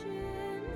Engine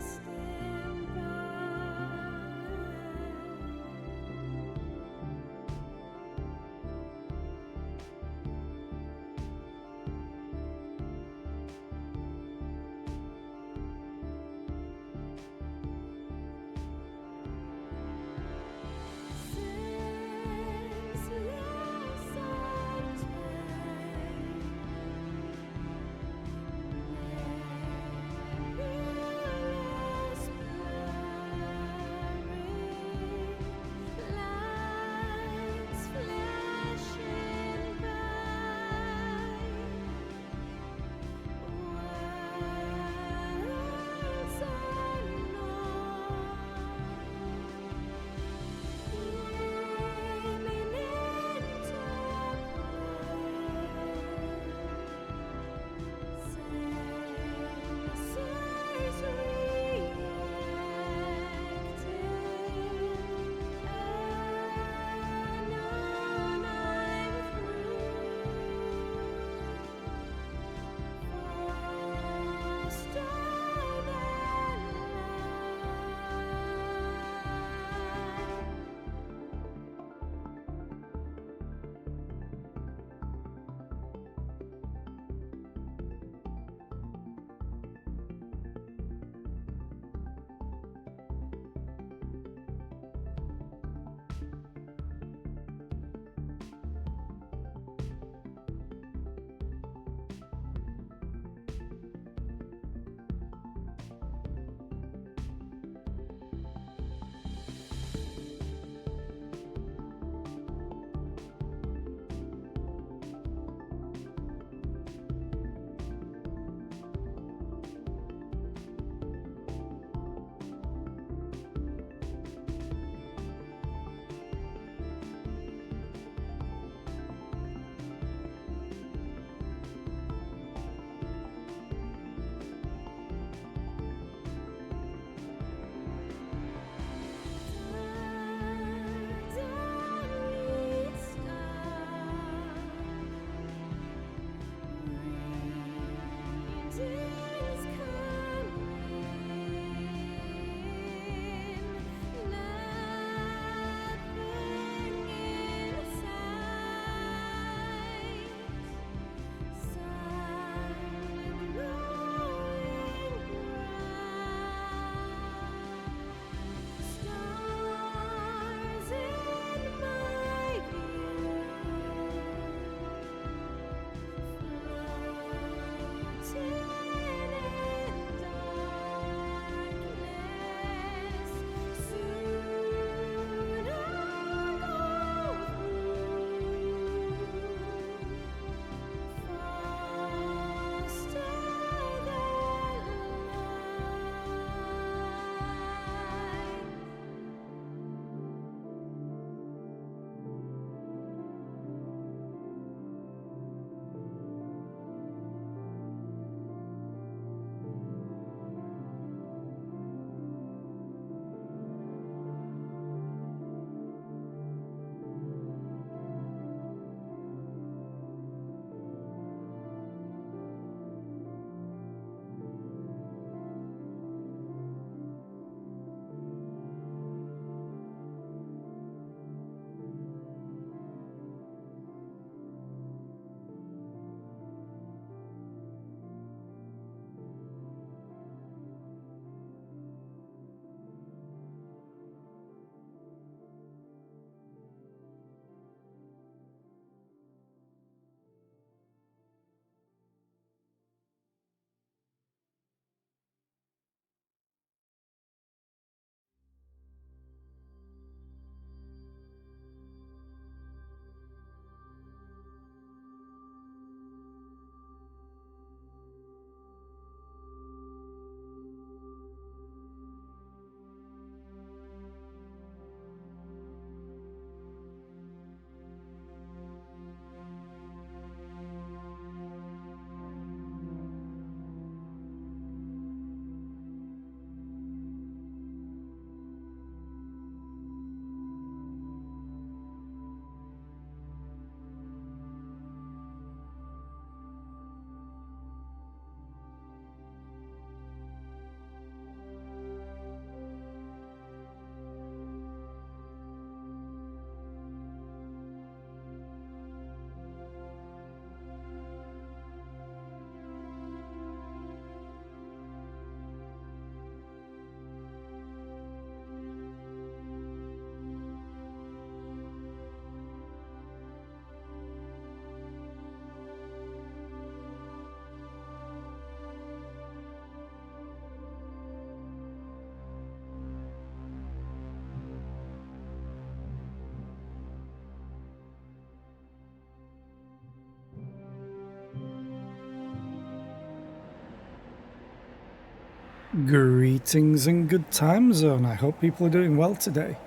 Greetings and good time zone. I hope people are doing well today.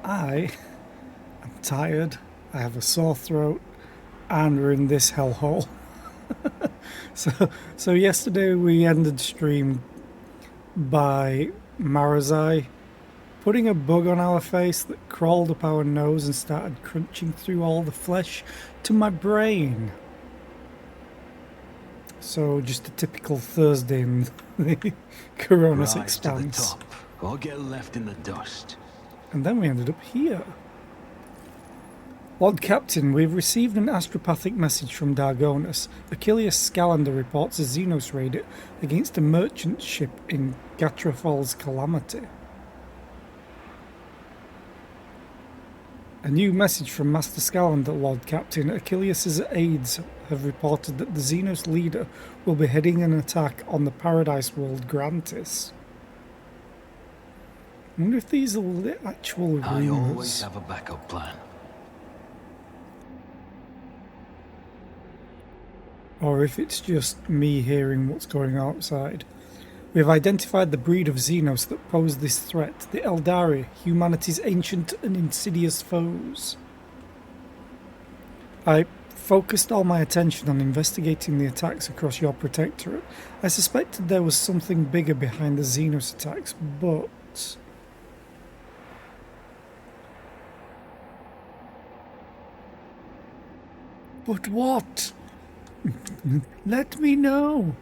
I am tired, I have a sore throat, and we're in this hellhole. So yesterday we ended stream by Marazai putting a bug on our face that crawled up our nose and started crunching through all the flesh to my brain. So just a typical Thursday in the Coronis Rise to the Expanse. top, or get left in the dust. And then we ended up here. Lord Captain, we've received an astropathic message from Dargonus. Achilles Scalander reports a Xenos raid against a merchant ship in Gatrafal's Calamity. A new message from Master Scalander, Lord Captain. Achilles' aides have reported that the Xenos leader will be heading an attack on the Paradise World Grantis. I wonder if these are actual rumours. I always have a backup plan. Or if it's just me hearing what's going on outside. We have identified the breed of Xenos that pose this threat, the Eldari, humanity's ancient and insidious foes. I focused all my attention on investigating the attacks across your protectorate. I suspected there was something bigger behind the Xenos attacks, but... But what? Let me know.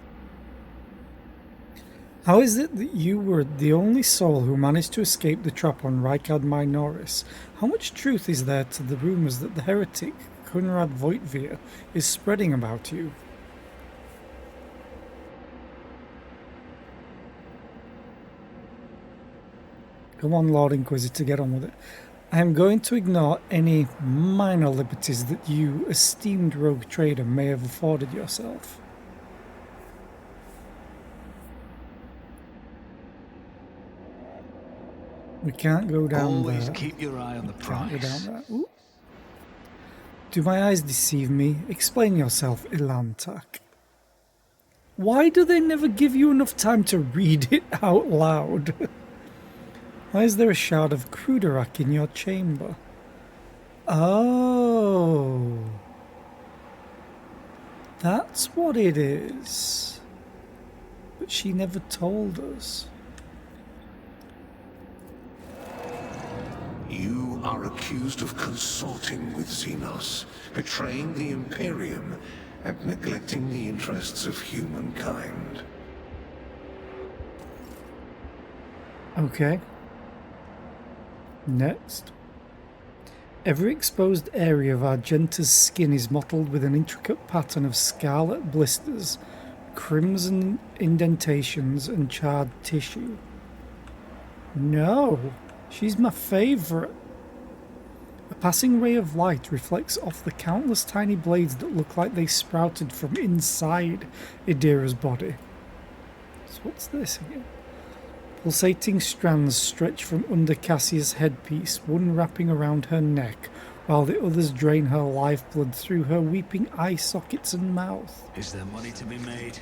How is it that you were the only soul who managed to escape the trap on Rykard Minoris? How much truth is there to the rumours that the heretic Kunrad Voitvir is spreading about you? Come on, Lord Inquisitor, get on with it. I am going to ignore any minor liberties that you, esteemed rogue trader, may have afforded yourself. We can't go down there. Always keep your eye on the prize. Can't go down there. Ooh. Do my eyes deceive me? Explain yourself, Ilantak. Why do they never give you enough time to read it out loud? Why is there a shard of Kruderak in your chamber? Oh. That's what it is. But she never told us. You are accused of consorting with Xenos, betraying the Imperium, and neglecting the interests of humankind. Okay. Next. Every exposed area of Argenta's skin is mottled with an intricate pattern of scarlet blisters, crimson indentations, and charred tissue. No, she's my favourite. A passing ray of light reflects off the countless tiny blades that look like they sprouted from inside Idira's body. So what's this again? Pulsating strands stretch from under Cassia's headpiece, one wrapping around her neck, while the others drain her lifeblood through her weeping eye sockets and mouth. Is there money to be made?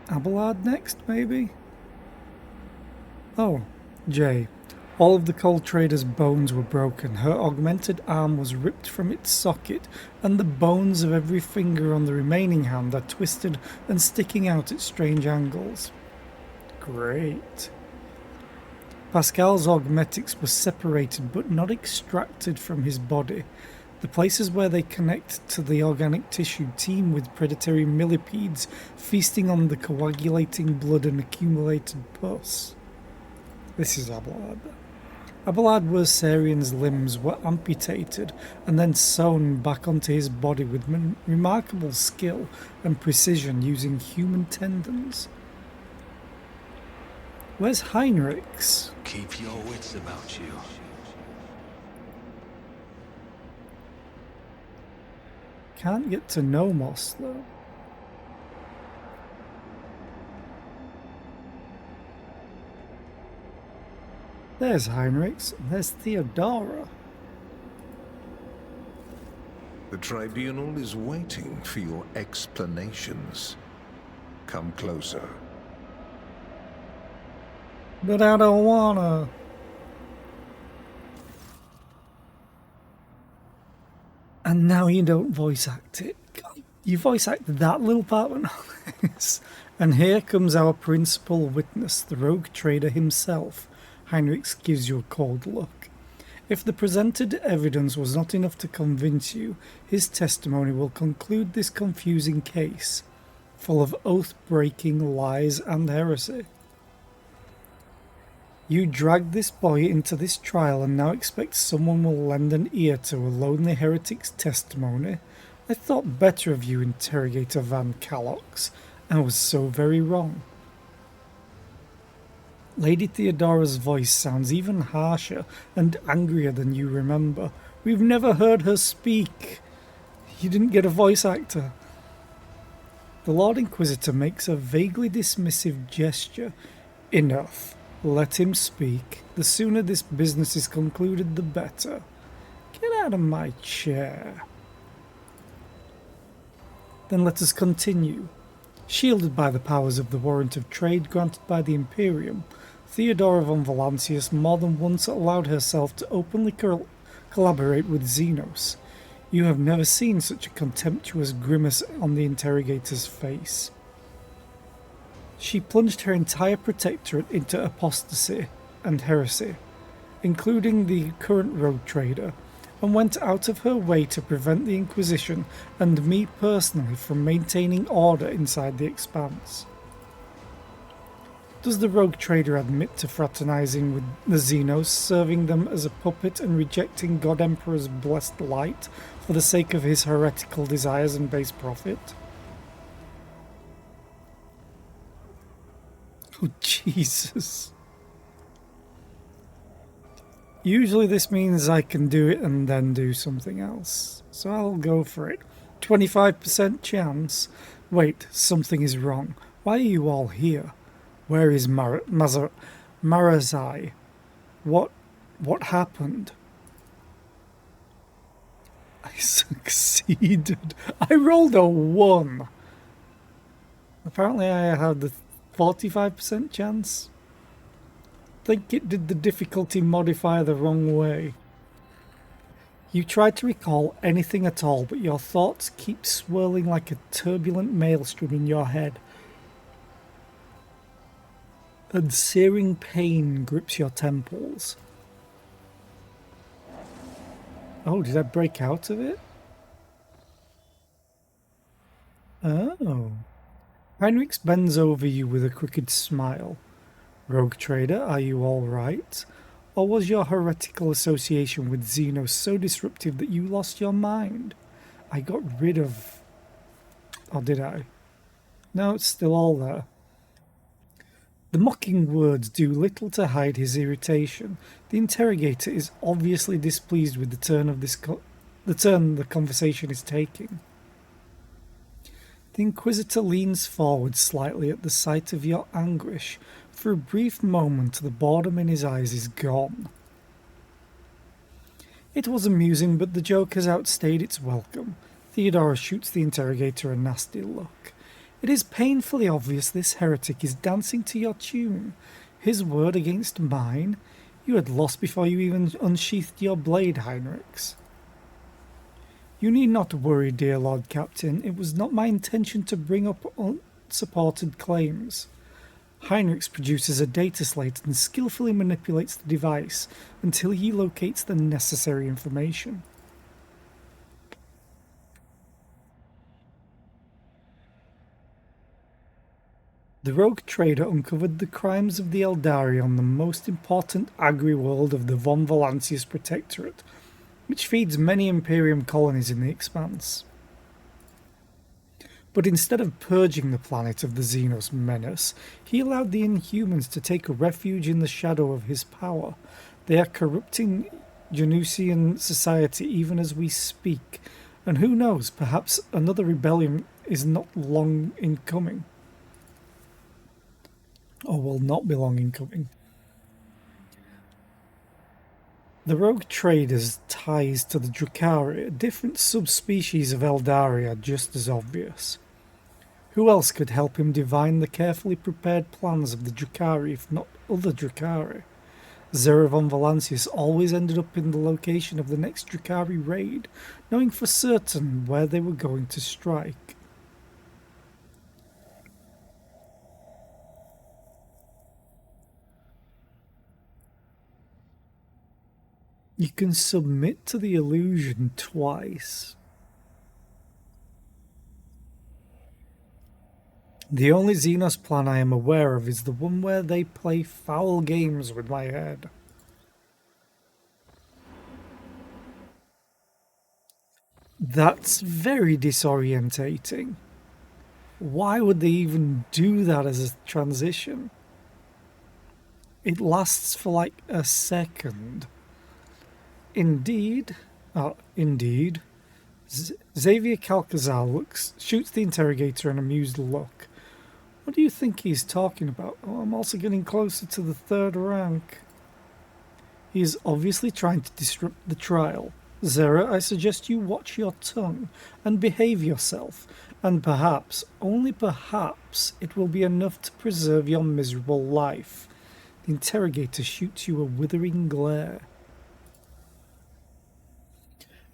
Abelard next, maybe? Oh, Jay. All of the cold trader's bones were broken. Her augmented arm was ripped from its socket, and the bones of every finger on the remaining hand are twisted and sticking out at strange angles. Great. Pascal's augmetics were separated but not extracted from his body. The places where they connect to the organic tissue teem with predatory millipedes feasting on the coagulating blood and accumulated pus. This is Abelard. Abelard Wersarian's limbs were amputated and then sewn back onto his body with remarkable skill and precision using human tendons. Where's Heinrichs? Keep your wits about you. Can't get to Nomos, though. There's Heinrichs, and there's Theodora. The Tribunal is waiting for your explanations. Come closer. But I don't wanna. And now you don't voice act it. You voice acted that little part, but not this. And here comes our principal witness, the rogue trader himself. Heinrich gives you a cold look. If the presented evidence was not enough to convince you, his testimony will conclude this confusing case, full of oath-breaking lies and heresy. You dragged this boy into this trial and now expect someone will lend an ear to a lonely heretic's testimony? I thought better of you, Interrogator Van Callox, and was so very wrong. Lady Theodora's voice sounds even harsher and angrier than you remember. We've never heard her speak. You didn't get a voice actor. The Lord Inquisitor makes a vaguely dismissive gesture. Enough. Let him speak. The sooner this business is concluded, the better. Get out of my chair. Then let us continue. Shielded by the powers of the warrant of trade granted by the Imperium, Theodora von Valancius more than once allowed herself to openly collaborate with Xenos. You have never seen such a contemptuous grimace on the interrogator's face. She plunged her entire protectorate into apostasy and heresy, including the current rogue trader, and went out of her way to prevent the Inquisition and me personally from maintaining order inside the Expanse. Does the rogue trader admit to fraternizing with the Xenos, serving them as a puppet and rejecting God Emperor's blessed light for the sake of his heretical desires and base profit? Oh, Jesus. Usually this means I can do it and then do something else, so I'll go for it. 25% chance. Wait, something is wrong. Why are you all here? Where is Marazai? What happened? I succeeded. I rolled a 1. Apparently I had the 45% chance. Think it did the difficulty modifier the wrong way. You try to recall anything at all, but your thoughts keep swirling like a turbulent maelstrom in your head. And searing pain grips your temples. Oh, did I break out of it? Oh. Heinrich bends over you with a crooked smile. Rogue trader, are you all right? Or was your heretical association with Xenos so disruptive that you lost your mind? I got rid of... Or did I? No, it's still all there. The mocking words do little to hide his irritation. The interrogator is obviously displeased with the turn the conversation is taking. The Inquisitor leans forward slightly at the sight of your anguish. For a brief moment, the boredom in his eyes is gone. It was amusing, but the joke has outstayed its welcome. Theodora shoots the interrogator a nasty look. It is painfully obvious this heretic is dancing to your tune. His word against mine? You had lost before you even unsheathed your blade, Heinrichs. You need not worry, dear Lord Captain. It was not my intention to bring up unsupported claims. Heinrichs produces a data slate and skillfully manipulates the device until he locates the necessary information. The rogue trader uncovered the crimes of the Eldari on the most important agri-world of the Von Valancius Protectorate, which feeds many Imperium colonies in the Expanse. But instead of purging the planet of the Xenos menace, he allowed the Inhumans to take refuge in the shadow of his power. They are corrupting Genusian society even as we speak, and who knows, perhaps another rebellion is not long in coming. Or will not be long in coming. The rogue trader's ties to the Drukhari, a different subspecies of Eldari, are just as obvious. Who else could help him divine the carefully prepared plans of the Drukhari if not other Drukhari? Zera von Valancius always ended up in the location of the next Drukhari raid, knowing for certain where they were going to strike. You can submit to the illusion twice. The only Xenos plan I am aware of is the one where they play foul games with my head. That's very disorientating. Why would they even do that as a transition? It lasts for like a second. Indeed. Xavier Calcazar shoots the interrogator an amused look. What do you think he's talking about? Oh, I'm also getting closer to the third rank. He is obviously trying to disrupt the trial. Zera, I suggest you watch your tongue and behave yourself, and perhaps, only perhaps, it will be enough to preserve your miserable life. The interrogator shoots you a withering glare.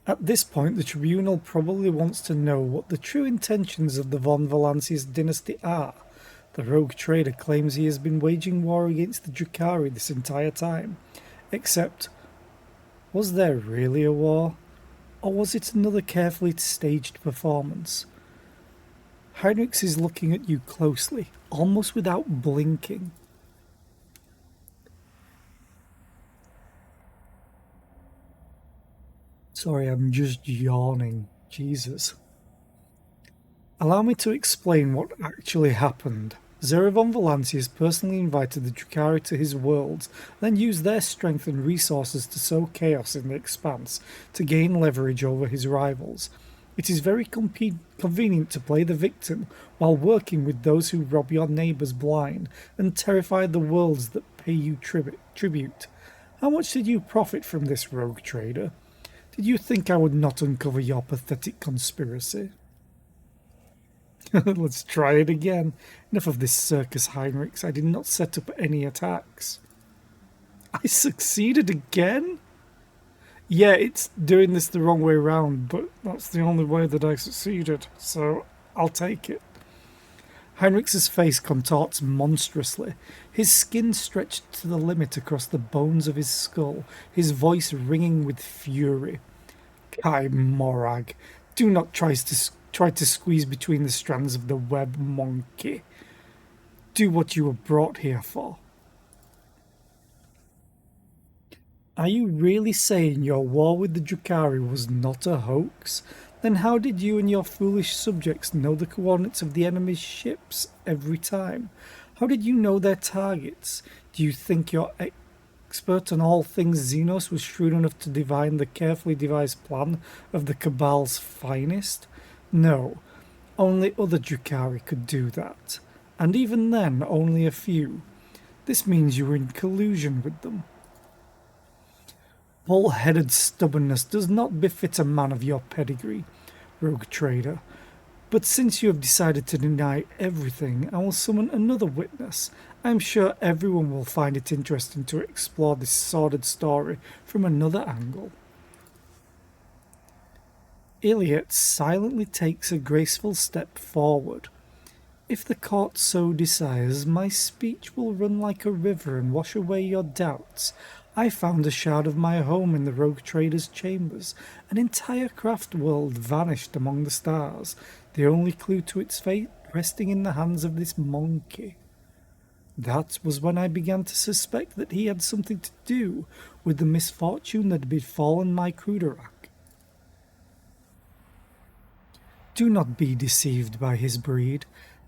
At this point, the tribunal probably wants to know what the true intentions of the von Valancius dynasty are. The rogue trader claims he has been waging war against the Drukhari this entire time. Except, was there really a war? Or was it another carefully staged performance? Heinrichs is looking at you closely, almost without blinking. Sorry, I'm just yawning. Jesus. Allow me to explain what actually happened. Zera von Valancius personally invited the Drukhari to his worlds, then used their strength and resources to sow chaos in the expanse, to gain leverage over his rivals. It is very convenient to play the victim while working with those who rob your neighbours blind and terrify the worlds that pay you tribute. How much did you profit from this, rogue trader? Did you think I would not uncover your pathetic conspiracy? Let's try it again. Enough of this circus, Heinrichs. I did not set up any attacks. I succeeded again? Yeah, it's doing this the wrong way round, but that's the only way that I succeeded, so I'll take it. Heinrichs' face contorts monstrously, his skin stretched to the limit across the bones of his skull, his voice ringing with fury. Kai Morag, do not try to squeeze between the strands of the web, monkey. Do what you were brought here for. Are you really saying your war with the Drukhari was not a hoax? Then how did you and your foolish subjects know the coordinates of the enemy's ships every time? How did you know their targets? Do you think your expert on all things Xenos was shrewd enough to divine the carefully devised plan of the Cabal's finest? No, only other Drukhari could do that, and even then only a few. This means you were in collusion with them. Bull-headed stubbornness does not befit a man of your pedigree, rogue trader. But since you have decided to deny everything, I will summon another witness. I am sure everyone will find it interesting to explore this sordid story from another angle. Iliad silently takes a graceful step forward. If the court so desires, my speech will run like a river and wash away your doubts. I found a shard of my home in the rogue trader's chambers. An entire craft world vanished among the stars, the only clue to its fate resting in the hands of this monkey. That was when I began to suspect that he had something to do with the misfortune that had befallen my Kruderak. Do not be deceived by his breed.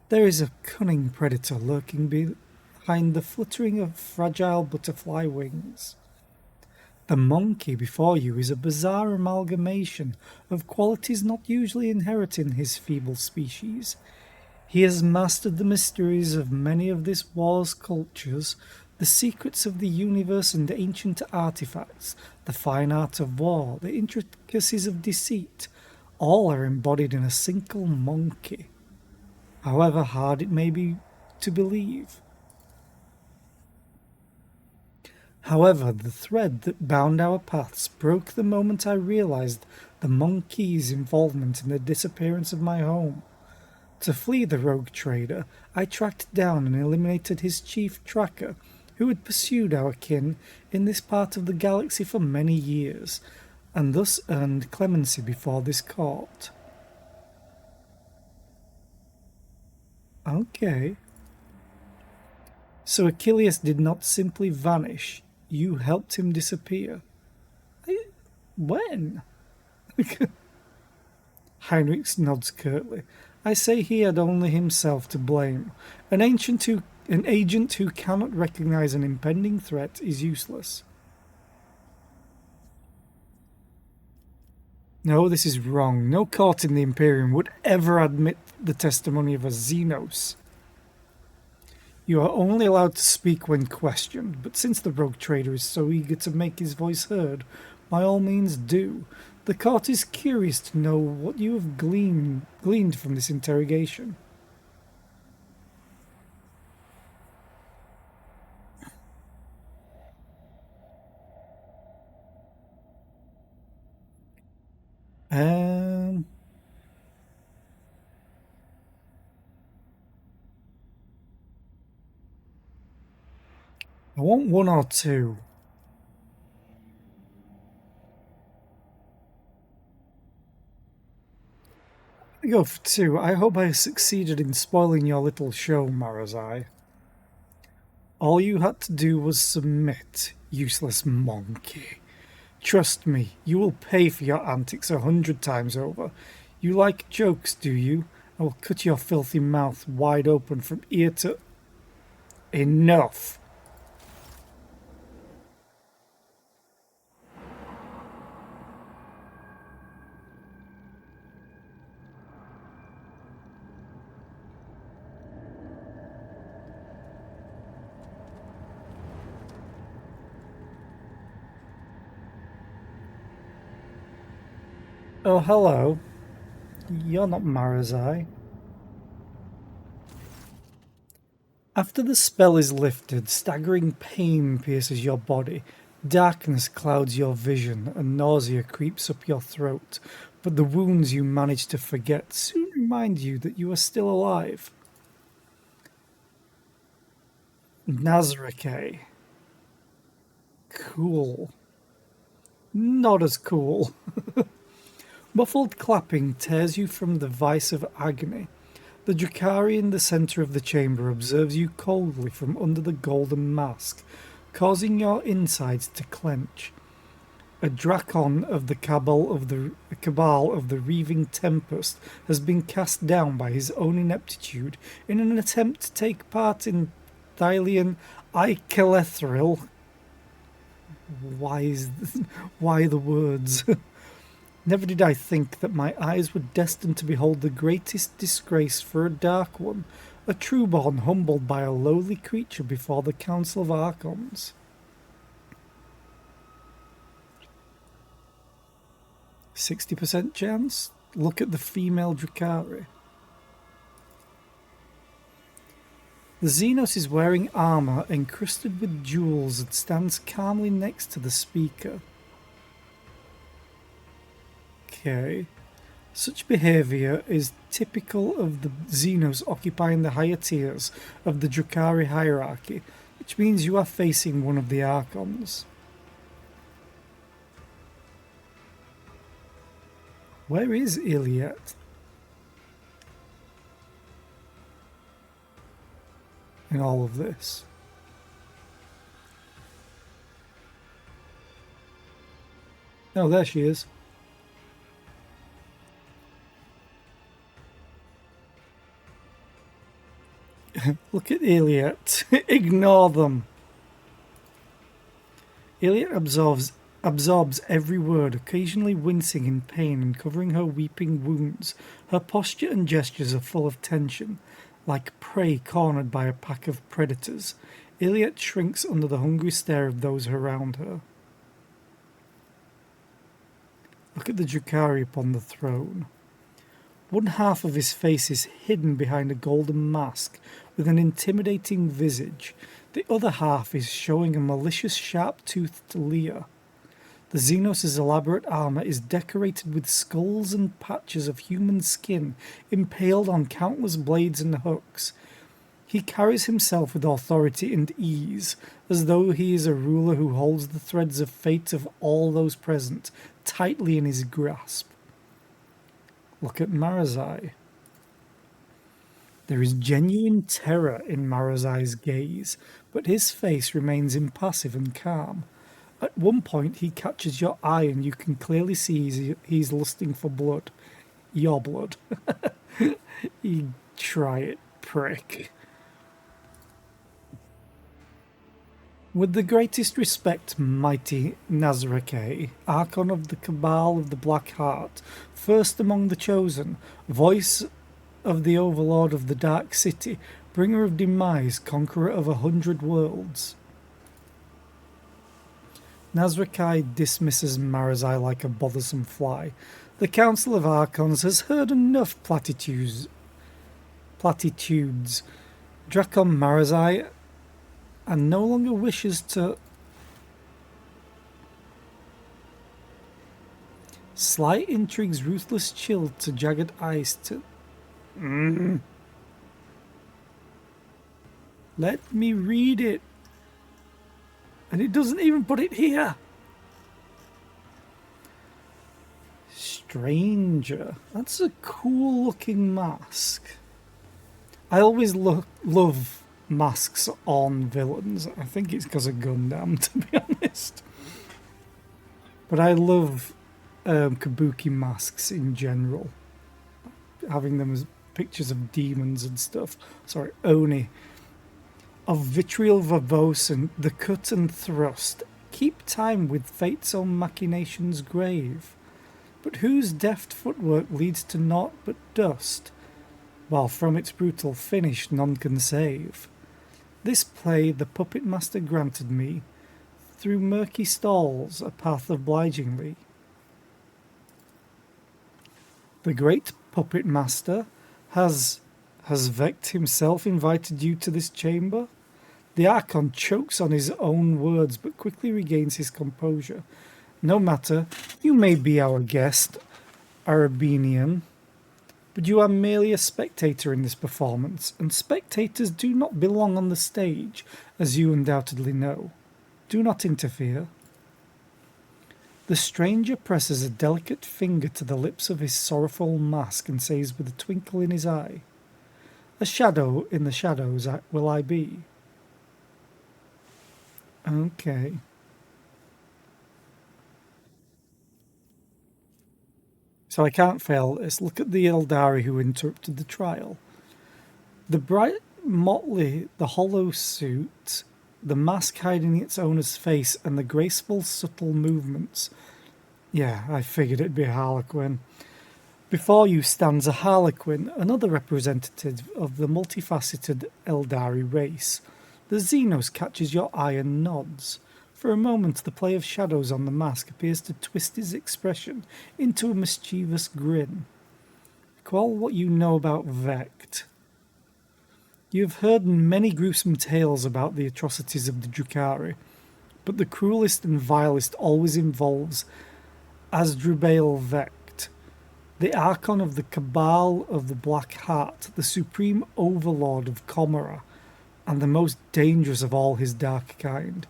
There is a cunning predator lurking behind the fluttering of fragile butterfly wings. The monkey before you is a bizarre amalgamation of qualities not usually inherent in his feeble species. He has mastered the mysteries of many of this war's cultures, the secrets of the universe and ancient artifacts, the fine art of war, the intricacies of deceit. All are embodied in a single monkey. however hard it may be to believe. However, the thread that bound our paths broke the moment I realized the monkey's involvement in the disappearance of my home. To flee the rogue trader, I tracked down and eliminated his chief tracker, who had pursued our kin in this part of the galaxy for many years, and thus earned clemency before this court. Okay. So Achilles did not simply vanish, you helped him disappear. When? Heinrich nods curtly. I say he had only himself to blame. An agent who cannot recognize an impending threat is useless. No, this is wrong. No court in the Imperium would ever admit the testimony of a Xenos. You are only allowed to speak when questioned, but since the rogue trader is so eager to make his voice heard, by all means do. The court is curious to know what you have gleaned from this interrogation. I want one or two. I go for two. I hope I succeeded in spoiling your little show, Marazai. All you had to do was submit, useless monkey. Trust me, you will pay for your antics 100 times over. You like jokes, do you? I will cut your filthy mouth wide open from ear to... Enough! Oh, hello. You're not Marazai. After the spell is lifted, staggering pain pierces your body, darkness clouds your vision, and nausea creeps up your throat, but the wounds you manage to forget soon remind you that you are still alive. Nazarake. Cool. Not as cool. Muffled clapping tears you from the vice of agony. The Drakari in the centre of the chamber observes you coldly from under the golden mask, causing your insides to clench. A Drakon of the cabal of the Reaving Tempest has been cast down by his own ineptitude in an attempt to take part in Thylian Icalethril. Why the words? Never did I think that my eyes were destined to behold the greatest disgrace for a Dark One, a trueborn humbled by a lowly creature before the Council of Archons. 60% chance? Look at the female Drakari. The Xenos is wearing armour encrusted with jewels and stands calmly next to the speaker. Okay. Such behaviour is typical of the Xenos occupying the higher tiers of the Drakari hierarchy, which means you are facing one of the Archons. Where is Iliad? In all of this. Oh, there she is. Look at Iliad. Ignore them. Iliad absorbs every word, occasionally wincing in pain and covering her weeping wounds. Her posture and gestures are full of tension, like prey cornered by a pack of predators. Iliad shrinks under the hungry stare of those around her. Look at the Drakari upon the throne. One half of his face is hidden behind a golden mask with an intimidating visage. The other half is showing a malicious sharp-toothed leer. The Xenos' elaborate armour is decorated with skulls and patches of human skin impaled on countless blades and hooks. He carries himself with authority and ease, as though he is a ruler who holds the threads of fate of all those present tightly in his grasp. Look at Marazai. There is genuine terror in Marazai's gaze, but his face remains impassive and calm. At one point he catches your eye and you can clearly see he's lusting for blood. Your blood. You try it, prick. With the greatest respect, mighty Nazrake, Archon of the Cabal of the Black Heart, first among the chosen, voice of the Overlord of the Dark City, bringer of demise, conqueror of 100 worlds. Nazrake dismisses Marazai like a bothersome fly. The Council of Archons has heard enough platitudes. Dracon Marazai and no longer wishes to slight intrigues, ruthless chill to jagged ice to Let me read it. And it doesn't even put it here. Stranger. That's a cool looking mask. I always love masks on villains. I think it's because of Gundam, to be honest. But I love kabuki masks in general. Having them as pictures of demons and stuff. Sorry, Oni. Of vitriol verbose and the cut and thrust. Keep time with fate's own machinations grave. But whose deft footwork leads to naught but dust, while from its brutal finish none can save. This play the puppet master granted me, through murky stalls a path obligingly. The great puppet master has Vect himself invited you to this chamber? The Archon chokes on his own words but quickly regains his composure. No matter, you may be our guest, Arabinian, but you are merely a spectator in this performance, and spectators do not belong on the stage, as you undoubtedly know. Do not interfere. The stranger presses a delicate finger to the lips of his sorrowful mask and says with a twinkle in his eye, "A shadow in the shadows will I be." Okay. So I can't fail this. Look at the Eldari who interrupted the trial. The bright motley, the hollow suit, the mask hiding its owner's face, and the graceful, subtle movements. Yeah, I figured it'd be a Harlequin. Before you stands a Harlequin, another representative of the multifaceted Eldari race. The Xenos catches your eye and nods. For a moment, the play of shadows on the mask appears to twist his expression into a mischievous grin. Recall what you know about Vect. You have heard many gruesome tales about the atrocities of the Drukhari, but the cruelest and vilest always involves Asdrubal Vect, the Archon of the Cabal of the Black Heart, the supreme overlord of Comora, and the most dangerous of all his dark kind.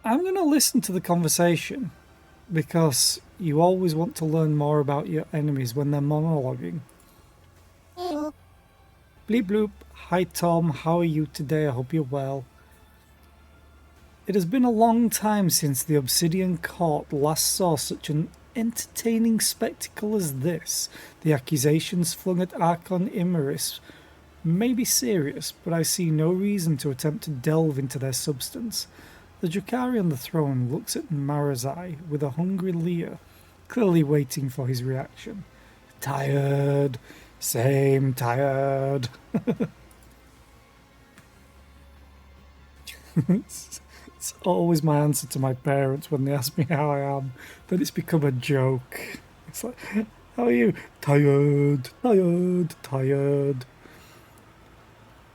I'm going to listen to the conversation, because you always want to learn more about your enemies when they're monologuing. Bleep bloop. Hi Tom, how are you today? I hope you're well. It has been a long time since the Obsidian Court last saw such an entertaining spectacle as this. The accusations flung at Archon Imaris may be serious, but I see no reason to attempt to delve into their substance. The Drukhari on the throne looks at Marazai with a hungry leer, clearly waiting for his reaction. Tired. Same, tired. It's always my answer to my parents when they ask me how I am. Then it's become a joke. It's like, how are you? Tired, tired, tired.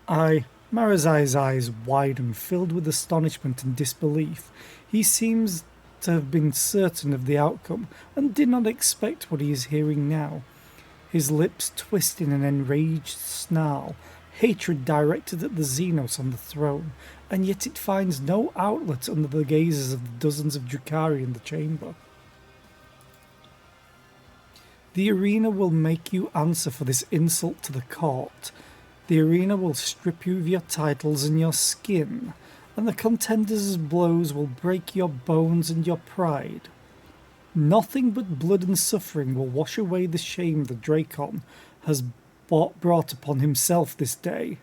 Marazai's eyes widen, filled with astonishment and disbelief. He seems to have been certain of the outcome and did not expect what he is hearing now. His lips twist in an enraged snarl, hatred directed at the Xenos on the throne, and yet it finds no outlet under the gazes of the dozens of Drukhari in the chamber. The arena will make you answer for this insult to the court. The arena will strip you of your titles and your skin, and the contenders' blows will break your bones and your pride. Nothing but blood and suffering will wash away the shame the Dracon has brought upon himself this day.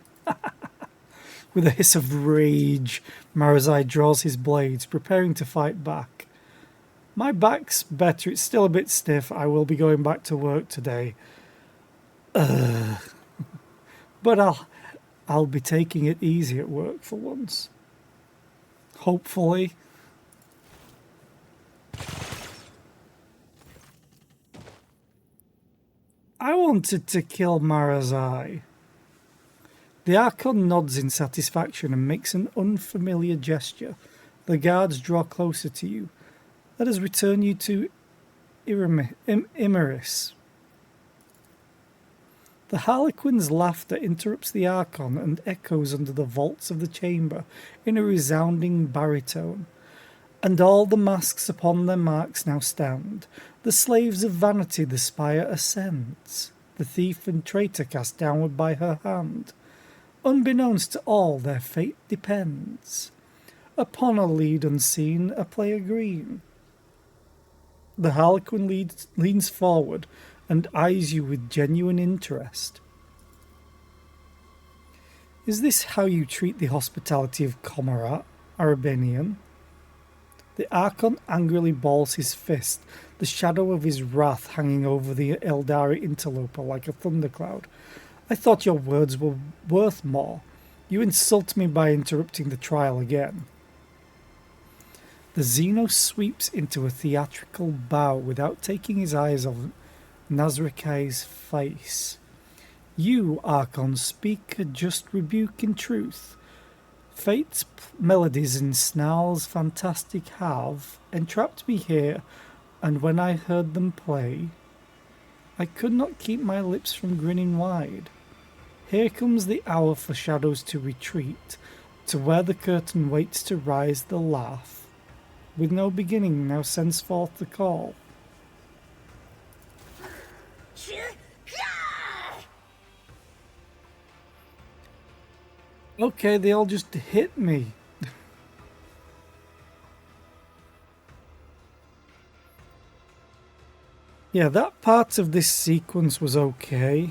With a hiss of rage, Marazai draws his blades, preparing to fight back. My back's better, it's still a bit stiff. I will be going back to work today. But I'll be taking it easy at work for once. Hopefully. I wanted to kill Marazai. The Archon nods in satisfaction and makes an unfamiliar gesture. The guards draw closer to you. Let us return you to Imaris. The Harlequin's laughter interrupts the Archon and echoes under the vaults of the chamber in a resounding baritone. And all the masks upon their marks now stand. The slaves of vanity the spire ascends. The thief and traitor cast downward by her hand. Unbeknownst to all, their fate depends upon a lead unseen, a player green. The Harlequin leans forward and eyes you with genuine interest. Is this how you treat the hospitality of Comrade, Arabinian? The Archon angrily balls his fist, the shadow of his wrath hanging over the Eldari interloper like a thundercloud. I thought your words were worth more. You insult me by interrupting the trial again. The Xeno sweeps into a theatrical bow without taking his eyes off Nazrakai's face. You, Archon, speak a just rebuke in truth. Fate's melodies and snarls fantastic have entrapped me here, and when I heard them play, I could not keep my lips from grinning wide. Here comes the hour for shadows to retreat, to where the curtain waits to rise the laugh. With no beginning now sends forth the call. Okay, they all just hit me. Yeah, that part of this sequence was okay.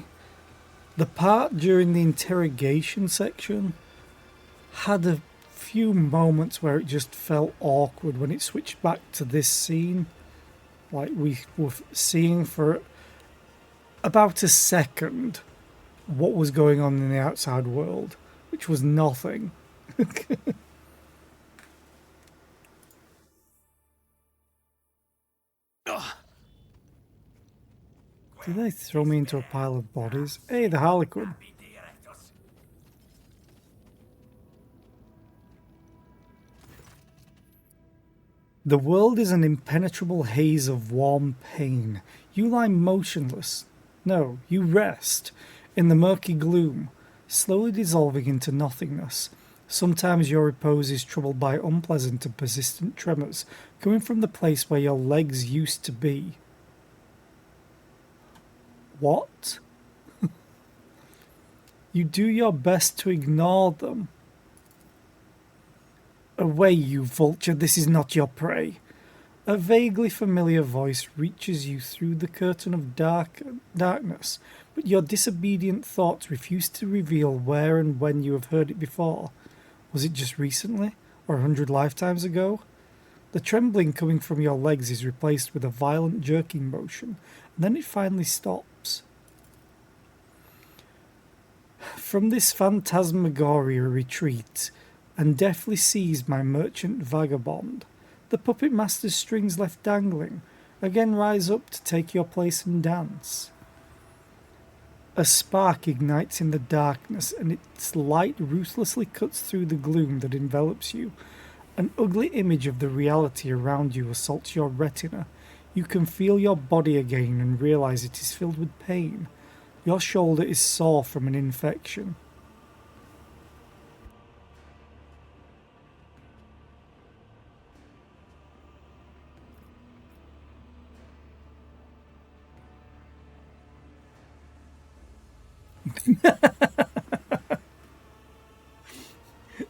The part during the interrogation section had a few moments where it just felt awkward when it switched back to this scene. Like we were seeing for about a second what was going on in the outside world, which was nothing. Did they throw me into a pile of bodies? Hey, the Harlequin. The world is an impenetrable haze of warm pain. You lie motionless. No, you rest in the murky gloom, slowly dissolving into nothingness. Sometimes your repose is troubled by unpleasant and persistent tremors coming from the place where your legs used to be. What? You do your best to ignore them. Away, you vulture, this is not your prey. A vaguely familiar voice reaches you through the curtain of darkness, but your disobedient thoughts refuse to reveal where and when you have heard it before. Was it just recently, or 100 lifetimes ago? The trembling coming from your legs is replaced with a violent jerking motion, and then it finally stops. From this phantasmagoria retreat, and deftly seized my merchant vagabond. The puppet master's strings left dangling again rise up to take your place and dance. A spark ignites in the darkness, and its light ruthlessly cuts through the gloom that envelops you. An ugly image of the reality around you assaults your retina. You can feel your body again and realize it is filled with pain. Your shoulder is sore from an infection.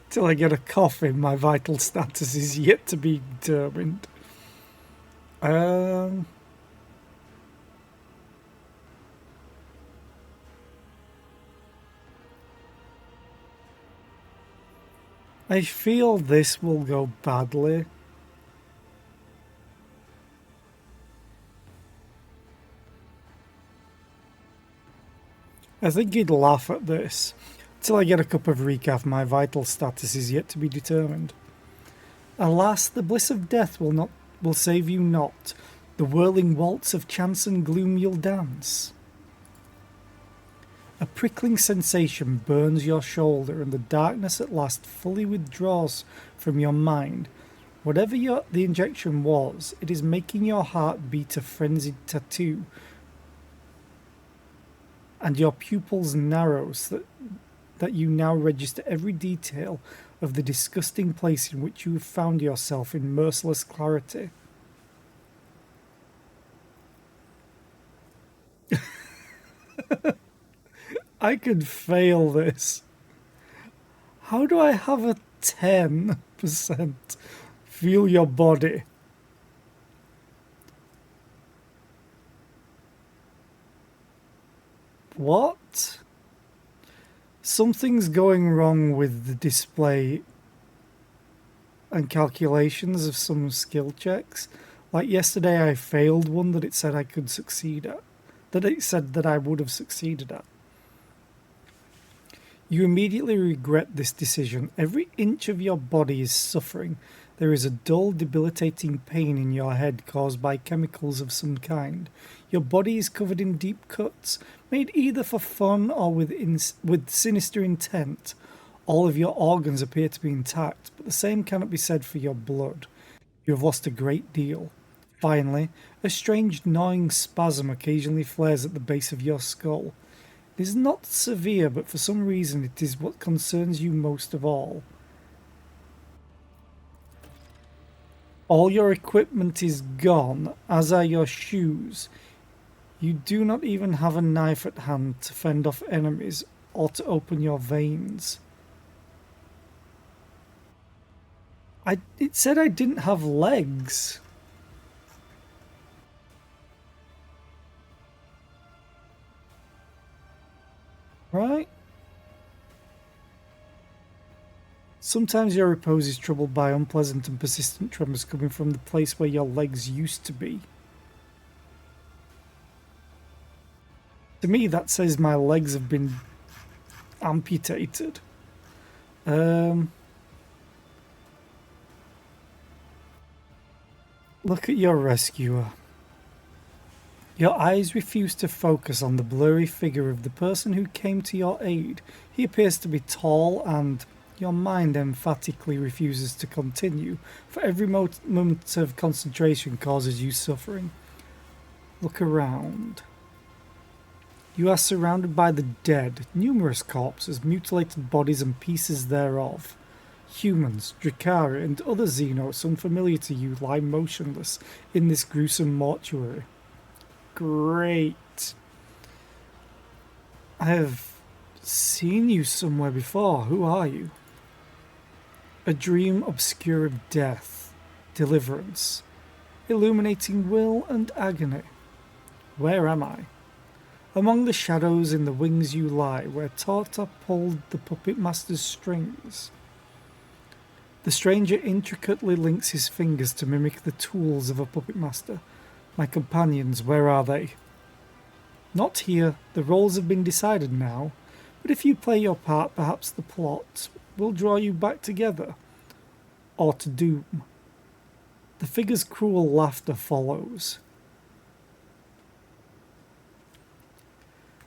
Till I get a coffin, my vital status is yet to be determined. I feel this will go badly. I think he'd laugh at this. Till I get a cup of recaf, my vital status is yet to be determined. Alas, the bliss of death will save you not. The whirling waltz of chance and gloom you'll dance. A prickling sensation burns your shoulder, and the darkness at last fully withdraws from your mind. Whatever the injection was, it is making your heart beat a frenzied tattoo, and your pupils narrow so that you now register every detail of the disgusting place in which you have found yourself in merciless clarity. I could fail this. How do I have a 10%? Feel your body. What? Something's going wrong with the display and calculations of some skill checks. Like yesterday I failed one that it said I could succeed at. That it said that I would have succeeded at. You immediately regret this decision. Every inch of your body is suffering. There is a dull, debilitating pain in your head caused by chemicals of some kind. Your body is covered in deep cuts, made either for fun or with sinister intent. All of your organs appear to be intact, but the same cannot be said for your blood. You have lost a great deal. Finally, a strange gnawing spasm occasionally flares at the base of your skull. It is not severe, but for some reason it is what concerns you most of all. All your equipment is gone, as are your shoes. You do not even have a knife at hand to fend off enemies or to open your veins. It said I didn't have legs. Right? Sometimes your repose is troubled by unpleasant and persistent tremors coming from the place where your legs used to be. To me, that says my legs have been amputated. Look at your rescuer. Your eyes refuse to focus on the blurry figure of the person who came to your aid. He appears to be tall, and your mind emphatically refuses to continue, for every moment of concentration causes you suffering. Look around. You are surrounded by the dead, numerous corpses, mutilated bodies and pieces thereof. Humans, Drakari, and other Xenos unfamiliar to you lie motionless in this gruesome mortuary. Great. I have seen you somewhere before. Who are you? A dream obscure of death, deliverance, illuminating will and agony. Where am I? Among the shadows in the wings you lie, where Torta pulled the puppet master's strings. The stranger intricately links his fingers to mimic the tools of a puppet master. My companions, where are they? Not here. The roles have been decided now. But if you play your part, perhaps the plot will draw you back together, or to doom. The figure's cruel laughter follows.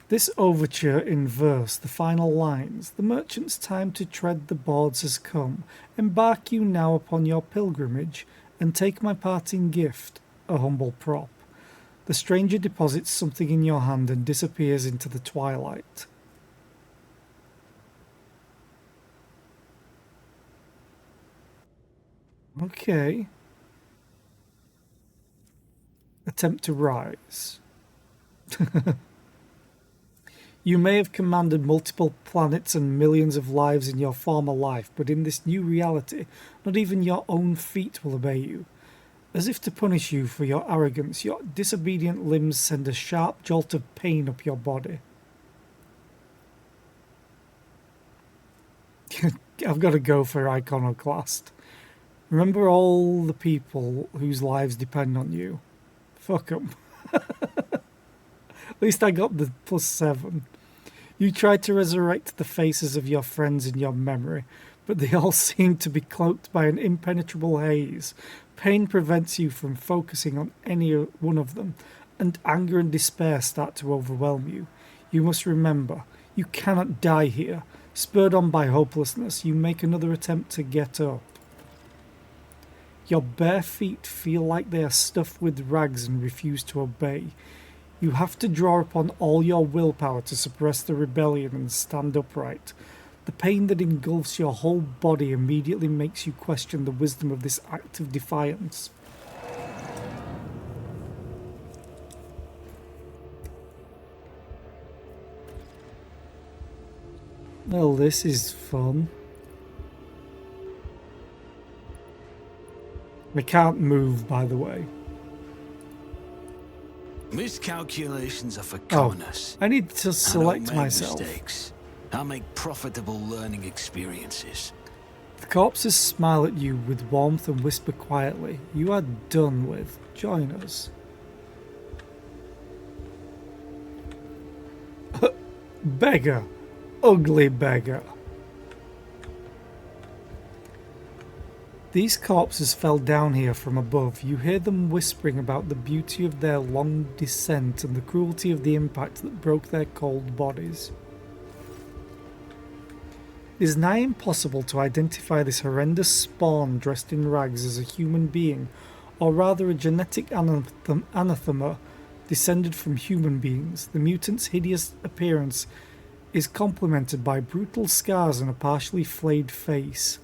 This overture in verse, the final lines, the merchant's time to tread the boards has come. Embark you now upon your pilgrimage, and take my parting gift, a humble prop. The stranger deposits something in your hand and disappears into the twilight. Okay. Attempt to rise. You may have commanded multiple planets and millions of lives in your former life, but in this new reality, not even your own feet will obey you. As if to punish you for your arrogance, your disobedient limbs send a sharp jolt of pain up your body. I've got to go for iconoclast. Remember all the people whose lives depend on you. Fuck 'em. At least I got the +7. You tried to resurrect the faces of your friends in your memory, but they all seem to be cloaked by an impenetrable haze. Pain prevents you from focusing on any one of them, and anger and despair start to overwhelm you. You must remember, you cannot die here. Spurred on by hopelessness, you make another attempt to get up. Your bare feet feel like they are stuffed with rags and refuse to obey. You have to draw upon all your willpower to suppress the rebellion and stand upright. The pain that engulfs your whole body immediately makes you question the wisdom of this act of defiance. Well, this is fun. I can't move, by the way. Miscalculations are for commoners. I need to I select don't make myself. mistakes. I make profitable learning experiences. The corpses smile at you with warmth and whisper quietly, "You are done with. Join us." Beggar. Ugly beggar. These corpses fell down here from above. You hear them whispering about the beauty of their long descent and the cruelty of the impact that broke their cold bodies. It is nigh impossible to identify this horrendous spawn dressed in rags as a human being, or rather a genetic anathema descended from human beings. The mutant's hideous appearance is complemented by brutal scars and a partially flayed face.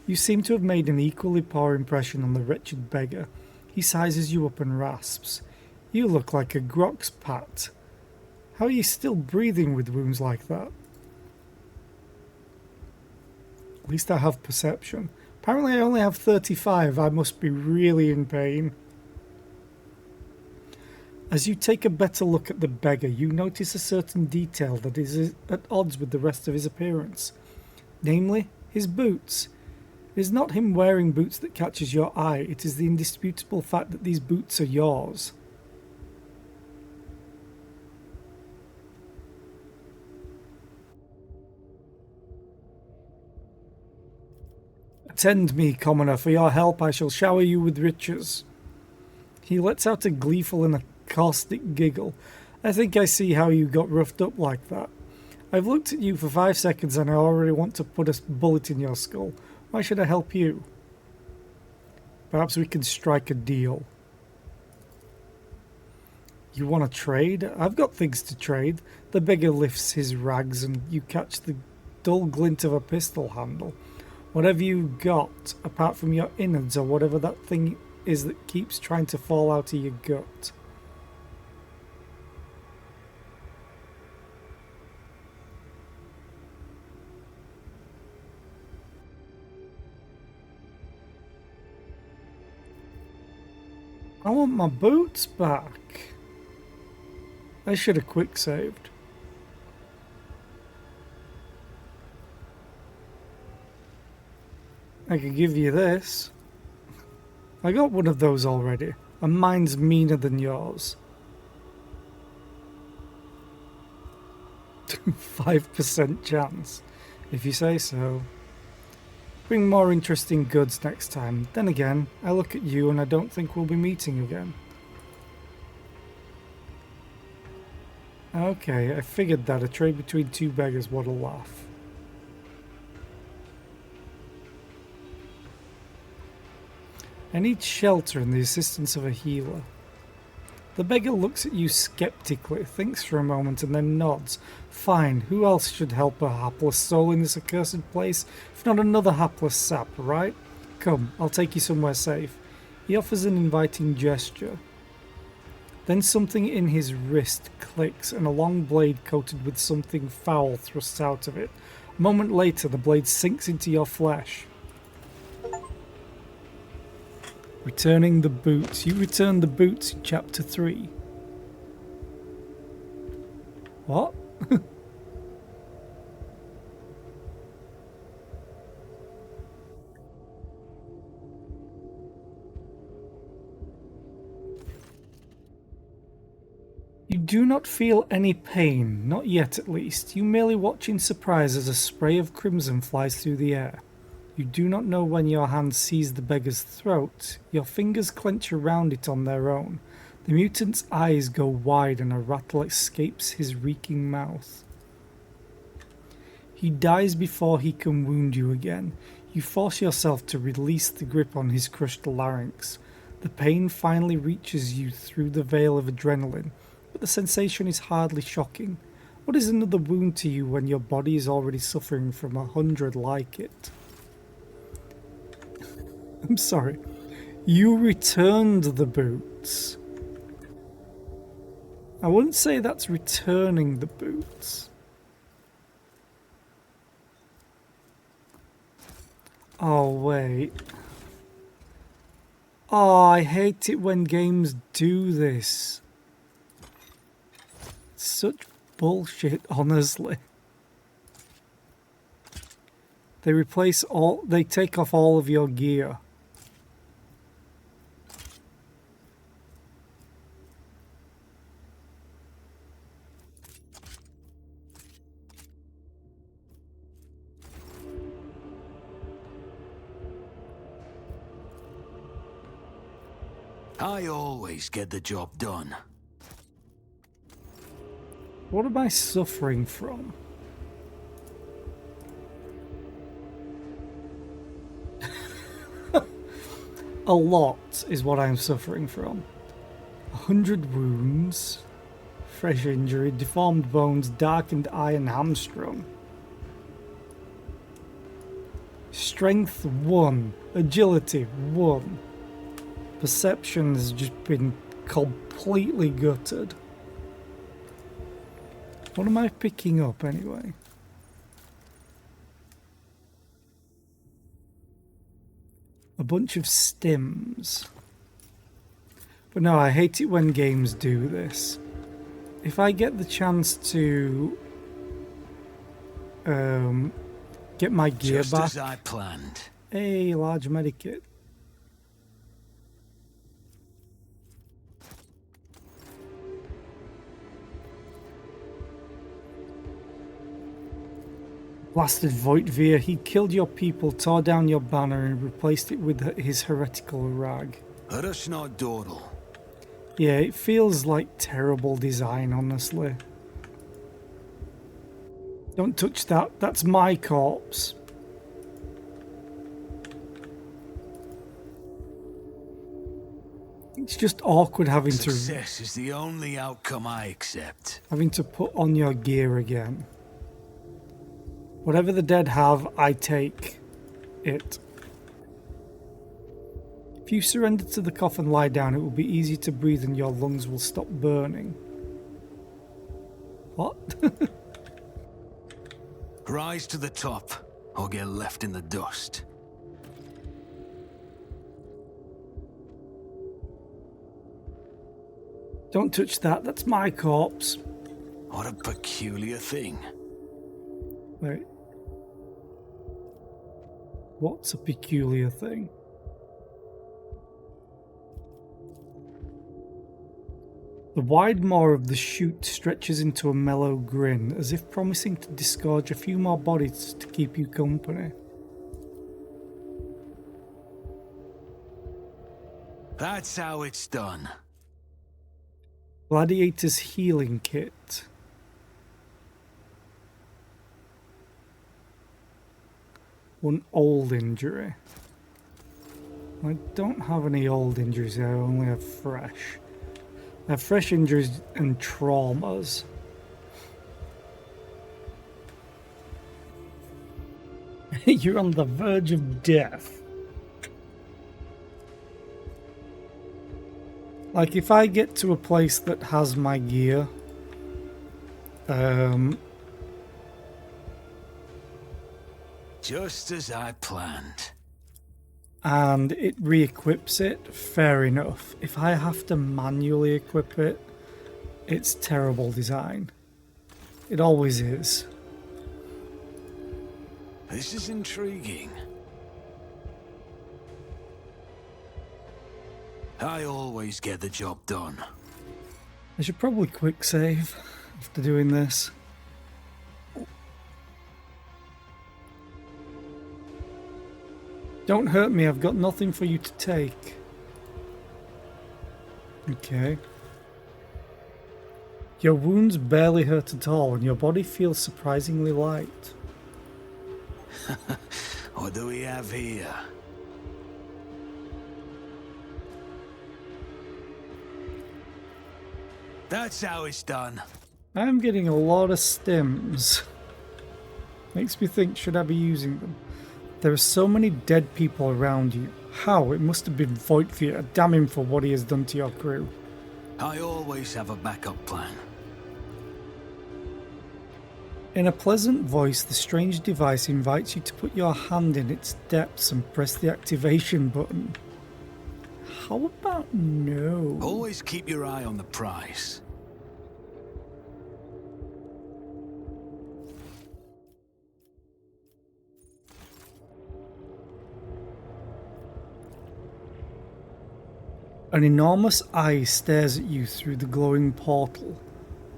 You seem to have made an equally poor impression on the wretched beggar. He sizes you up and rasps. "You look like a grox, Pat. How are you still breathing with wounds like that?" At least I have perception. Apparently I only have 35. I must be really in pain. As you take a better look at the beggar, you notice a certain detail that is at odds with the rest of his appearance. Namely, his boots. It is not him wearing boots that catches your eye, it is the indisputable fact that these boots are yours. "Attend me, commoner, for your help I shall shower you with riches." He lets out a gleeful and a caustic giggle. "I think I see how you got roughed up like that. I've looked at you for 5 seconds and I already want to put a bullet in your skull. Why should I help you? Perhaps we can strike a deal." "You want to trade? I've got things to trade." The beggar lifts his rags and you catch the dull glint of a pistol handle. "Whatever you got, apart from your innards or whatever that thing is that keeps trying to fall out of your gut." "I want my boots back." I should have quick saved. I could give you this. I got one of those already, and mine's meaner than yours. 5% chance, if you say so. Bring more interesting goods next time. Then again, I look at you and I don't think we'll be meeting again. Okay, I figured that a trade between two beggars would laugh. I need shelter and the assistance of a healer. The beggar looks at you skeptically, thinks for a moment, and then nods. Fine, who else should help a hapless soul in this accursed place, if not another hapless sap, right? Come, I'll take you somewhere safe. He offers an inviting gesture. Then something in his wrist clicks, and a long blade coated with something foul thrusts out of it. A moment later, the blade sinks into your flesh. Returning the boots. You return the boots in Chapter 3. What? You do not feel any pain, not yet at least. You merely watch in surprise as a spray of crimson flies through the air. You do not know when your hand sees the beggar's throat. Your fingers clench around it on their own. The mutant's eyes go wide and a rattle escapes his reeking mouth. He dies before he can wound you again. You force yourself to release the grip on his crushed larynx. The pain finally reaches you through the veil of adrenaline, but the sensation is hardly shocking. What is another wound to you when your body is already suffering from 100 like it? I'm sorry. You returned the boots. I wouldn't say that's returning the boots. Oh, wait. Oh, I hate it when games do this. Such bullshit, honestly. They take off all of your gear. I always get the job done. What am I suffering from? A lot is what I'm suffering from. 100 wounds, fresh injury, deformed bones, darkened eye and hamstrung. Strength 1, agility 1. Perception has just been completely gutted. What am I picking up anyway? A bunch of stims. But no, I hate it when games do this. If I get the chance to get my gear Just back. as I planned. A large medikit. Blasted Voitvir, he killed your people, tore down your banner and replaced it with his heretical rag. Rushnot Dordal. Yeah, it feels like terrible design, honestly. Don't touch that, that's my corpse. It's just awkward having Success is the only outcome I accept. to put on your gear again. Whatever the dead have, I take it. If you surrender to the cough and lie down, it will be easy to breathe and your lungs will stop burning. What? Rise to the top, or get left in the dust. Don't touch that, that's my corpse. What a peculiar thing. Wait. What's a peculiar thing? The wide maw of the chute stretches into a mellow grin, as if promising to disgorge a few more bodies to keep you company. That's how it's done. Gladiator's healing kit. One old injury. I don't have any old injuries, I only have fresh. I have fresh injuries and traumas. You're on the verge of death. Like, if I get to a place that has my gear, Just as I planned. and it re-equips it, fair enough. If I have to manually equip it, it's terrible design. It always is. This is intriguing. I always get the job done. I should probably quick save after doing this. Don't hurt me, I've got nothing for you to take. Okay. Your wounds barely hurt at all, and your body feels surprisingly light. What do we have here? That's how it's done. I'm getting a lot of stims. Makes me think, should I be using them? There are so many dead people around you. How? It must have been Voigtfir. Damn him for what he has done to your crew. I always have a backup plan. In a pleasant voice, the strange device invites you to put your hand in its depths and press the activation button. How about no? Always keep your eye on the prize. An enormous eye stares at you through the glowing portal.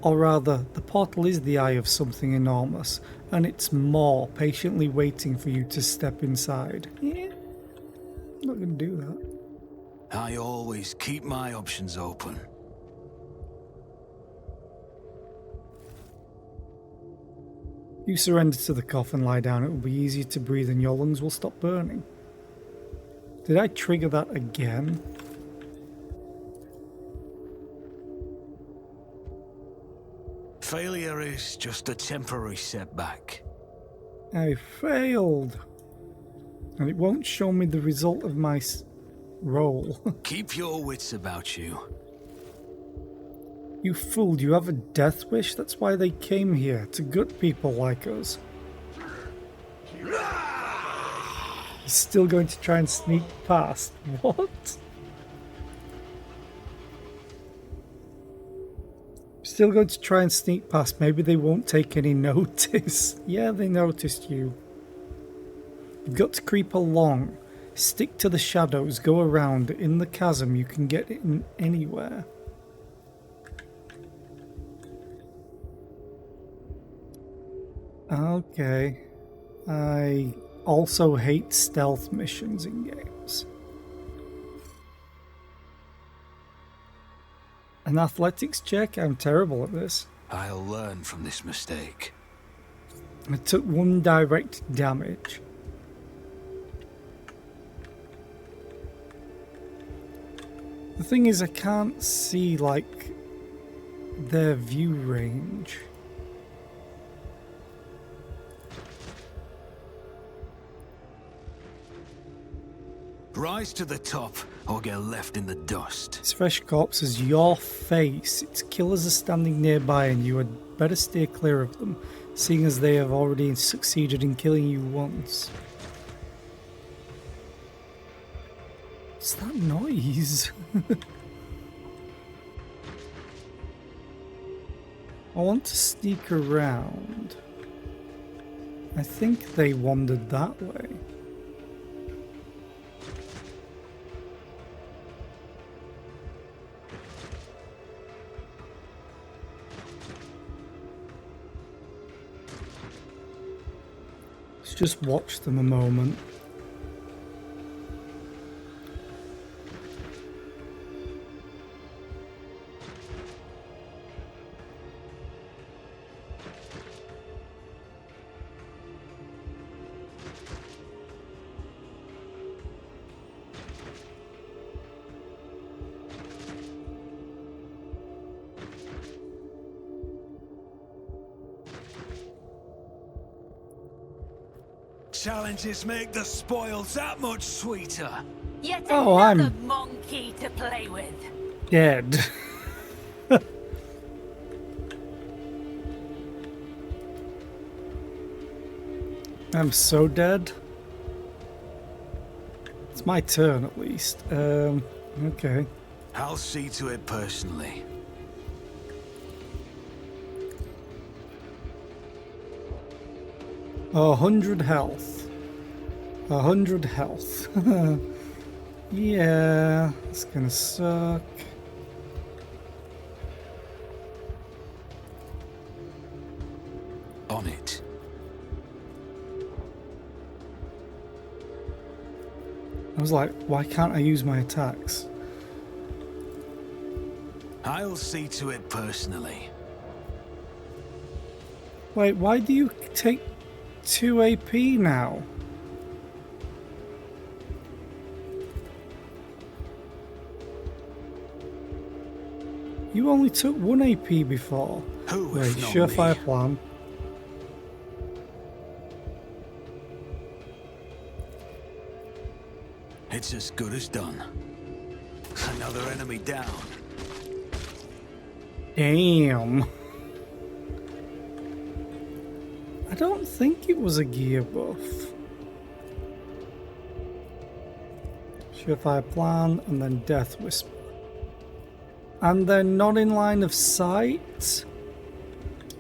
Or rather, the portal is the eye of something enormous, and it's more patiently waiting for you to step inside. Yeah, I'm not going to do that. I always keep my options open. You surrender to the cough and lie down. It will be easier to breathe and your lungs will stop burning. Did I trigger that again? Failure is just a temporary setback. I failed. And it won't show me the result of my roll. Keep your wits about you. You fool, do you have a death wish? That's why they came here, to gut people like us. He's still going to try and sneak past. What? Still going to try and sneak past. Maybe they won't take any notice. Yeah, they noticed you. You've got to creep along. Stick to the shadows. Go around. In the chasm, you can get in anywhere. Okay. I also hate stealth missions in games. An athletics check? I'm terrible at this. I'll learn from this mistake. I took 1 direct damage. The thing is, I can't see, like, their view range. Rise to the top or get left in the dust. It's fresh corpses, your face. Its killers are standing nearby and you had better steer clear of them, seeing as they have already succeeded in killing you once. What's that noise? I want to sneak around. I think they wandered that way. just watch them a moment. Challenges make the spoils that much sweeter. Yet Oh, another I'm- monkey to play with. Dead. I'm so dead. It's my turn at least. Okay. I'll see to it personally. Oh, 100 health. 100 health. Yeah, it's gonna suck. On it. I was like, why can't I use my attacks? I'll see to it personally. Wait, why do you take 2 AP now? You only took 1 AP before. Who Wait, if not surefire me? plan. It's as good as done. Another enemy down. Damn. I don't think it was a gear buff. Surefire plan and then Death Whisper. And they're not in line of sight?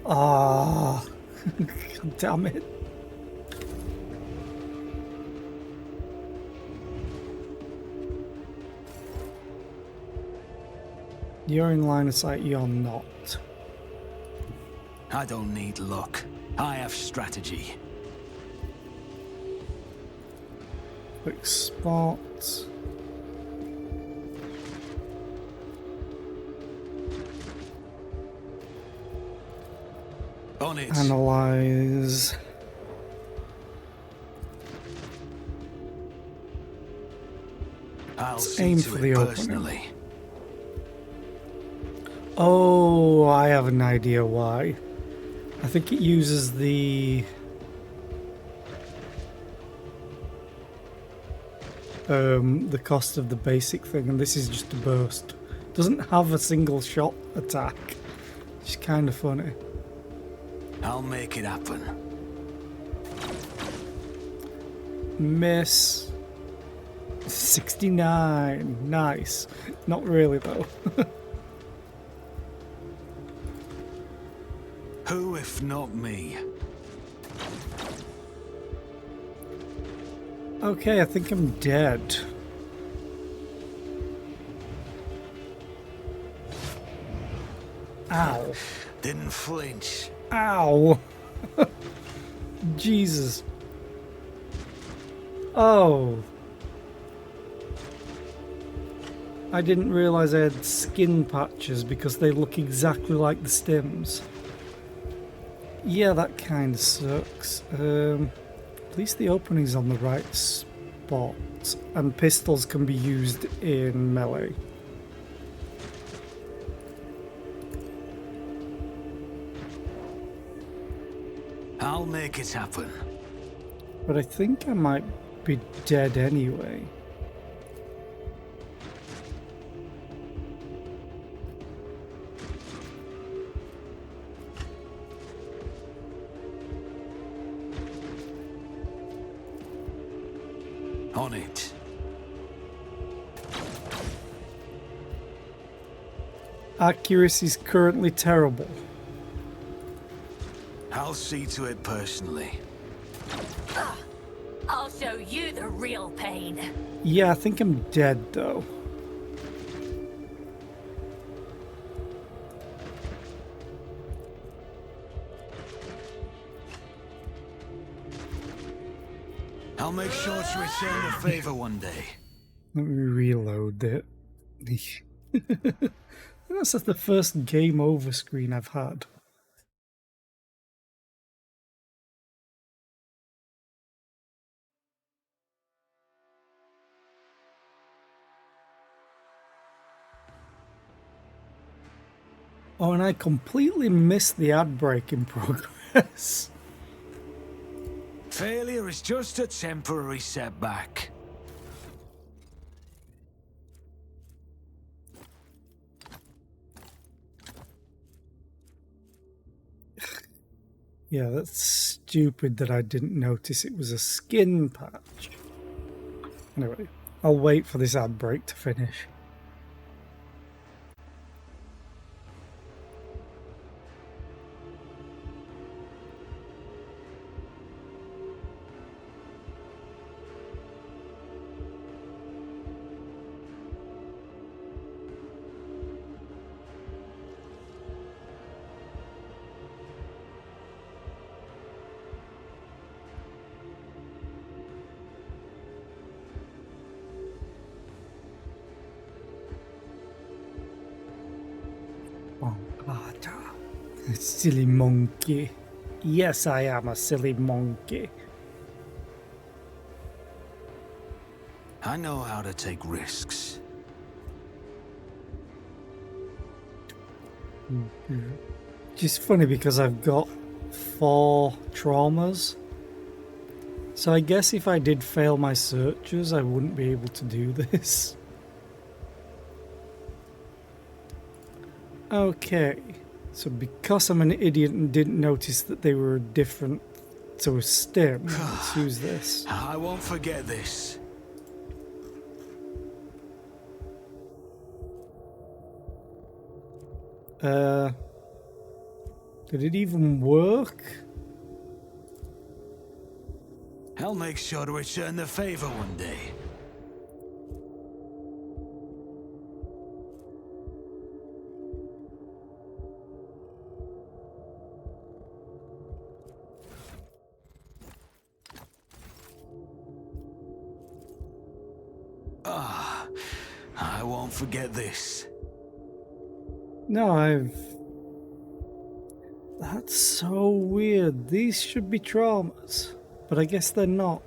Ah, God damn it. You're in line of sight, you're not. I don't need luck. I have strategy. Quick spot. On it. Analyze. I'll see aim to for it the opening. personally. Oh, I have an idea why. I think it uses the cost of the basic thing, and this is just a burst. Doesn't have a single shot attack. It's kind of funny. I'll make it happen. Miss. 69. Nice. Not really though. Who if not me? Okay, I think I'm dead. Ow. Didn't flinch. Ow. Jesus. Oh. I didn't realise I had skin patches because they look exactly like the stims. Yeah, that kind of sucks. At least the opening's on the right spot, and pistols can be used in melee. I'll make it happen. But I think I might be dead anyway. On it. Accuracy's currently terrible. I'll see to it personally. I'll show you the real pain. Yeah, I think I'm dead though. I'll make sure to return the favor one day. Let me reload it. That's the first game over screen I've had. Oh, and I completely missed the ad break in progress. Failure is just a temporary setback. Yeah, that's stupid that I didn't notice it was a skin patch. Anyway, I'll wait for this ad break to finish. Silly monkey. Yes, I am a silly monkey. I know how to take risks. Just funny because I've got 4 traumas. So I guess if I did fail my searches, I wouldn't be able to do this. Okay. So because I'm an idiot and didn't notice that they were different to a stem, let's use this. I won't forget this. Did it even work? I'll make sure to return the favor one day. I won't forget this. No, That's so weird. These should be traumas, but I guess they're not.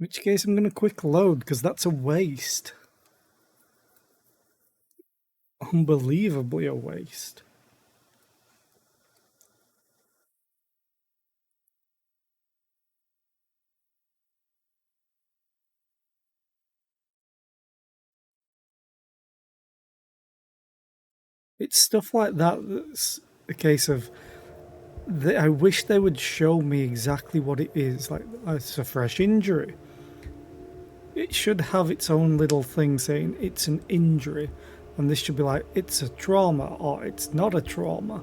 In which case I'm going to quick load, because that's a waste. Unbelievably a waste. It's stuff like that that's a case of... I wish they would show me exactly what it is. Like, it's a fresh injury. It should have its own little thing saying it's an injury. And this should be like, it's a trauma, or it's not a trauma.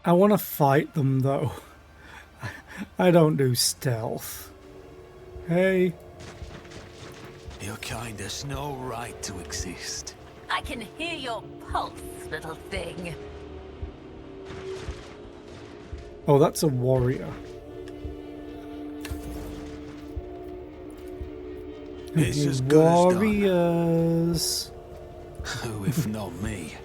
I want to fight them, though. I don't do stealth. Hey. Your kind has no right to exist. I can hear your pulse, little thing. Oh, that's a warrior. It's as good as done. Warriors. Who, if not me?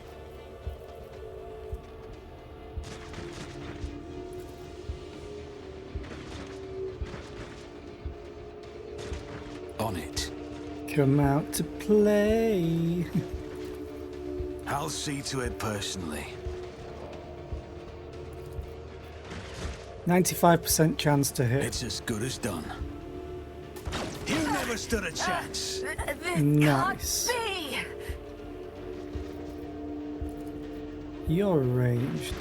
On it. Come out to play. I'll see to it personally. 95% chance to hit. It's as good as done. You never stood a chance. This Nice. can't be. You're ranged.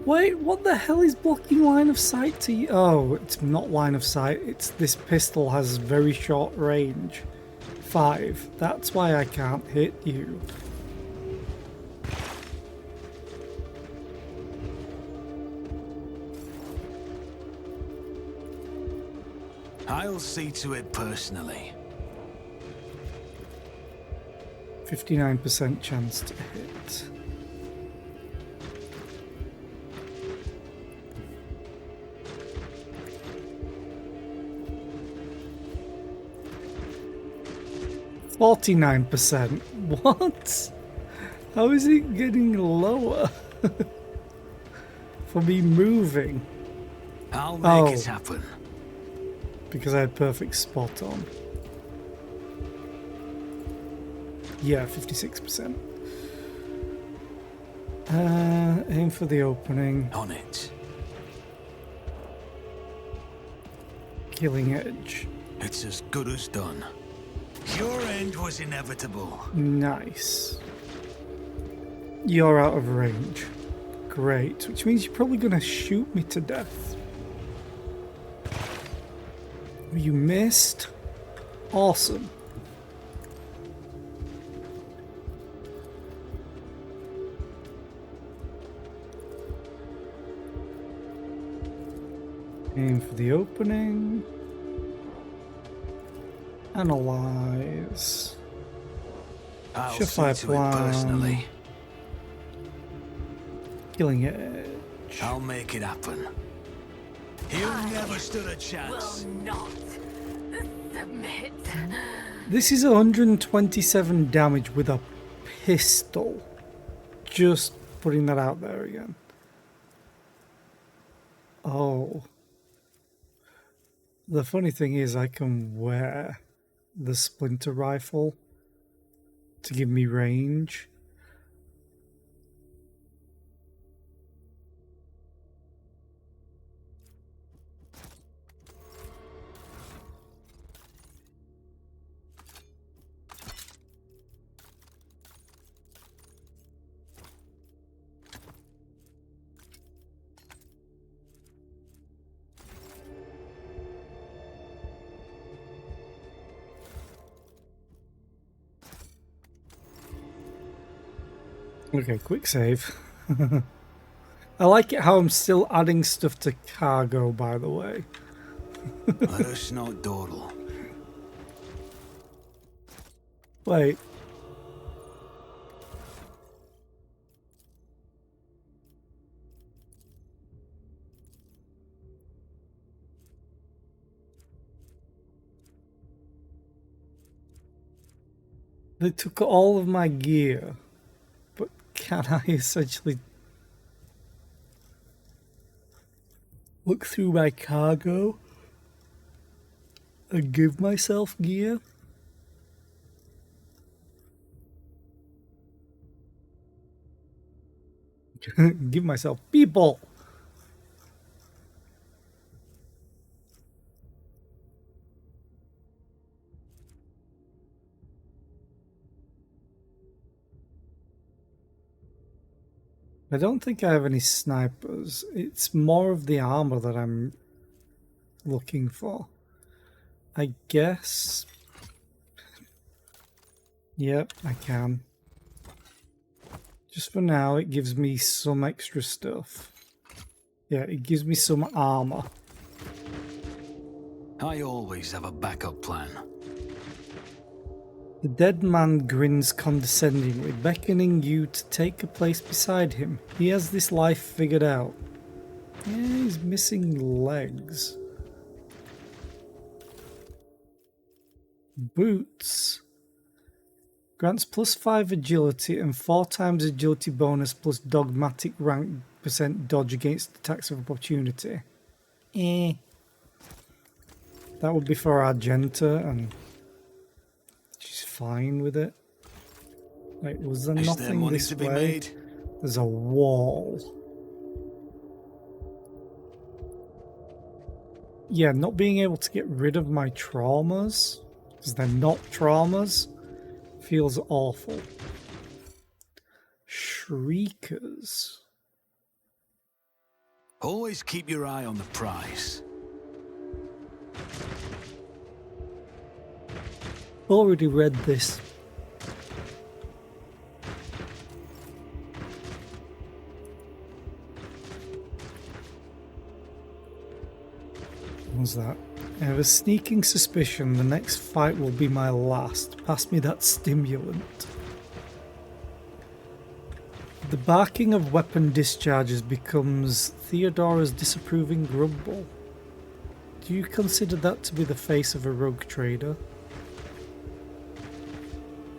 Wait, what the hell is blocking line of sight to you? Oh, it's not line of sight. It's this pistol has very short range. 5. That's why I can't hit you. I'll see to it personally. 59% chance to hit. %49%. What? How is it getting lower? For me moving. I'll make it Oh. happen. Because I had perfect spot on. Yeah, 56%. Aim for the opening. On it. Killing edge. It's as good as done. Your end was inevitable. Nice. You're out of range. Great. Which means you're probably going to shoot me to death. You missed. Awesome. Aim for the opening. Analyze. I'll Surefire see to it personally. Killing edge. I'll make it happen. You never stood a chance. Will not submit. This is 127 damage with a pistol. Just putting that out there again. Oh. The funny thing is I can wear the splinter rifle to give me range. Okay, quick save. I like it how I'm still adding stuff to cargo, by the way. Let us not dawdle. Wait. They took all of my gear, but can I essentially look through my cargo and give myself gear? Give myself people! I don't think I have any snipers. It's more of the armor that I'm looking for. I guess. Yep, I can. Just for now, it gives me some extra stuff. Yeah, it gives me some armor. I always have a backup plan. The dead man grins condescendingly, beckoning you to take a place beside him. He has this life figured out. Yeah, he's missing legs. Boots. Grants +5 agility and 4 times agility bonus plus dogmatic rank % dodge against attacks of opportunity. That would be for Argenta, and she's fine with it. Like, was there Is there nothing money this to be way? made? There's a wall. Yeah, not being able to get rid of my traumas, because they're not traumas, feels awful. Shriekers. Always keep your eye on the prize. Already read this. What was that? I have a sneaking suspicion the next fight will be my last. Pass me that stimulant. The barking of weapon discharges becomes Theodora's disapproving grumble. Do you consider that to be the face of a rogue trader?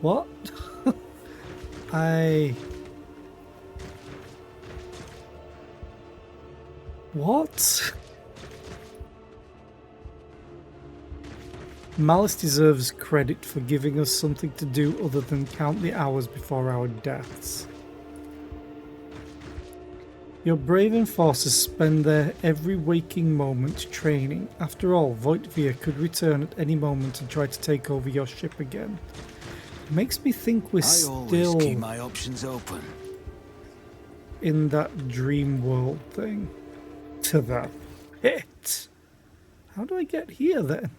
What? What? Malice deserves credit for giving us something to do other than count the hours before our deaths. Your brave enforcers spend their every waking moment training. After all, Voitvia could return at any moment and try to take over your ship again. It makes me think we're I always still keep my options open. in that dream world thing. To the pit. How do I get here then?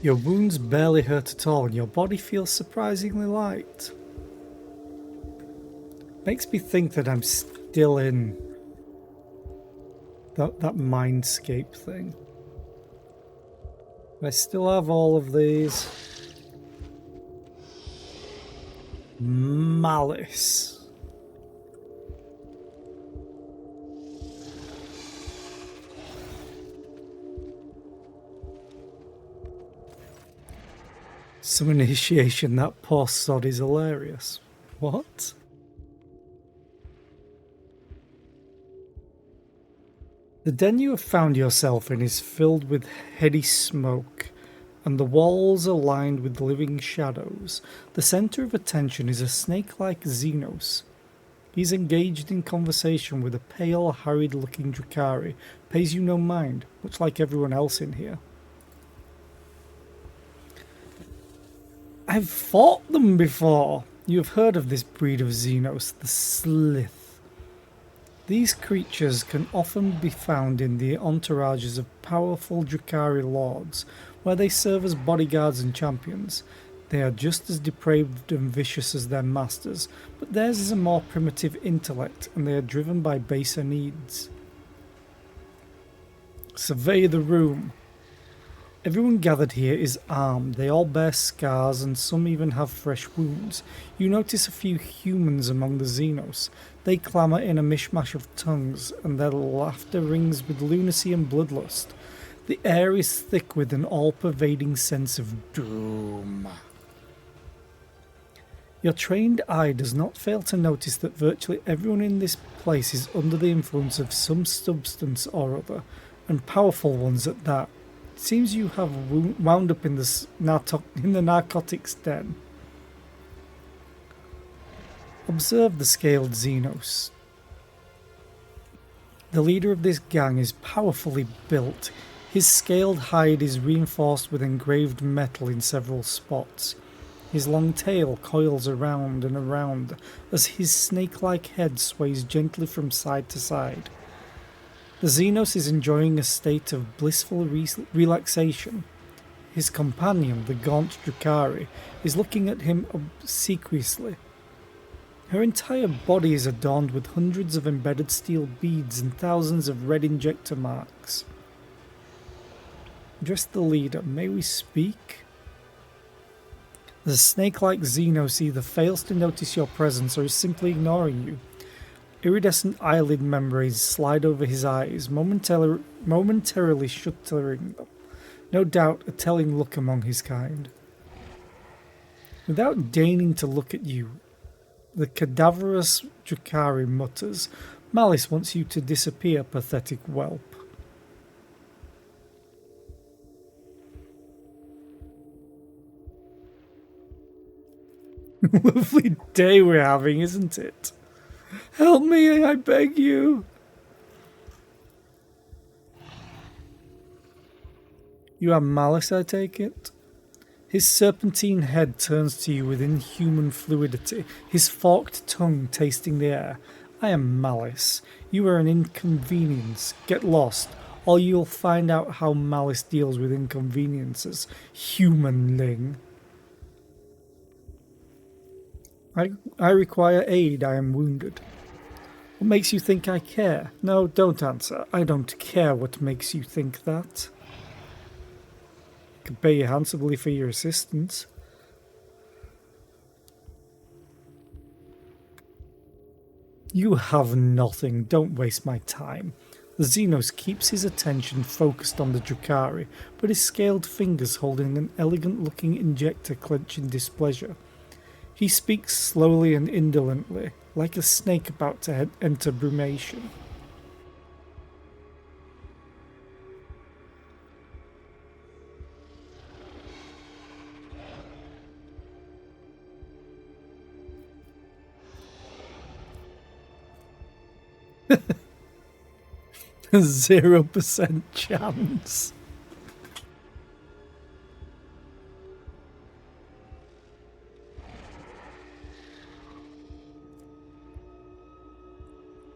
Your wounds barely hurt at all and your body feels surprisingly light. Makes me think that I'm still in that mindscape thing. I still have all of these. Malice. Some initiation, that poor sod is hilarious. What? The den you have found yourself in is filled with heady smoke, and the walls are lined with living shadows. The centre of attention is a snake-like Xenos. He's engaged in conversation with a pale, harried-looking Drukhari, pays you no mind, much like everyone else in here. I've fought them before. You have heard of this breed of Xenos, the Slith. These creatures can often be found in the entourages of powerful Drukhari lords, where they serve as bodyguards and champions. They are just as depraved and vicious as their masters, but theirs is a more primitive intellect, and they are driven by baser needs. Survey the room. Everyone gathered here is armed. They all bear scars and some even have fresh wounds. You notice a few humans among the Xenos. They clamour in a mishmash of tongues, and their laughter rings with lunacy and bloodlust. The air is thick with an all-pervading sense of doom. Your trained eye does not fail to notice that virtually everyone in this place is under the influence of some substance or other, and powerful ones at that. It seems you have wound up in the narcotics den. Observe the scaled Xenos. The leader of this gang is powerfully built. His scaled hide is reinforced with engraved metal in several spots. His long tail coils around and around as his snake-like head sways gently from side to side. The Xenos is enjoying a state of blissful relaxation. His companion, the gaunt Drukhari, is looking at him obsequiously. Her entire body is adorned with hundreds of embedded steel beads and thousands of red injector marks. Address the leader. May we speak? The snake-like Xenos either fails to notice your presence or is simply ignoring you. Iridescent eyelid membranes slide over his eyes, momentarily shuttering them. no doubt a telling look among his kind. Without deigning to look at you, the cadaverous Drakari mutters, "Malice wants you to disappear, pathetic whelp." Lovely day we're having, isn't it? Help me, I beg you. You are Malice, I take it? His serpentine head turns to you with inhuman fluidity, his forked tongue tasting the air. I am Malice. You are an inconvenience. Get lost, or you'll find out how Malice deals with inconveniences, humanling. I require aid. I am wounded. What makes you think I care? No, don't answer. I don't care what makes you think that. I can pay you handsomely for your assistance. You have nothing. Don't waste my time. The Xenos keeps his attention focused on the Drakari, but his scaled fingers holding an elegant-looking injector clench in displeasure. He speaks slowly and indolently, like a snake about to enter brumation. A 0% chance.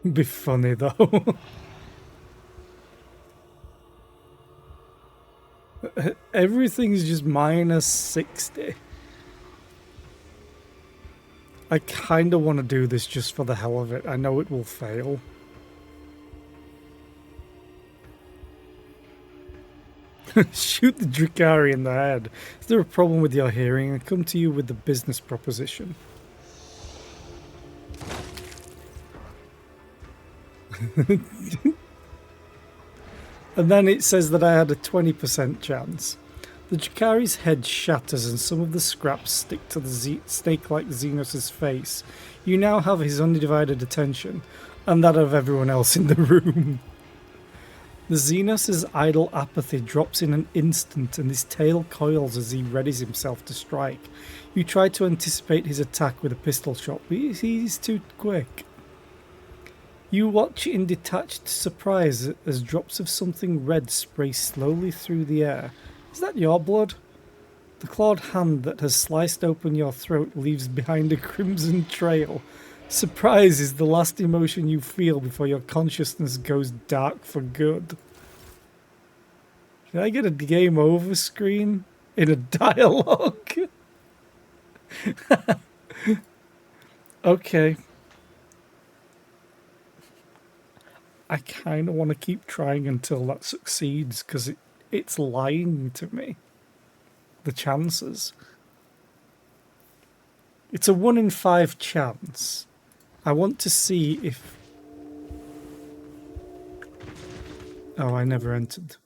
Be funny though. Everything's just minus 60. I kinda want to do this just for the hell of it. I know it will fail. Shoot the Drakari in the head. Is there a problem with your hearing? I come to you with the business proposition. And then it says that I had a 20% chance. The Drakari's head shatters and some of the scraps stick to the snake-like Xenos' face. You now have his undivided attention, and that of everyone else in the room. The Xenos' idle apathy drops in an instant and his tail coils as he readies himself to strike. You try to anticipate his attack with a pistol shot, but he's too quick. You watch in detached surprise as drops of something red spray slowly through the air. Is that your blood? The clawed hand that has sliced open your throat leaves behind a crimson trail. Surprise is the last emotion you feel before your consciousness goes dark for good. Should I get a game over screen in a dialogue? Okay. I kind of want to keep trying until that succeeds because it's lying to me. The chances. It's a 1 in 5 chance. I want to see if... Oh, I never entered.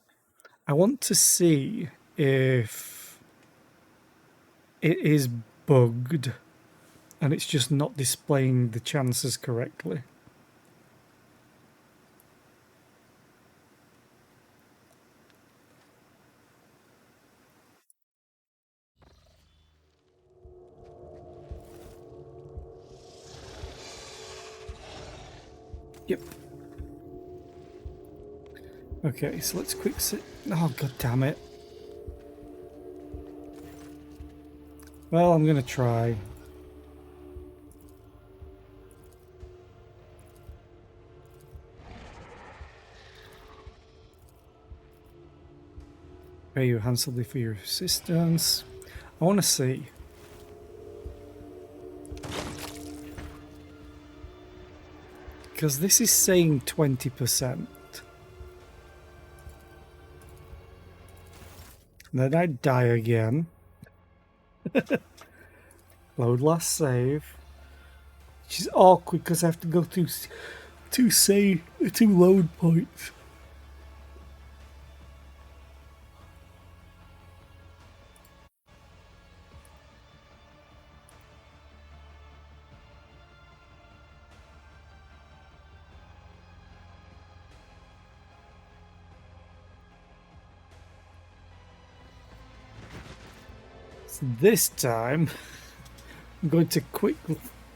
I want to see if it is bugged and it's just not displaying the chances correctly. Yep. Okay, so let's quick sit. Oh, god damn it. Well, I'm gonna try. Pay you handsomely for your assistance. I want to see. Because this is saying 20%. Then I die again. Load last save. Which is awkward because I have to go through two load points. This time, I'm going to quick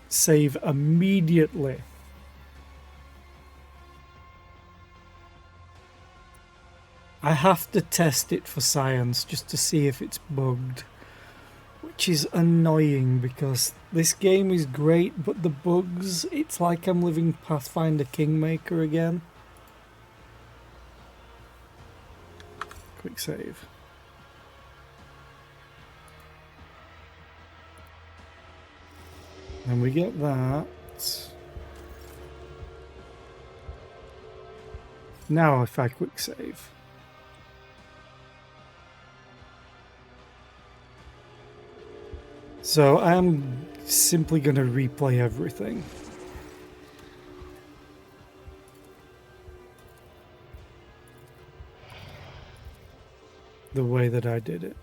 save immediately. I have to test it for science just to see if it's bugged, which is annoying because this game is great, but the bugs, it's like I'm living Pathfinder Kingmaker again. Quick save. And we get that. Now if I quick save. So I am simply going to replay everything. The way that I did it.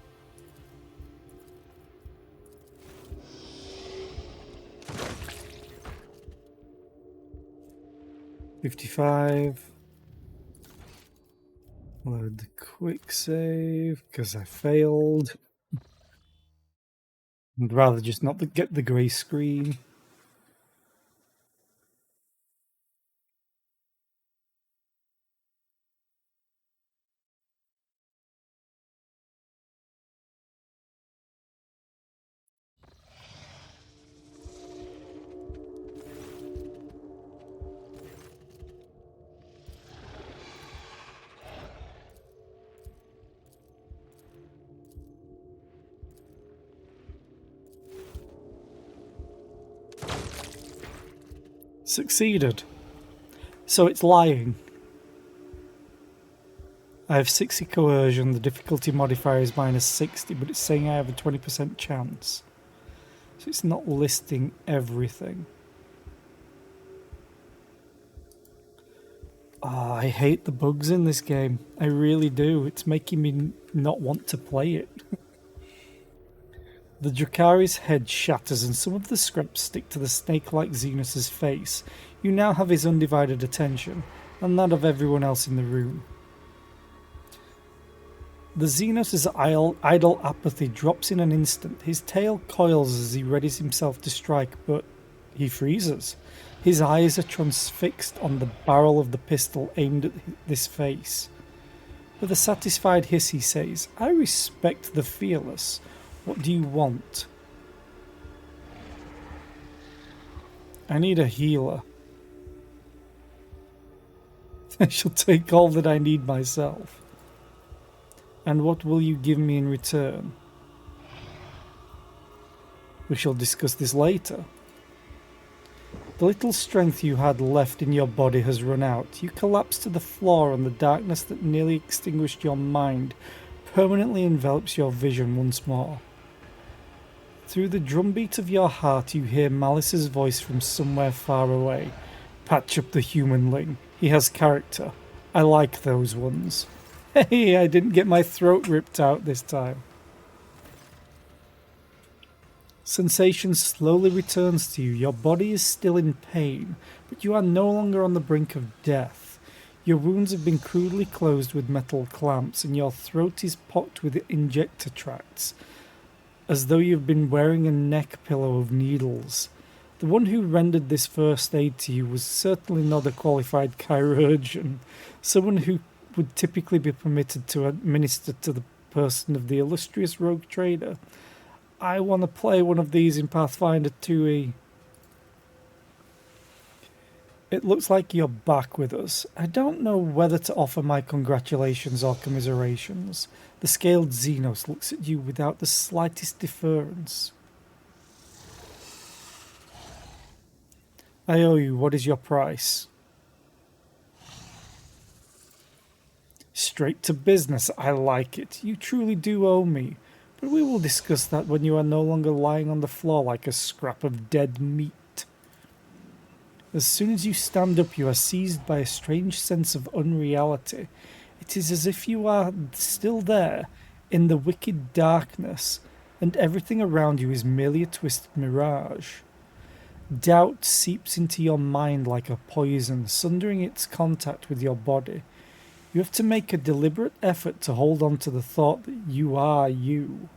$55. Load the quick save because I failed. I'd rather just not get the grey screen. Succeeded. So it's lying. I have 60 coercion, the difficulty modifier is -60, but it's saying I have a 20% chance. So it's not listing everything. Oh, I hate the bugs in this game. I really do. It's making me not want to play it. The Drakari's head shatters and some of the scraps stick to the snake-like Xenos' face. You now have his undivided attention, and that of everyone else in the room. The Xenos' idle apathy drops in an instant. His tail coils as he readies himself to strike, but he freezes. His eyes are transfixed on the barrel of the pistol aimed at this face. With a satisfied hiss he says, "I respect the fearless. What do you want?" "I need a healer." "I shall take all that I need myself." "And what will you give me in return?" "We shall discuss this later." The little strength you had left in your body has run out. You collapse to the floor, and the darkness that nearly extinguished your mind permanently envelops your vision once more. Through the drumbeat of your heart you hear Malice's voice from somewhere far away. "Patch up the humanling. He has character. I like those ones." Hey, I didn't get my throat ripped out this time. Sensation slowly returns to you. Your body is still in pain, but you are no longer on the brink of death. Your wounds have been crudely closed with metal clamps, and your throat is pocked with injector tracts, as though you've been wearing a neck pillow of needles. The one who rendered this first aid to you was certainly not a qualified chirurgeon, someone who would typically be permitted to administer to the person of the illustrious rogue trader. I want to play one of these in Pathfinder 2e. It looks like you're back with us. I don't know whether to offer my congratulations or commiserations. The scaled Xenos looks at you without the slightest deference. "I owe you. What is your price?" "Straight to business. I like it. You truly do owe me. But we will discuss that when you are no longer lying on the floor like a scrap of dead meat." As soon as you stand up, you are seized by a strange sense of unreality. It is as if you are still there, in the wicked darkness, and everything around you is merely a twisted mirage. Doubt seeps into your mind like a poison, sundering its contact with your body. You have to make a deliberate effort to hold on to the thought that you are you.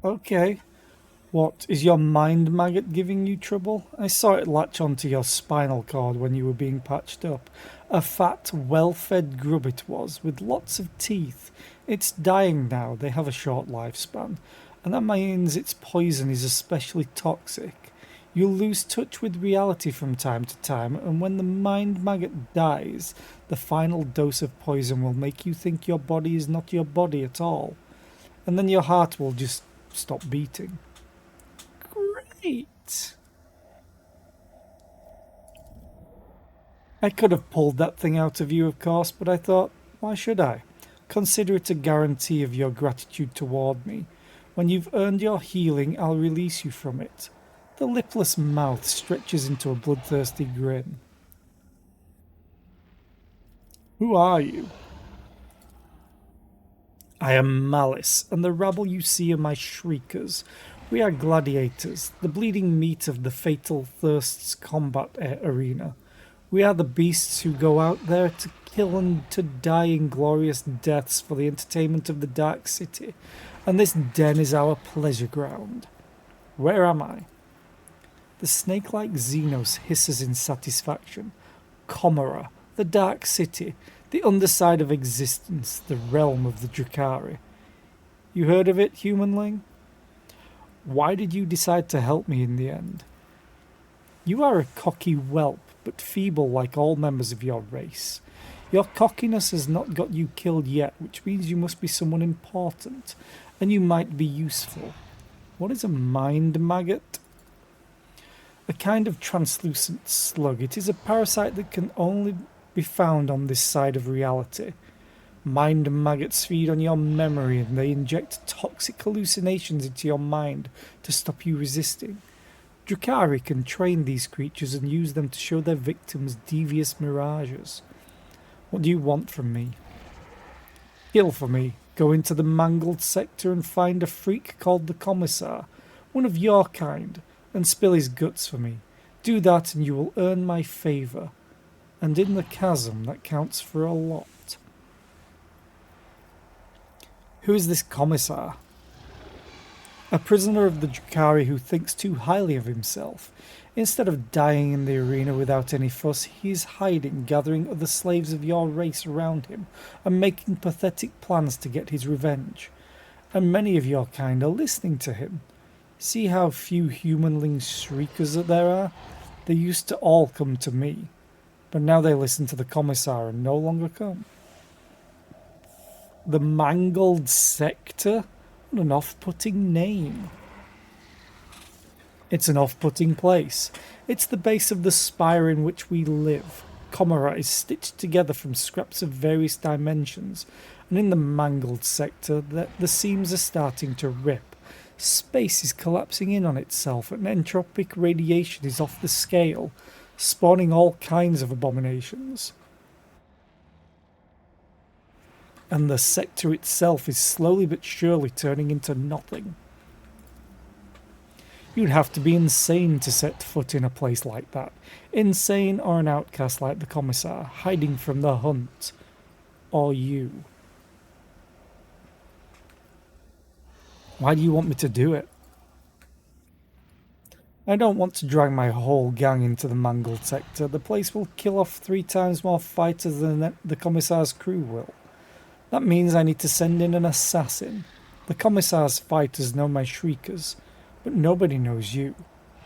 Okay. What, is your mind maggot giving you trouble? I saw it latch onto your spinal cord when you were being patched up. A fat, well-fed grub it was, with lots of teeth. It's dying now, they have a short lifespan, and that means its poison is especially toxic. You'll lose touch with reality from time to time, and when the mind maggot dies, the final dose of poison will make you think your body is not your body at all. And then your heart will just stop beating. Great! I could have pulled that thing out of you, of course, but I thought, why should I? Consider it a guarantee of your gratitude toward me. When you've earned your healing, I'll release you from it. The lipless mouth stretches into a bloodthirsty grin. Who are you? I am Malice, and the rabble you see are my shriekers. We are gladiators, the bleeding meat of the fatal thirst's combat arena. We are the beasts who go out there to kill and to die in glorious deaths for the entertainment of the Dark City, and this den is our pleasure ground. Where am I? The snake-like Xenos hisses in satisfaction. Comora, the Dark City, the underside of existence, the realm of the Drakari. You heard of it, humanling? Why did you decide to help me in the end? You are a cocky whelp, but feeble like all members of your race. Your cockiness has not got you killed yet, which means you must be someone important, and you might be useful. What is a mind maggot? A kind of translucent slug. It is a parasite that can only be found on this side of reality. Mind maggots feed on your memory and they inject toxic hallucinations into your mind to stop you resisting. Drakari can train these creatures and use them to show their victims devious mirages. What do you want from me? Kill for me. Go into the mangled sector and find a freak called the Commissar, one of your kind, and spill his guts for me. Do that and you will earn my favour. And in the chasm, that counts for a lot. Who is this Commissar? A prisoner of the Drakari who thinks too highly of himself. Instead of dying in the arena without any fuss, he is hiding, gathering other slaves of your race around him, and making pathetic plans to get his revenge. And many of your kind are listening to him. See how few humanling shriekers that there are? They used to all come to me, but now they listen to the Commissar and no longer come. The Mangled Sector? What an off-putting name. It's an off-putting place. It's the base of the spire in which we live. Comora is stitched together from scraps of various dimensions, and in the Mangled Sector the seams are starting to rip. Space is collapsing in on itself, and entropic radiation is off the scale, spawning all kinds of abominations. And the sector itself is slowly but surely turning into nothing. You'd have to be insane to set foot in a place like that. Insane or an outcast like the Commissar, hiding from the hunt. Or you. Why do you want me to do it? I don't want to drag my whole gang into the Mangled Sector. The place will kill off 3 times more fighters than the Commissar's crew will. That means I need to send in an assassin. The Commissar's fighters know my shriekers, but nobody knows you.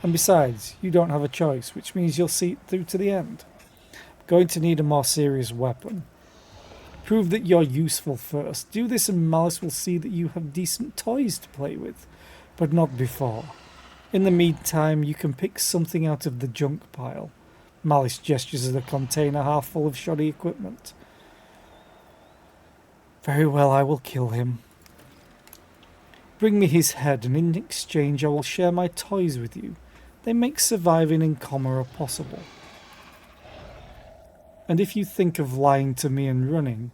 And besides, you don't have a choice, which means you'll see it through to the end. I'm going to need a more serious weapon. Prove that you're useful first. Do this and Malice will see that you have decent toys to play with, but not before. In the meantime, you can pick something out of the junk pile. Malice gestures at a container half full of shoddy equipment. Very well, I will kill him. Bring me his head, and in exchange I will share my toys with you. They make surviving in Comora possible. And if you think of lying to me and running,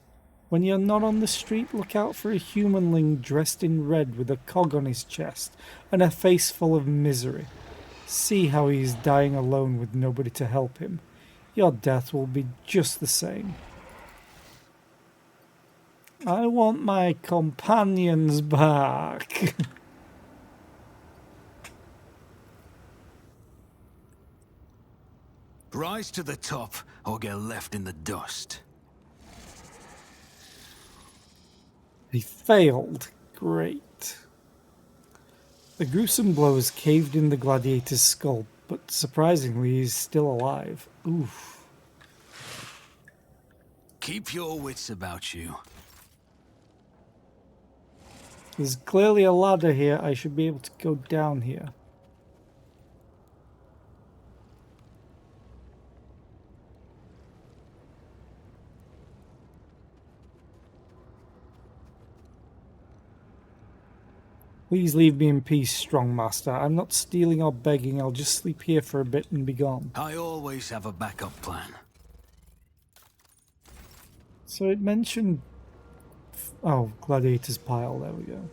when you're not on the street, look out for a humanling dressed in red with a cog on his chest and a face full of misery. See how he is dying alone with nobody to help him. Your death will be just the same. I want my companions back. Rise to the top, or get left in the dust. He failed. Great. The gruesome blow has caved in the gladiator's skull, but surprisingly he's still alive. Oof. Keep your wits about you. There's clearly a ladder here. I should be able to go down here. Please leave me in peace, strong master. I'm not stealing or begging. I'll just sleep here for a bit and be gone. I always have a backup plan. So it mentioned... Oh, gladiator's pile. There we go.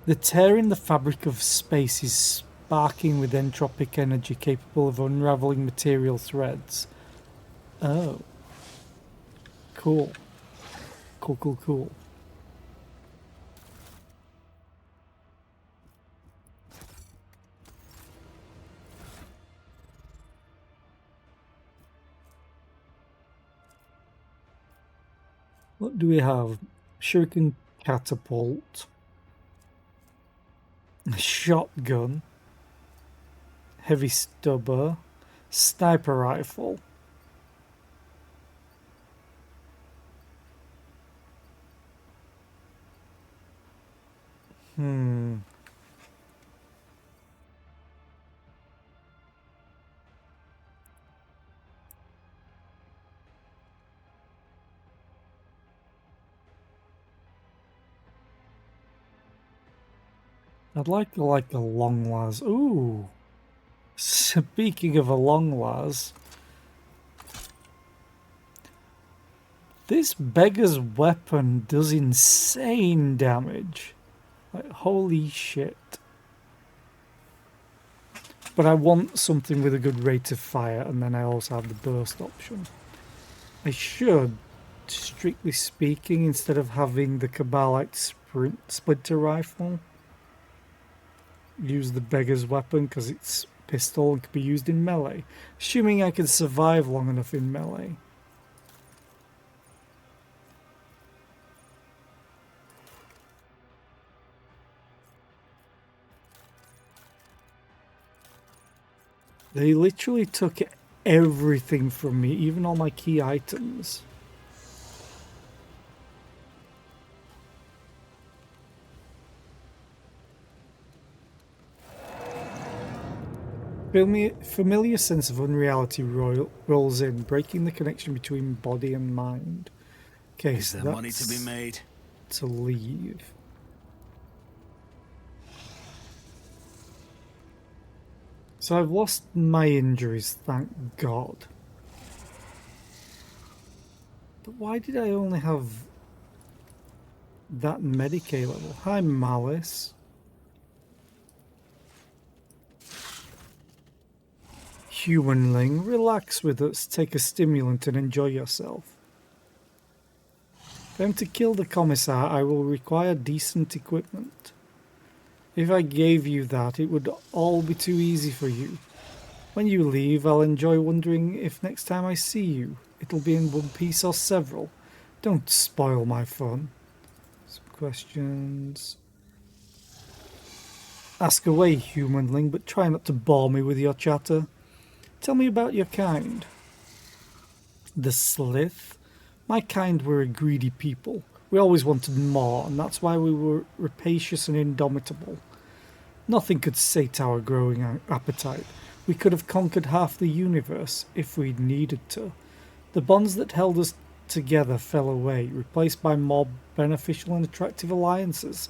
The tear in the fabric of space is sparking with entropic energy capable of unraveling material threads. Oh. Cool. Cool. What do we have? Shuriken catapult. A shotgun. Heavy stubber. Sniper rifle. I'd like a long las. Ooh. Speaking of a long las, this beggar's weapon does insane damage. Like, holy shit. But I want something with a good rate of fire, and then I also have the burst option. I should, strictly speaking, instead of having the Kabbalite splinter rifle, use the beggar's weapon because it's pistol and can be used in melee, assuming I can survive long enough in melee. They literally took everything from me, even all my key items. Familiar sense of unreality rolls in, breaking the connection between body and mind. Okay, Is there money to be made? To leave. So I've lost my injuries, thank God. But why did I only have that Medicae level? Hi, Malice. Humanling, relax with us, take a stimulant and enjoy yourself. If I'm to kill the commissar, I will require decent equipment. If I gave you that, it would all be too easy for you. When you leave, I'll enjoy wondering if next time I see you, it'll be in one piece or several. Don't spoil my fun. Some questions. Ask away, humanling, but try not to bore me with your chatter. Tell me about your kind. The Slith? My kind were a greedy people. We always wanted more, and that's why we were rapacious and indomitable. Nothing could sate our growing appetite. We could have conquered half the universe if we'd needed to. The bonds that held us together fell away, replaced by more beneficial and attractive alliances,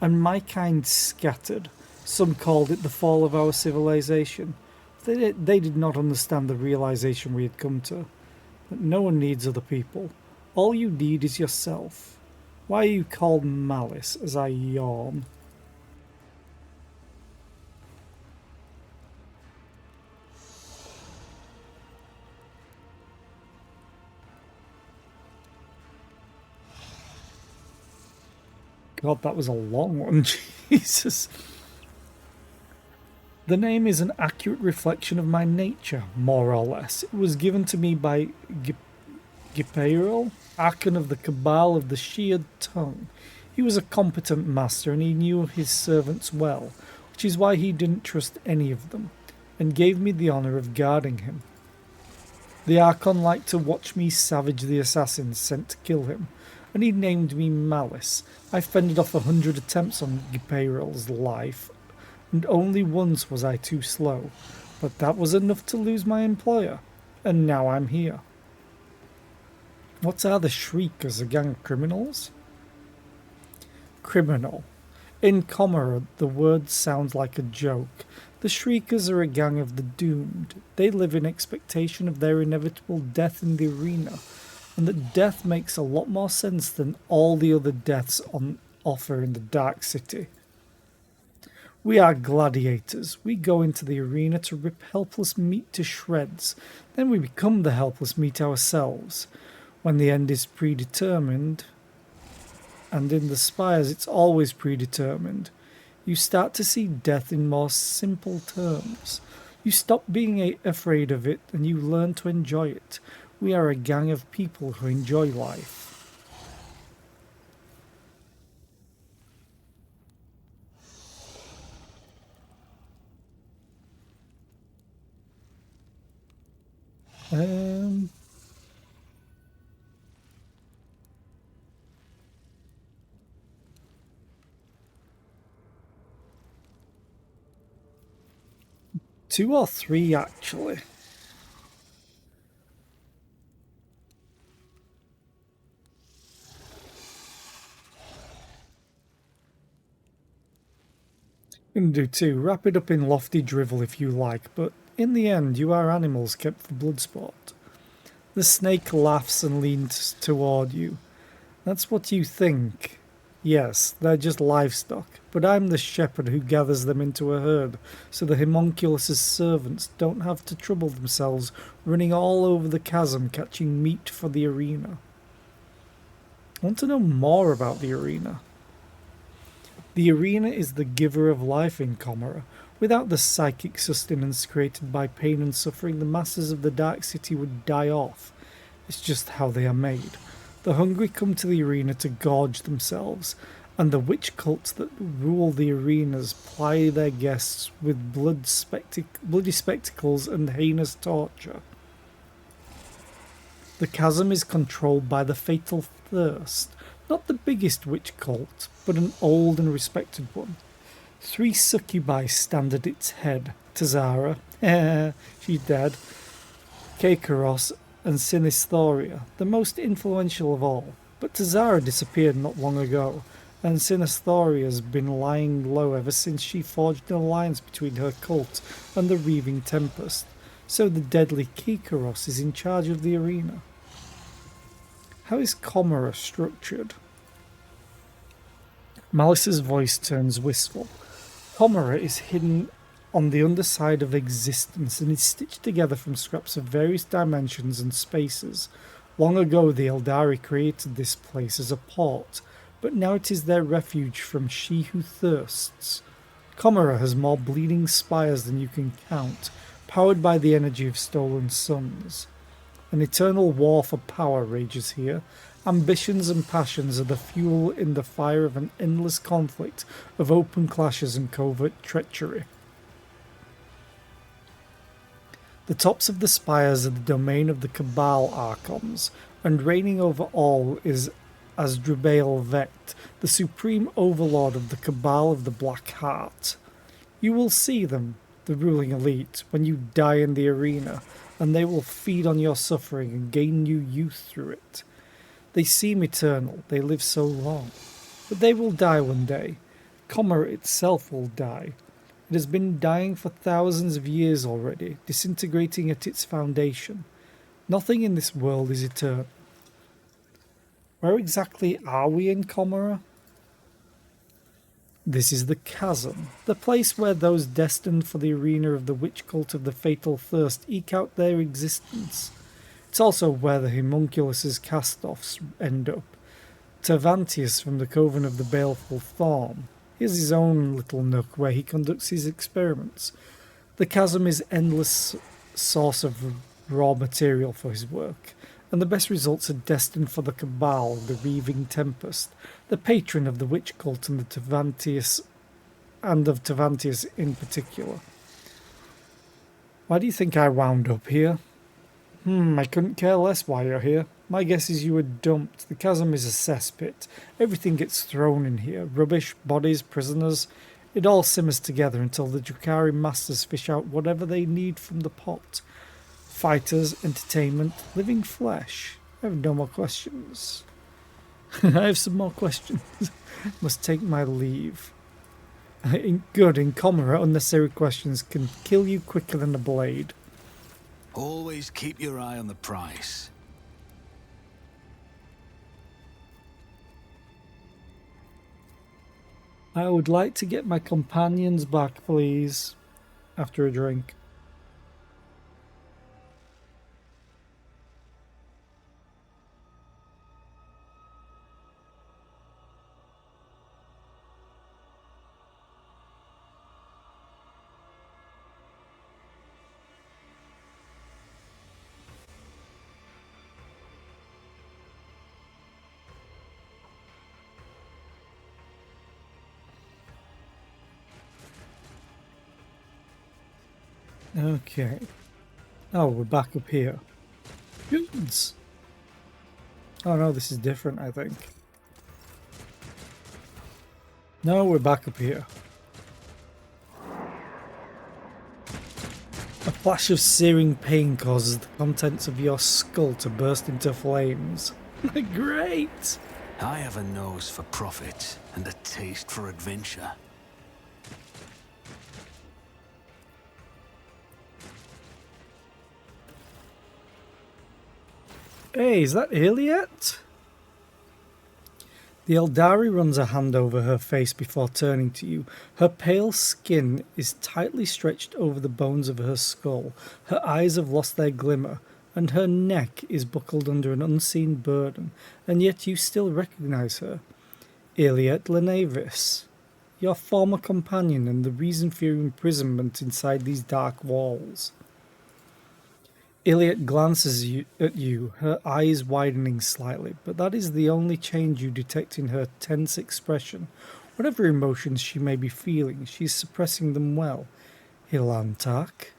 and my kind scattered. Some called it the fall of our civilization. They did not understand the realization we had come to. That no one needs other people. All you need is yourself. Why are you called Malice as I yawn? God, that was a long one. Jesus. The name is an accurate reflection of my nature, more or less. It was given to me by Gipaeril, Archon of the Cabal of the Sheared Tongue. He was a competent master and he knew his servants well, which is why he didn't trust any of them, and gave me the honour of guarding him. The Archon liked to watch me savage the assassins sent to kill him, and he named me Malice. I fended off 100 attempts on Gipaeril's life, and only once was I too slow, but that was enough to lose my employer, and now I'm here. What are the Shriekers, a gang of criminals? Criminal. In Comora, the word sounds like a joke. The Shriekers are a gang of the doomed. They live in expectation of their inevitable death in the arena, and that death makes a lot more sense than all the other deaths on offer in the Dark City. We are gladiators. We go into the arena to rip helpless meat to shreds. Then we become the helpless meat ourselves. When the end is predetermined, and in the spires it's always predetermined, you start to see death in more simple terms. You stop being afraid of it and you learn to enjoy it. We are a gang of people who enjoy life. Um... Two or three, actually. You can do two. Wrap it up in lofty drivel if you like, but in the end, you are animals kept for blood sport. The snake laughs and leans toward you. That's what you think. Yes, they're just livestock, but I'm the shepherd who gathers them into a herd, so the homunculus' servants don't have to trouble themselves running all over the chasm catching meat for the arena. I want to know more about the arena. The arena is the giver of life in Comora. Without the psychic sustenance created by pain and suffering, the masses of the Dark City would die off. It's just how they are made. The hungry come to the arena to gorge themselves, and the witch cults that rule the arenas ply their guests with bloody spectacles and heinous torture. The chasm is controlled by the Fatal Thirst, not the biggest witch cult, but an old and respected one. 3 succubi stand at its head. Tazara, she's dead, Kakaros, and Sinistheria, the most influential of all. But Tazara disappeared not long ago, and Sinistheria's been lying low ever since she forged an alliance between her cult and the Reaving Tempest, so the deadly Kikaros is in charge of the arena. How is Comora structured? Malice's voice turns wistful. Comora is hidden on the underside of existence and is stitched together from scraps of various dimensions and spaces. Long ago the Eldari created this place as a port, but now it is their refuge from She Who Thirsts. Comora has more bleeding spires than you can count, powered by the energy of stolen suns. An eternal war for power rages here. Ambitions and passions are the fuel in the fire of an endless conflict of open clashes and covert treachery. The tops of the spires are the domain of the Cabal Archons, and reigning over all is Asdrubael Vect, the supreme overlord of the Cabal of the Black Heart. You will see them, the ruling elite, when you die in the arena, and they will feed on your suffering and gain new youth through it. They seem eternal, they live so long, but they will die one day. Comora itself will die. It has been dying for thousands of years already, disintegrating at its foundation. Nothing in this world is eternal. Where exactly are we in Comora? This is the chasm, the place where those destined for the arena of the witch cult of the Fatal Thirst eke out their existence. It's also where the homunculus' cast-offs end up. Tervantius from the Coven of the Baleful Thorn. He has his own little nook where he conducts his experiments. The chasm is endless source of raw material for his work, and the best results are destined for the Cabal, the Reaving Tempest, the patron of the witch cult and of Tavantius in particular. Why do you think I wound up here? I couldn't care less why you're here. My guess is you were dumped. The chasm is a cesspit. Everything gets thrown in here. Rubbish, bodies, prisoners. It all simmers together until the Drukhari masters fish out whatever they need from the pot. Fighters, entertainment, living flesh. I have no more questions. I have some more questions. Must take my leave. In Comera, unnecessary questions can kill you quicker than a blade. Always keep your eye on the prize. I would like to get my companions back, please. After a drink. Okay. Oh, we're back up here. Goodness. Oh no, this is different, I think. No, we're back up here. A flash of searing pain causes the contents of your skull to burst into flames. Great! I have a nose for profit and a taste for adventure. Hey, is that Iliet? The Eldari runs a hand over her face before turning to you. Her pale skin is tightly stretched over the bones of her skull. Her eyes have lost their glimmer, and her neck is buckled under an unseen burden, and yet you still recognize her. Iliet Lenavis, your former companion and the reason for your imprisonment inside these dark walls. Iliet glances at you, her eyes widening slightly, but that is the only change you detect in her tense expression. Whatever emotions she may be feeling, she's suppressing them well. Hilantak?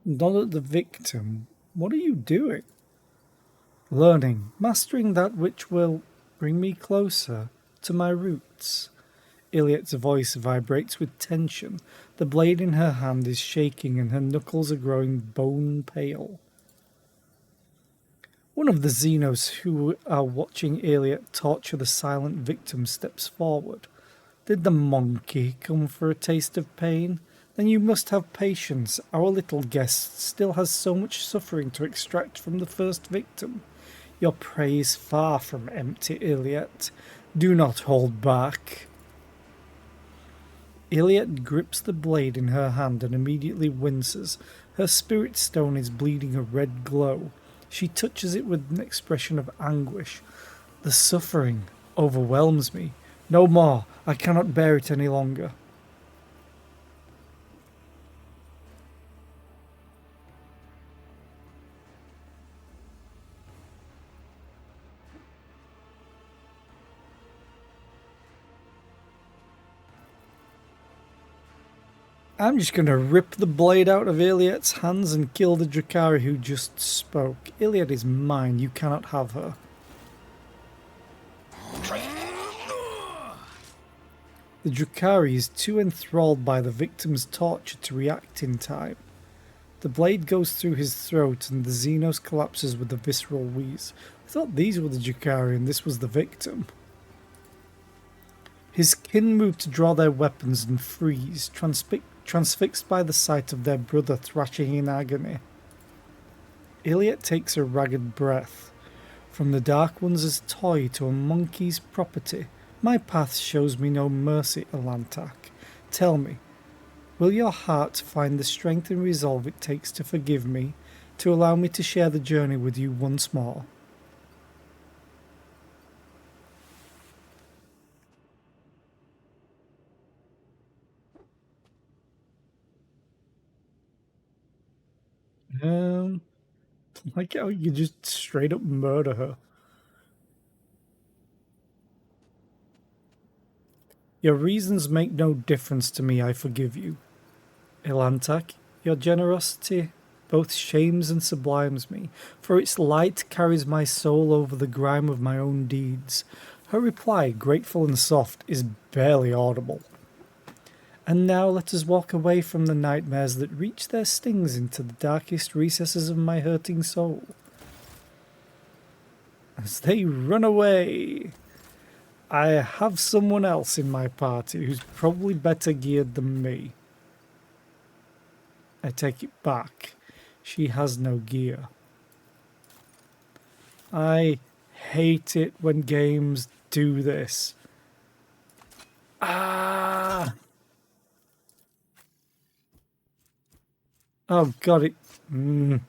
Not at the victim. What are you doing? Learning, mastering that which will bring me closer to my roots. Iliet's voice vibrates with tension. The blade in her hand is shaking and her knuckles are growing bone pale. One of the Xenos who are watching Iliet torture the silent victim steps forward. Did the monkey come for a taste of pain? Then you must have patience. Our little guest still has so much suffering to extract from the first victim. Your prey is far from empty, Iliet. Do not hold back. Iliet grips the blade in her hand and immediately winces. Her spirit stone is bleeding a red glow. She touches it with an expression of anguish. The suffering overwhelms me. No more. I cannot bear it any longer. I'm just going to rip the blade out of Iliet's hands and kill the Drukhari who just spoke. Iliet is mine. You cannot have her. The Drukhari is too enthralled by the victim's torture to react in time. The blade goes through his throat and the Xenos collapses with a visceral wheeze. I thought these were the Drukhari and this was the victim. His kin move to draw their weapons and freeze, transfixed by the sight of their brother thrashing in agony. Iliet takes a ragged breath. From the Dark One's toy to a monkey's property, my path shows me no mercy, Alantak. Tell me, will your heart find the strength and resolve it takes to forgive me, to allow me to share the journey with you once more? Um, like how you just straight up murder her. Your reasons make no difference to me, I forgive you. Ilantak, your generosity both shames and sublimes me, for its light carries my soul over the grime of my own deeds. Her reply, grateful and soft, is barely audible. And now let us walk away from the nightmares that reach their stings into the darkest recesses of my hurting soul. As they run away, I have someone else in my party who's probably better geared than me. I take it back. She has no gear. I hate it when games do this. Ah! Oh god, it... No,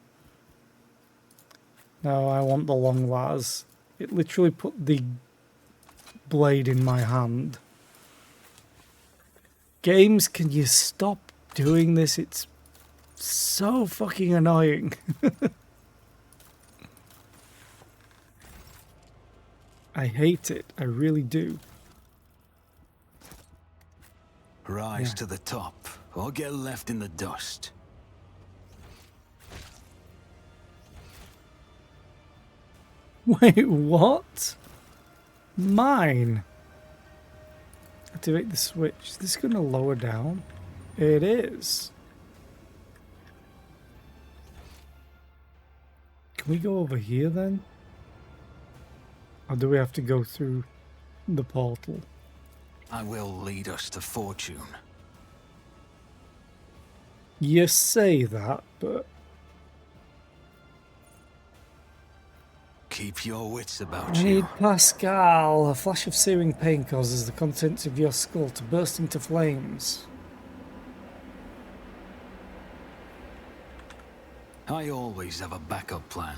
I want the long las. It literally put the blade in my hand. Games, can you stop doing this? It's so fucking annoying. I hate it. I really do. Rise to the top, or get left in the dust. Wait, what? Mine? Activate the switch. Is this going to lower down? It is. Can we go over here then? Or do we have to go through the portal? I will lead us to fortune. You say that, but... Keep your wits about I you. need Pascal. A flash of searing pain causes the contents of your skull to burst into flames. I always have a backup plan.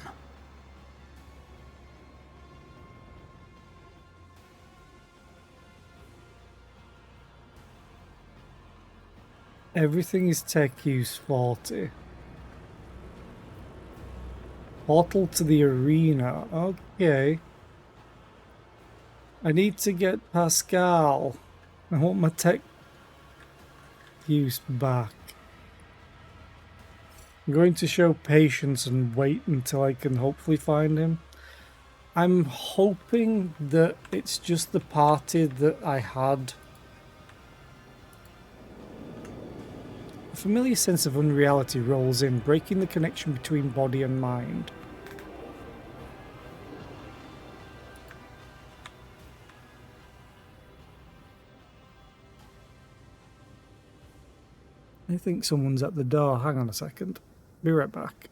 Everything is tech use 40. Portal to the arena. Okay. I need to get Pascal. I want my tech use back. I'm going to show patience and wait until I can hopefully find him. I'm hoping that it's just the party that I had. A familiar sense of unreality rolls in, breaking the connection between body and mind. I think someone's at the door. Hang on a second. Be right back.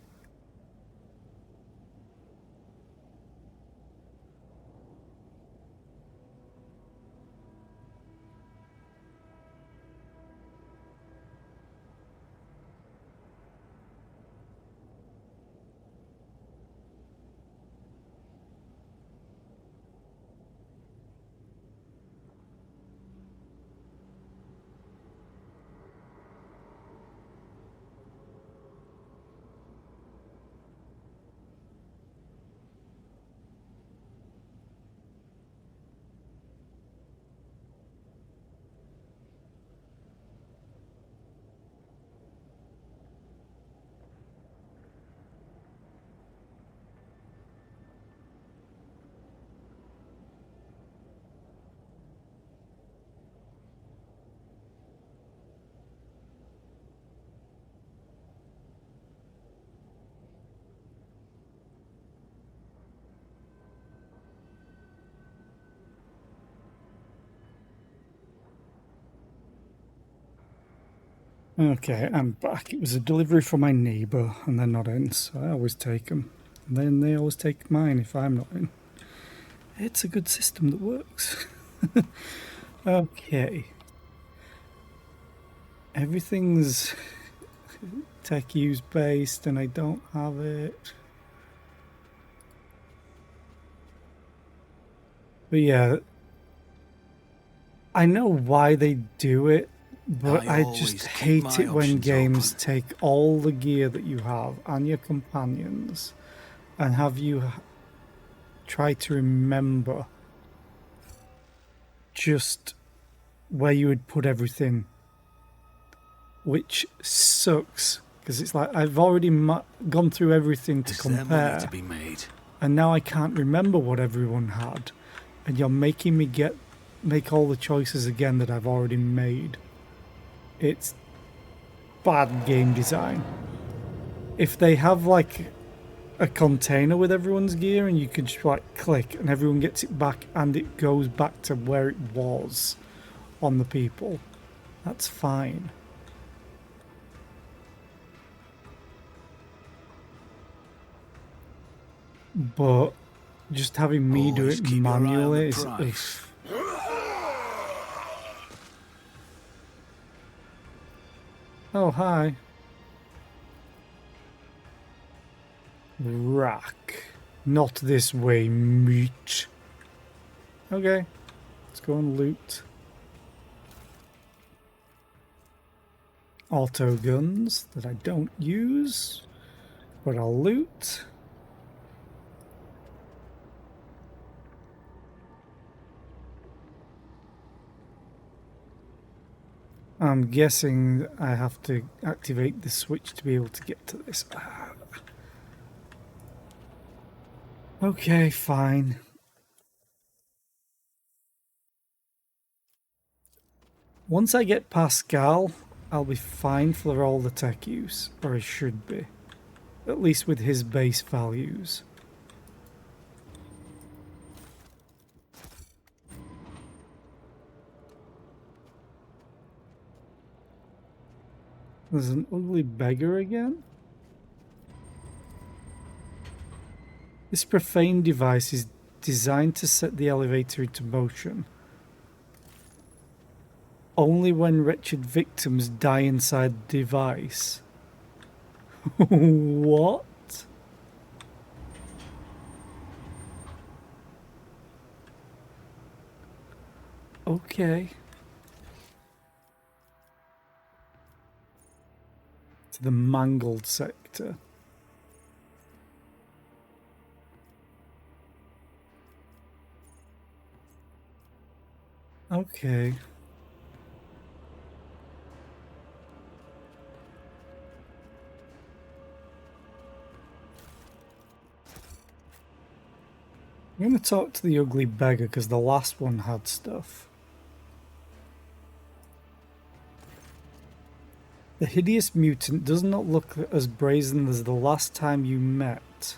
Okay, I'm back. It was a delivery from my neighbour, and they're not in, so I always take them. And then they always take mine if I'm not in. It's a good system that works. Okay. Everything's tech use based, and I don't have it. But yeah, I know why they do it. But I I just always keep hate my it when options games open. take all the gear that you have and your companions and have you try to remember just where you would put everything, which sucks because it's like I've already gone through everything to Is there money to compare, be made? and now I can't remember what everyone had, and you're making me make all the choices again that I've already made. It's bad game design. If they have like a container with everyone's gear and you could just like click and everyone gets it back and it goes back to where it was on the people, that's fine. But just having me do Always it keep your eye on the manually is price. oh hi. Rack. Not this way, meat. Okay, let's go and loot. Auto guns that I don't use, but I'll loot. I'm guessing I have to activate the switch to be able to get to this. Okay, fine. Once I get Pascal, I'll be fine for all the tech use, or I should be. At least with his base values. There's an ugly beggar again? This profane device is designed to set the elevator into motion. Only when wretched victims die inside the device. What? Okay. To the mangled sector. Okay. I'm going to talk to the ugly beggar because the last one had stuff. The hideous mutant does not look as brazen as the last time you met.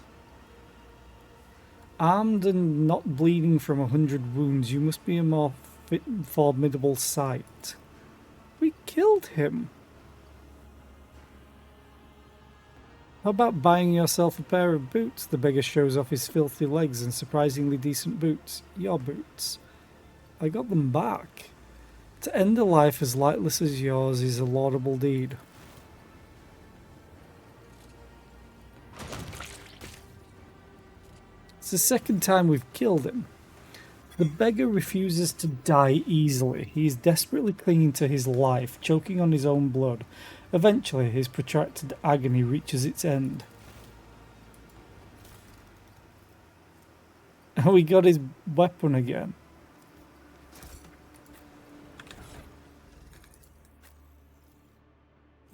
Armed and not bleeding from 100 wounds, you must be a more formidable sight. We killed him. How about buying yourself a pair of boots? The beggar shows off his filthy legs and surprisingly decent boots. Your boots. I got them back. To end a life as lightless as yours is a laudable deed. It's the second time we've killed him. The beggar refuses to die easily. He is desperately clinging to his life, choking on his own blood. Eventually, his protracted agony reaches its end. Oh, he got his weapon again.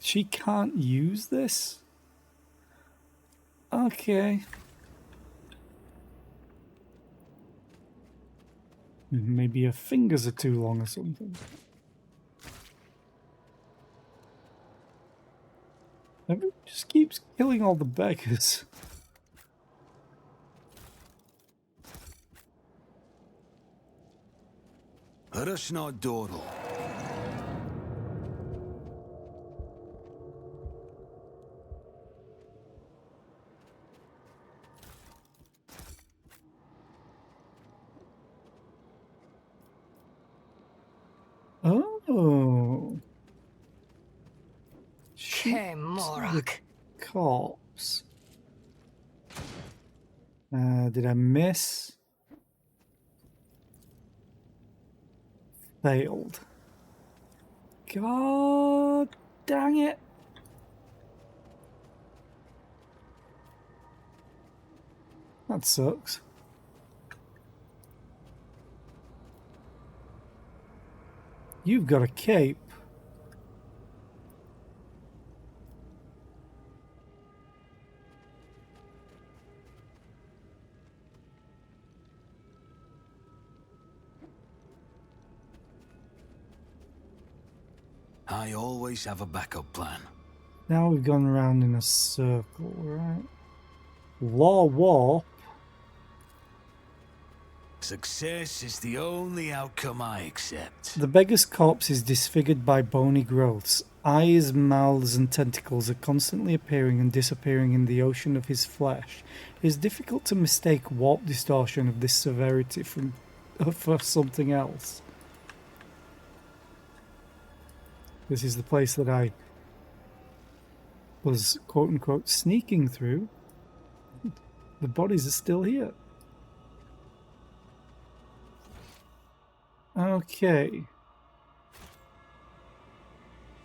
She can't use this? Okay. Maybe her fingers are too long or something. Everyone just keeps killing all the beggars. Rush not dawdle. Oh. Hey, Morak. Corpse. Did I miss? Failed. God dang it. That sucks. You've got a cape. I always have a backup plan. Now we've gone around in a circle, right? Law Warp. Success is the only outcome I accept. The beggar's corpse is disfigured by bony growths. Eyes, mouths, and tentacles are constantly appearing and disappearing in the ocean of his flesh. It is difficult to mistake warp distortion of this severity for something else. This is the place that I was quote-unquote sneaking through. The bodies are still here. Okay.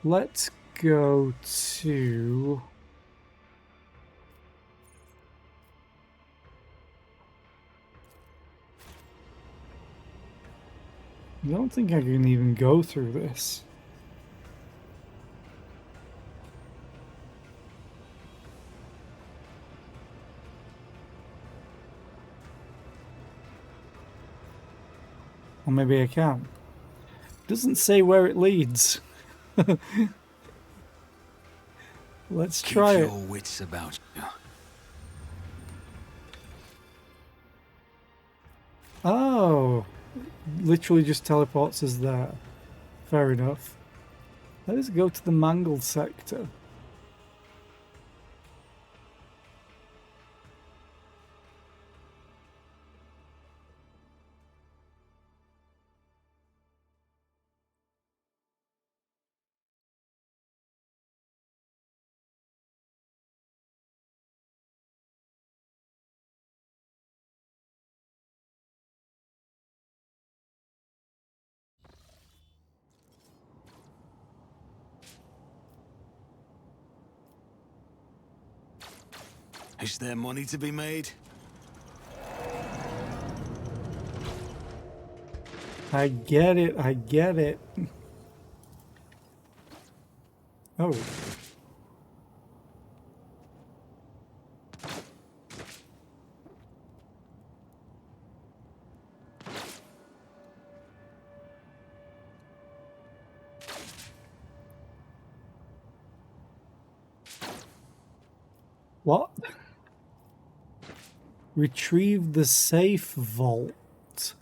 Let's go to... I don't think I can even go through this. Or maybe I can. Doesn't say where it leads. Let's try Keep it. your wits about you. Oh, literally just teleports us there. Fair enough. Let us go to the mangled sector. Is there money to be made? I get it, I get it. Oh. What? Retrieve the safe vault.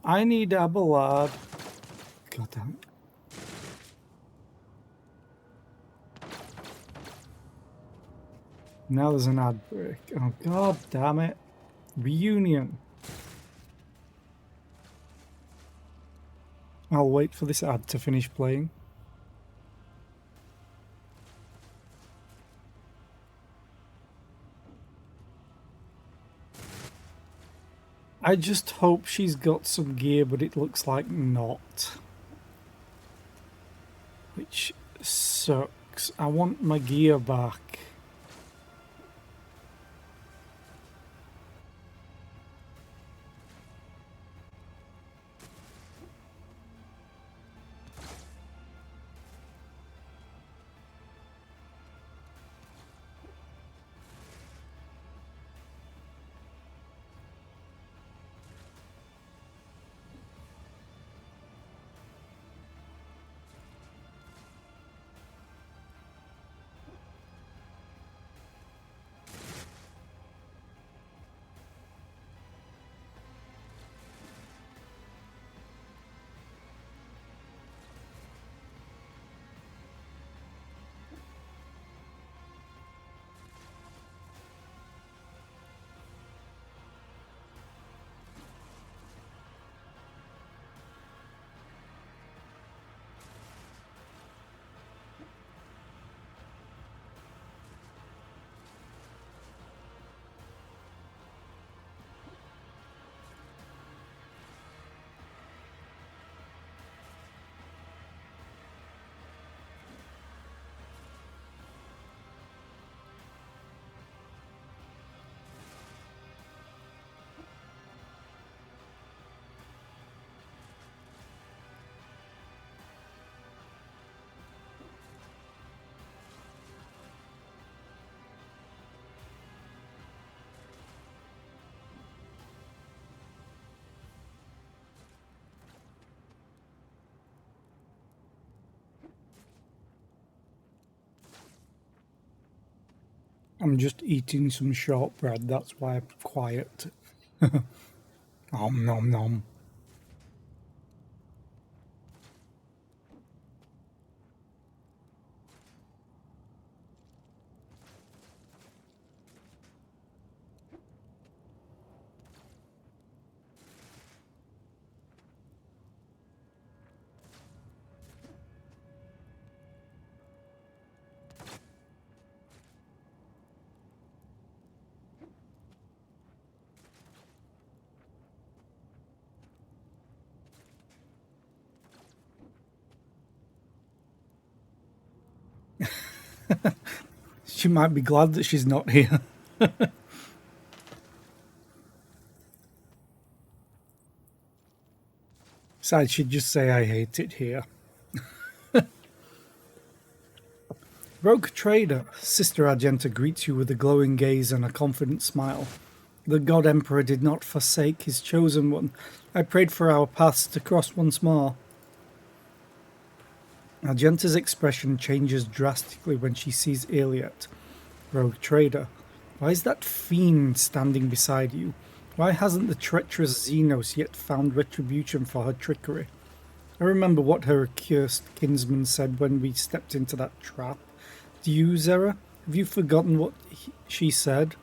I need Abelard. God damn it. Now there's an ad break. Oh god damn it. Reunion. I'll wait for this ad to finish playing. I just hope she's got some gear, but it looks like not. Which sucks. I want my gear back. I'm just eating some shortbread, that's why I'm quiet. Nom nom nom. She might be glad that she's not here. Besides, she'd just say I hate it here. Rogue Trader, Sister Argenta greets you with a glowing gaze and a confident smile. The God Emperor did not forsake his chosen one. I prayed for our paths to cross once more. Argenta's expression changes drastically when she sees Iliad. Rogue Trader, why is that fiend standing beside you? Why hasn't the treacherous Xenos yet found retribution for her trickery? I remember what her accursed kinsman said when we stepped into that trap. Do you, Zera? Have you forgotten what she said?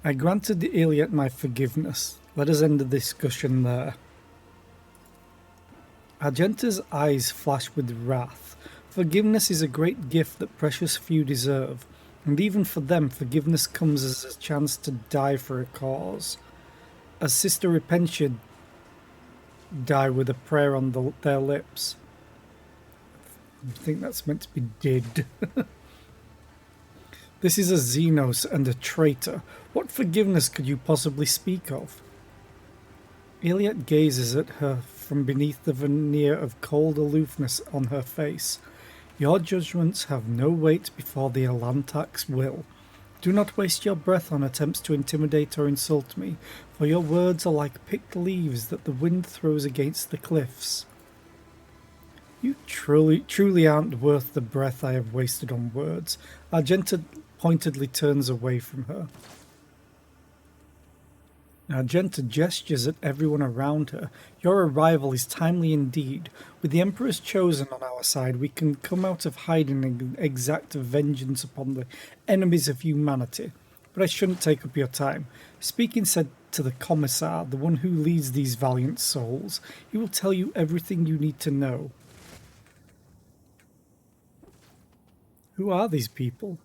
I granted the Iliad my forgiveness. Let us end the discussion there. Argenta's eyes flash with wrath. Forgiveness is a great gift that precious few deserve, and even for them forgiveness comes as a chance to die for a cause. As Sister Repentia die with a prayer on their lips. I think that's meant to be did. This is a Xenos and a traitor. What forgiveness could you possibly speak of? Iliad gazes at her from beneath the veneer of cold aloofness on her face. Your judgments have no weight before the Elantax will. Do not waste your breath on attempts to intimidate or insult me, for your words are like picked leaves that the wind throws against the cliffs. You truly aren't worth the breath I have wasted on words. Argenta pointedly turns away from her. Argenta gestures at everyone around her. Your arrival is timely indeed. With the Emperor's chosen on our side, we can come out of hiding and exact vengeance upon the enemies of humanity. But I shouldn't take up your time. Speaking said to the Commissar, the one who leads these valiant souls, he will tell you everything you need to know. Who are these people?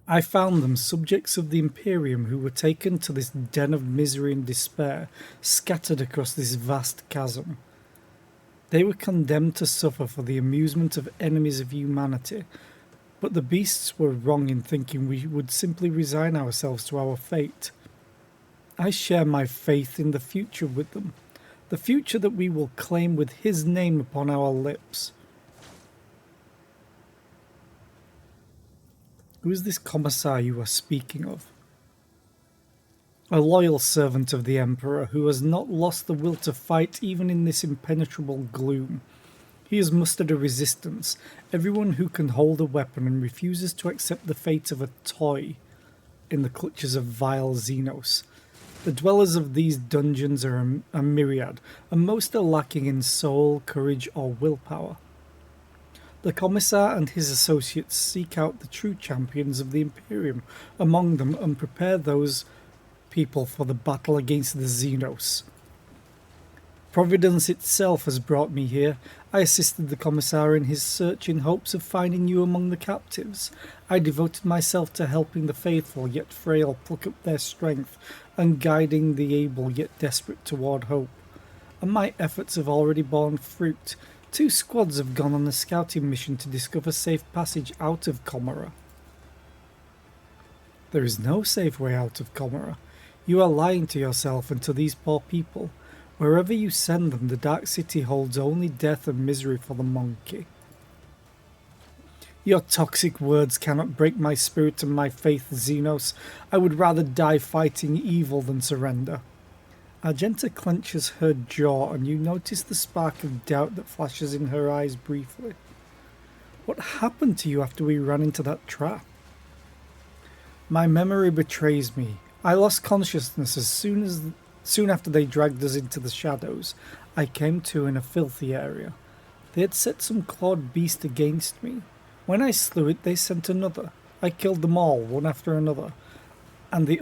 I found them subjects of the Imperium who were taken to this den of misery and despair, scattered across this vast chasm. They were condemned to suffer for the amusement of enemies of humanity, but the beasts were wrong in thinking we would simply resign ourselves to our fate. I share my faith in the future with them, the future that we will claim with his name upon our lips. Who is this Commissar you are speaking of? A loyal servant of the Emperor who has not lost the will to fight even in this impenetrable gloom. He has mustered a resistance, everyone who can hold a weapon and refuses to accept the fate of a toy in the clutches of vile Xenos. The dwellers of these dungeons are a myriad, and most are lacking in soul, courage, or willpower. The Commissar and his associates seek out the true champions of the Imperium among them and prepare those people for the battle against the Xenos. Providence itself has brought me here. I assisted the Commissar in his search in hopes of finding you among the captives. I devoted myself to helping the faithful yet frail pluck up their strength and guiding the able yet desperate toward hope. And my efforts have already borne fruit. 2 squads have gone on a scouting mission to discover safe passage out of Comora. There is no safe way out of Comora. You are lying to yourself and to these poor people. Wherever you send them, the Dark City holds only death and misery for the monkey. Your toxic words cannot break my spirit and my faith, Xenos. I would rather die fighting evil than surrender. Argenta clenches her jaw, and you notice the spark of doubt that flashes in her eyes briefly. What happened to you after we ran into that trap? My memory betrays me. I lost consciousness soon after they dragged us into the shadows. I came to in a filthy area. They had set some clawed beast against me. When I slew it, they sent another. I killed them all, one after another, and the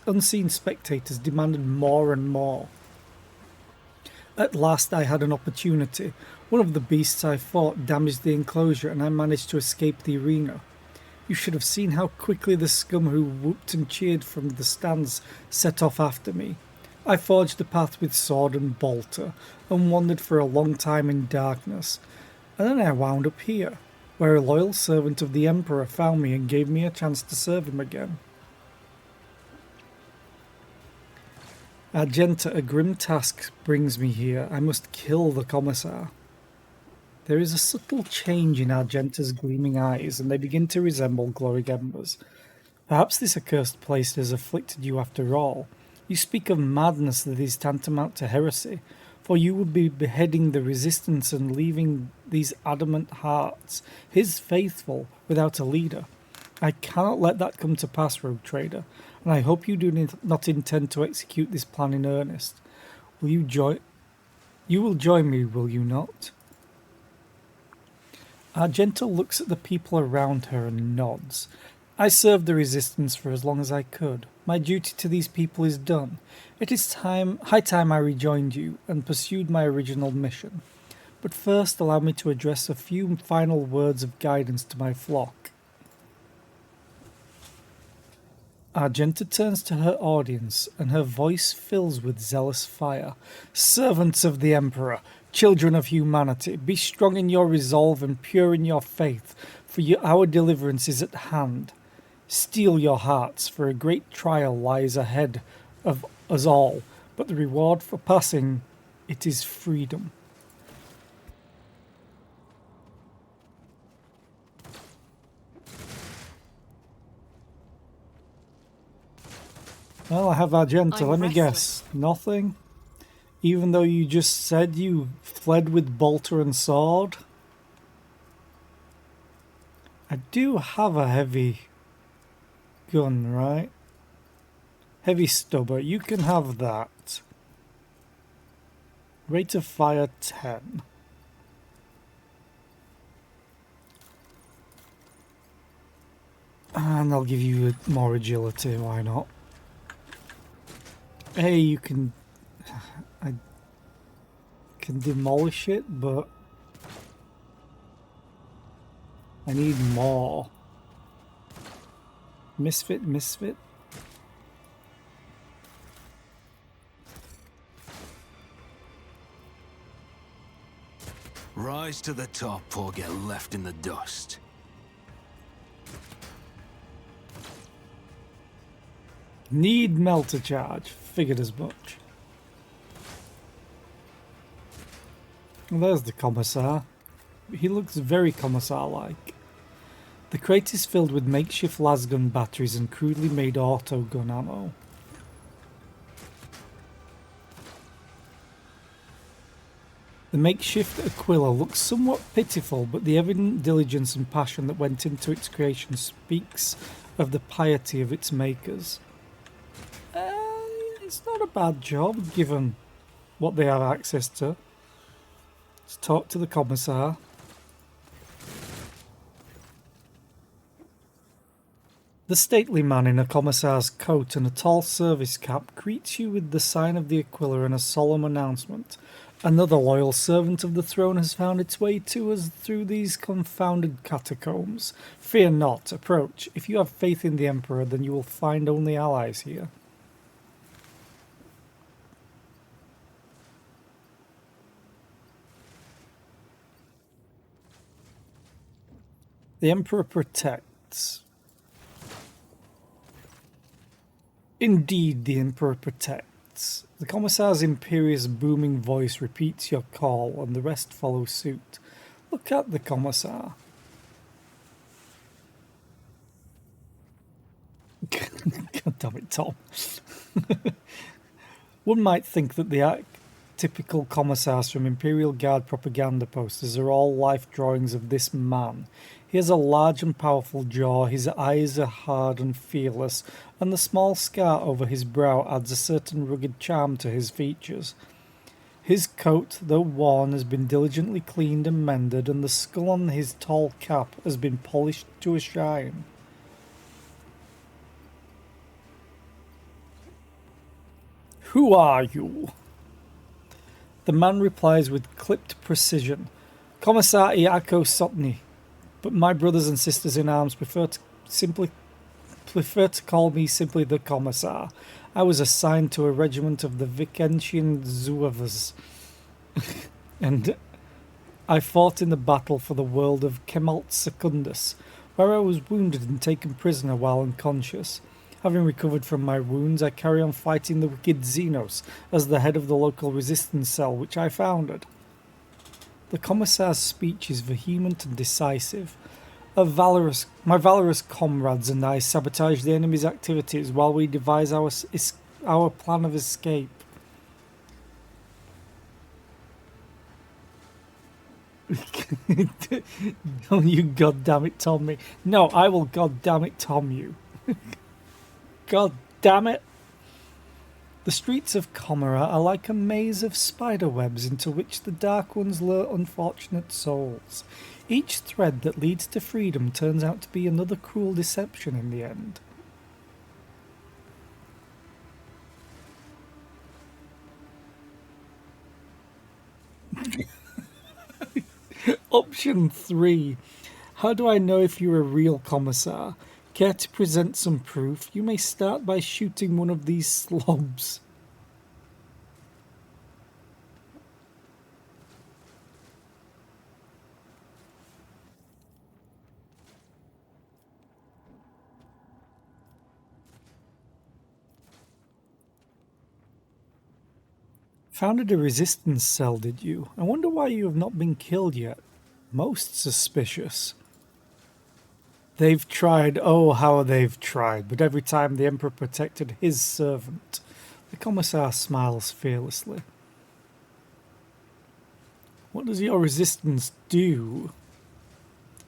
unseen spectators demanded more and more. At last I had an opportunity. One of the beasts I fought damaged the enclosure, and I managed to escape the arena. You should have seen how quickly the scum who whooped and cheered from the stands set off after me. I forged a path with sword and bolter, and wandered for a long time in darkness, and then I wound up here, where a loyal servant of the Emperor found me and gave me a chance to serve him again. Argenta, a grim task brings me here. I must kill the Commissar. There is a subtle change in Argenta's gleaming eyes, and they begin to resemble glowing embers. Perhaps this accursed place has afflicted you after all. You speak of madness that is tantamount to heresy, for you would be beheading the resistance and leaving these adamant hearts, his faithful, without a leader. I cannot let that come to pass, rogue trader, and I hope you do not intend to execute this plan in earnest. You will join me, will you not? Argenta looks at the people around her and nods. I served the resistance for as long as I could. My duty to these people is done. It is high time I rejoined you and pursued my original mission. But first allow me to address a few final words of guidance to my flock. Argenta turns to her audience, and her voice fills with zealous fire. Servants of the Emperor, children of humanity, be strong in your resolve and pure in your faith, for our deliverance is at hand. Steel your hearts, for a great trial lies ahead of us all, but the reward for passing it is freedom. Well, I have Argenta. Let me guess. Nothing? Even though you just said you fled with bolter and sword? I do have a heavy gun, right? Heavy stubber. You can have that. Rate of fire 10. And I'll give you more agility, why not? Hey, you can... I can demolish it, but... I need more. Misfit. Rise to the top or get left in the dust. Need melter charge. Figured as much. Well, there's the Commissar. He looks very Commissar-like. The crate is filled with makeshift lasgun batteries and crudely made auto gun ammo. The makeshift Aquila looks somewhat pitiful, but the evident diligence and passion that went into its creation speaks of the piety of its makers. It's not a bad job, given what they have access to. Let's talk to the Commissar. The stately man in a Commissar's coat and a tall service cap greets you with the sign of the Aquila and a solemn announcement. Another loyal servant of the throne has found its way to us through these confounded catacombs. Fear not, approach. If you have faith in the Emperor, then you will find only allies here. The Emperor protects. Indeed, the Emperor protects. The Commissar's imperious booming voice repeats your call, and the rest follow suit. Look at the Commissar. God damn it, Tom. One might think that the typical commissars from Imperial Guard propaganda posters are all life drawings of this man. He has a large and powerful jaw, his eyes are hard and fearless, and the small scar over his brow adds a certain rugged charm to his features. His coat, though worn, has been diligently cleaned and mended, and the skull on his tall cap has been polished to a shine. Who are you? The man replies with clipped precision. Commissar Iako Sotny, but my brothers and sisters in arms prefer to call me simply the Commissar. I was assigned to a regiment of the Vicentian Zouaves, and I fought in the battle for the world of Kemalt Secundus, where I was wounded and taken prisoner while unconscious. Having recovered from my wounds, I carry on fighting the wicked Xenos as the head of the local resistance cell which I founded. The Commissar's speech is vehement and decisive. My valorous comrades and I sabotage the enemy's activities while we devise our plan of escape. Don't you goddammit Tom me. No, I will goddammit Tom you. God damn it! The streets of Comera are like a maze of spider webs into which the Dark Ones lure unfortunate souls. Each thread that leads to freedom turns out to be another cruel deception in the end. Option 3. How do I know if you're a real commissar? Care to present some proof? You may start by shooting one of these slobs. Founded a resistance cell, did you? I wonder why you have not been killed yet. Most suspicious. They've tried, oh how they've tried, but every time the Emperor protected his servant. The Commissar smiles fearlessly. What does your resistance do?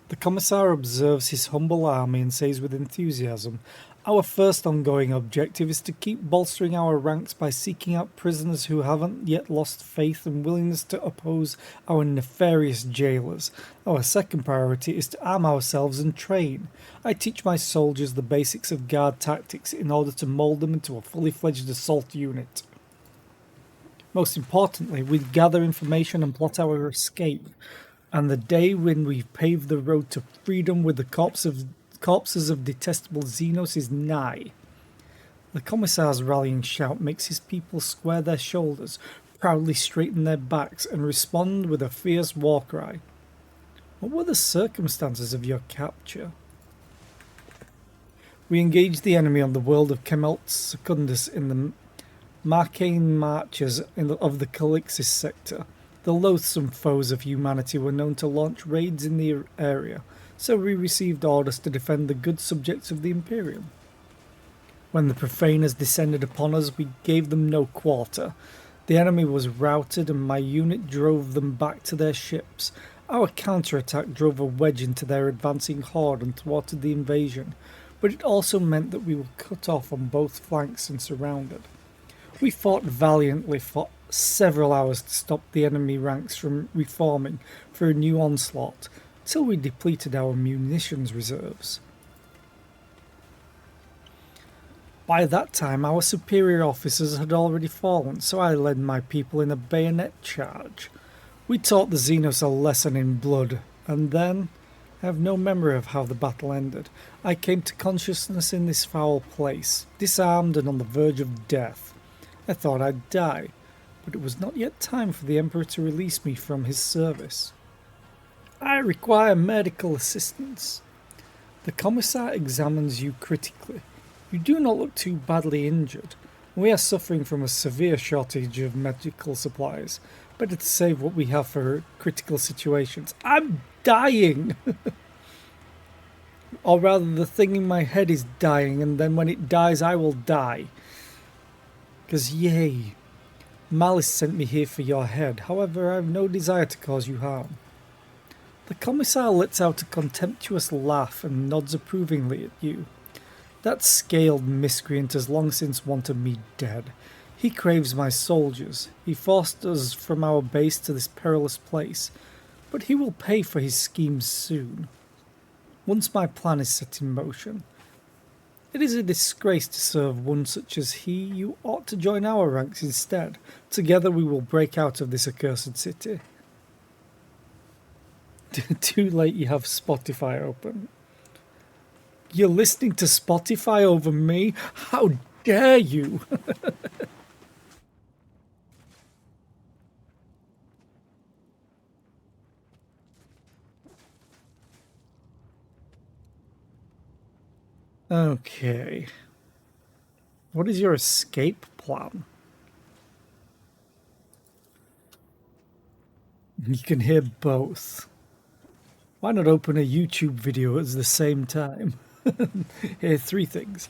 The Commissar observes his humble army and says with enthusiasm, our first ongoing objective is to keep bolstering our ranks by seeking out prisoners who haven't yet lost faith and willingness to oppose our nefarious jailers. Our second priority is to arm ourselves and train. I teach my soldiers the basics of guard tactics in order to mould them into a fully fledged assault unit. Most importantly, we gather information and plot our escape. And the day when we've paved the road to freedom with the corpses of detestable Xenos is nigh. The Commissar's rallying shout makes his people square their shoulders, proudly straighten their backs, and respond with a fierce war cry. What were the circumstances of your capture? We engaged the enemy on the world of Kemalt Secundus in the Marcane marches of the Calixis sector. The loathsome foes of humanity were known to launch raids in the area, so we received orders to defend the good subjects of the Imperium. When the profaners descended upon us, we gave them no quarter. The enemy was routed and my unit drove them back to their ships. Our counterattack drove a wedge into their advancing horde and thwarted the invasion, but it also meant that we were cut off on both flanks and surrounded. We fought valiantly for several hours to stop the enemy ranks from reforming for a new onslaught, till we depleted our munitions reserves. By that time our superior officers had already fallen, so I led my people in a bayonet charge. We taught the Xenos a lesson in blood, and then I have no memory of how the battle ended. I came to consciousness in this foul place, disarmed and on the verge of death. I thought I'd die, but it was not yet time for the Emperor to release me from his service. I require medical assistance. The Commissar examines you critically. You do not look too badly injured. We are suffering from a severe shortage of medical supplies. Better to save what we have for critical situations. I'm dying! Or rather, the thing in my head is dying, and then when it dies, I will die. Because, yay, Malice sent me here for your head. However, I have no desire to cause you harm. The commissar lets out a contemptuous laugh and nods approvingly at you. That scaled miscreant has long since wanted me dead. He craves my soldiers. He forced us from our base to this perilous place. But he will pay for his schemes soon. Once my plan is set in motion. It is a disgrace to serve one such as he. You ought to join our ranks instead. Together we will break out of this accursed city. Too late, you have Spotify open. You're listening to Spotify over me? How dare you? Okay. What is your escape plan? You can hear both. Why not open a YouTube video at the same time? Here, 3 things.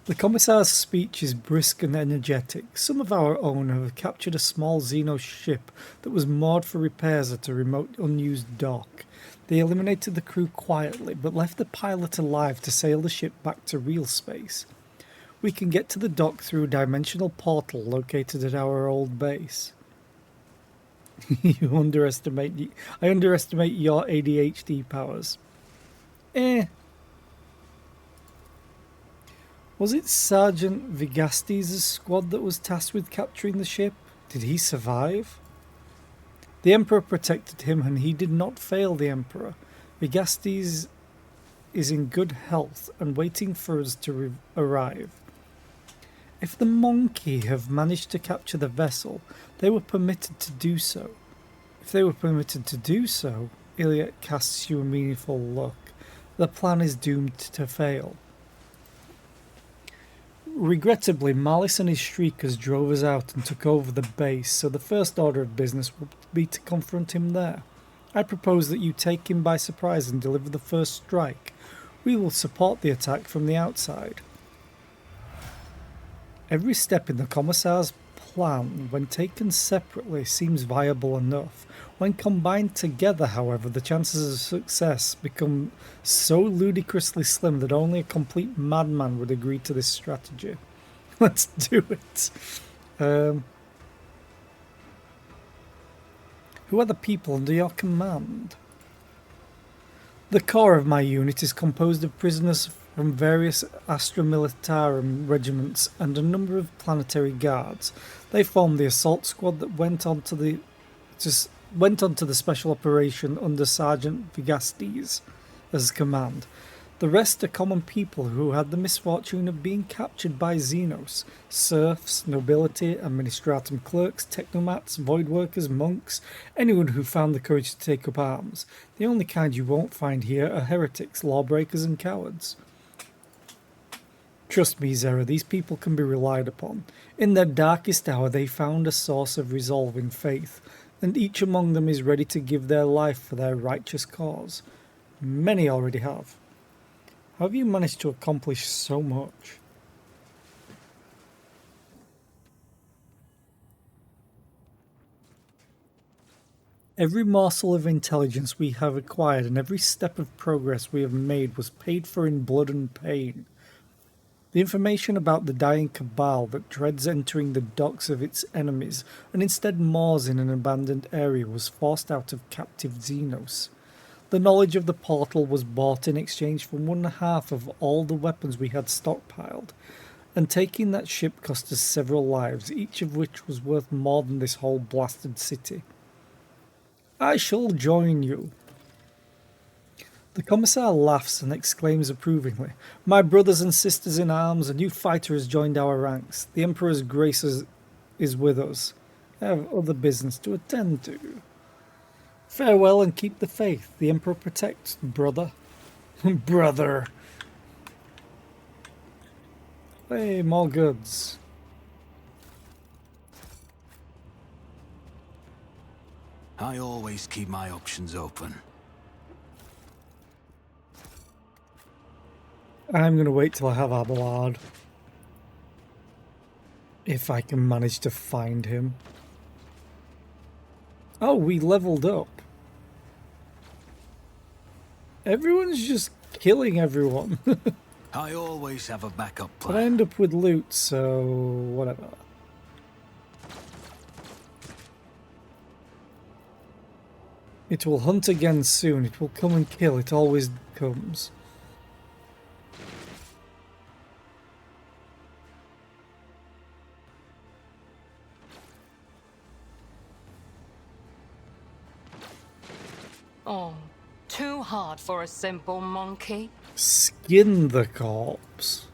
The commissar's speech is brisk and energetic. Some of our own have captured a small Xeno ship that was moored for repairs at a remote unused dock. They eliminated the crew quietly, but left the pilot alive to sail the ship back to real space. We can get to the dock through a dimensional portal located at our old base. I underestimate your ADHD powers. Was it Sergeant Vigastes' squad that was tasked with capturing the ship? Did he survive? The Emperor protected him, and he did not fail the Emperor. Vigastes is in good health and waiting for us to arrive. If the Monkey have managed to capture the vessel, they were permitted to do so. If they were permitted to do so, Iliad casts you a meaningful look. The plan is doomed to fail. Regrettably, Malice and his Shriekers drove us out and took over the base, so the first order of business will be to confront him there. I propose that you take him by surprise and deliver the first strike. We will support the attack from the outside. Every step in the Commissar's plan, when taken separately, seems viable enough. When combined together, however, the chances of success become so ludicrously slim that only a complete madman would agree to this strategy. Let's do it. Who are the people under your command? The core of my unit is composed of prisoners from various Astra Militarum regiments and a number of planetary guards. They form the assault squad that went on to the special operation under Sergeant Vigastes as command. The rest are common people who had the misfortune of being captured by Xenos, serfs, nobility, administratum clerks, technomats, void workers, monks, anyone who found the courage to take up arms. The only kind you won't find here are heretics, lawbreakers, and cowards. Trust me, Zera, these people can be relied upon. In their darkest hour they found a source of resolve in faith, and each among them is ready to give their life for their righteous cause. Many already have. How have you managed to accomplish so much? Every morsel of intelligence we have acquired and every step of progress we have made was paid for in blood and pain. The information about the dying cabal that dreads entering the docks of its enemies and instead moors in an abandoned area was forced out of captive Xenos. The knowledge of the portal was bought in exchange for 1/2 of all the weapons we had stockpiled, and taking that ship cost us several lives, each of which was worth more than this whole blasted city. I shall join you. The Commissar laughs and exclaims approvingly, "My brothers and sisters in arms, a new fighter has joined our ranks. The Emperor's grace is with us. I have other business to attend to. Farewell and keep the faith. The Emperor protects, brother." Brother. Hey, more goods. I always keep my options open. I'm going to wait till I have Abelard. If I can manage to find him. Oh, we leveled up. Everyone's just killing everyone. I always have a backup But I plan. end up with loot, so whatever. It will hunt again soon. It will come and kill. It always comes. Oh, too hard for a simple monkey. Skin the corpse.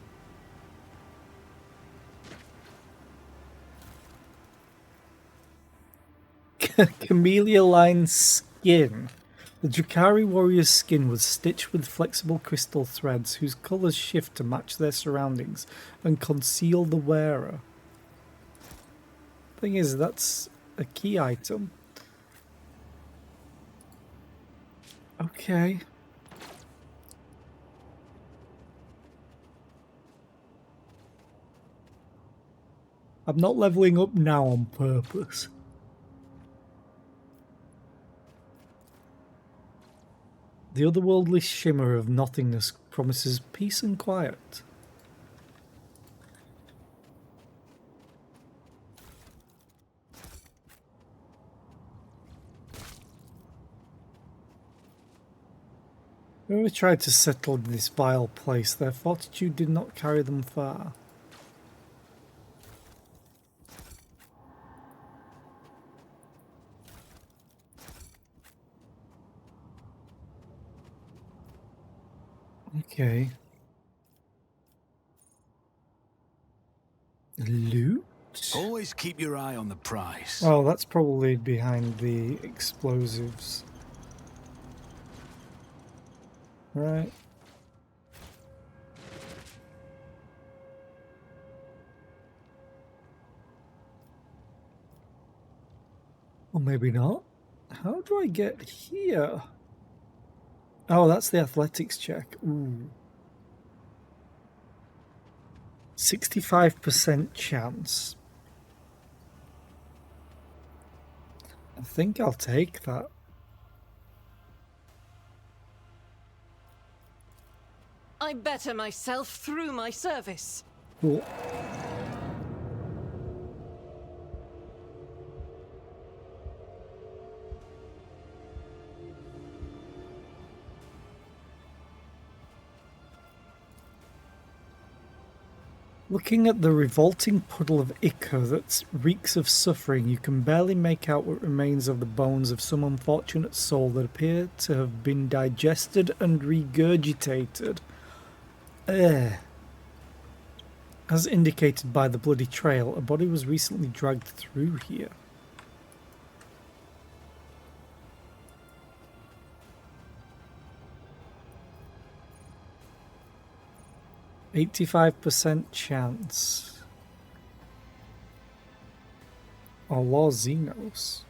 Camellia line skin. The Drakari warrior's skin was stitched with flexible crystal threads whose colours shift to match their surroundings and conceal the wearer. Thing is, that's a key item. Okay. I'm not leveling up now on purpose. The otherworldly shimmer of nothingness promises peace and quiet. Whoever tried to settle this vile place, their fortitude did not carry them far. Okay. Loot? Always keep your eye on the prize. Oh, that's probably behind the explosives. Right. Or maybe not. How do I get here? Oh, that's the athletics check. Ooh. 65% chance. I think I'll take that. I better myself through my service. Cool. Looking at the revolting puddle of ichor that reeks of suffering, you can barely make out what remains of the bones of some unfortunate soul that appear to have been digested and regurgitated. Ugh. As indicated by the bloody trail, a body was recently dragged through here. "85% chance." Or Los Xenos.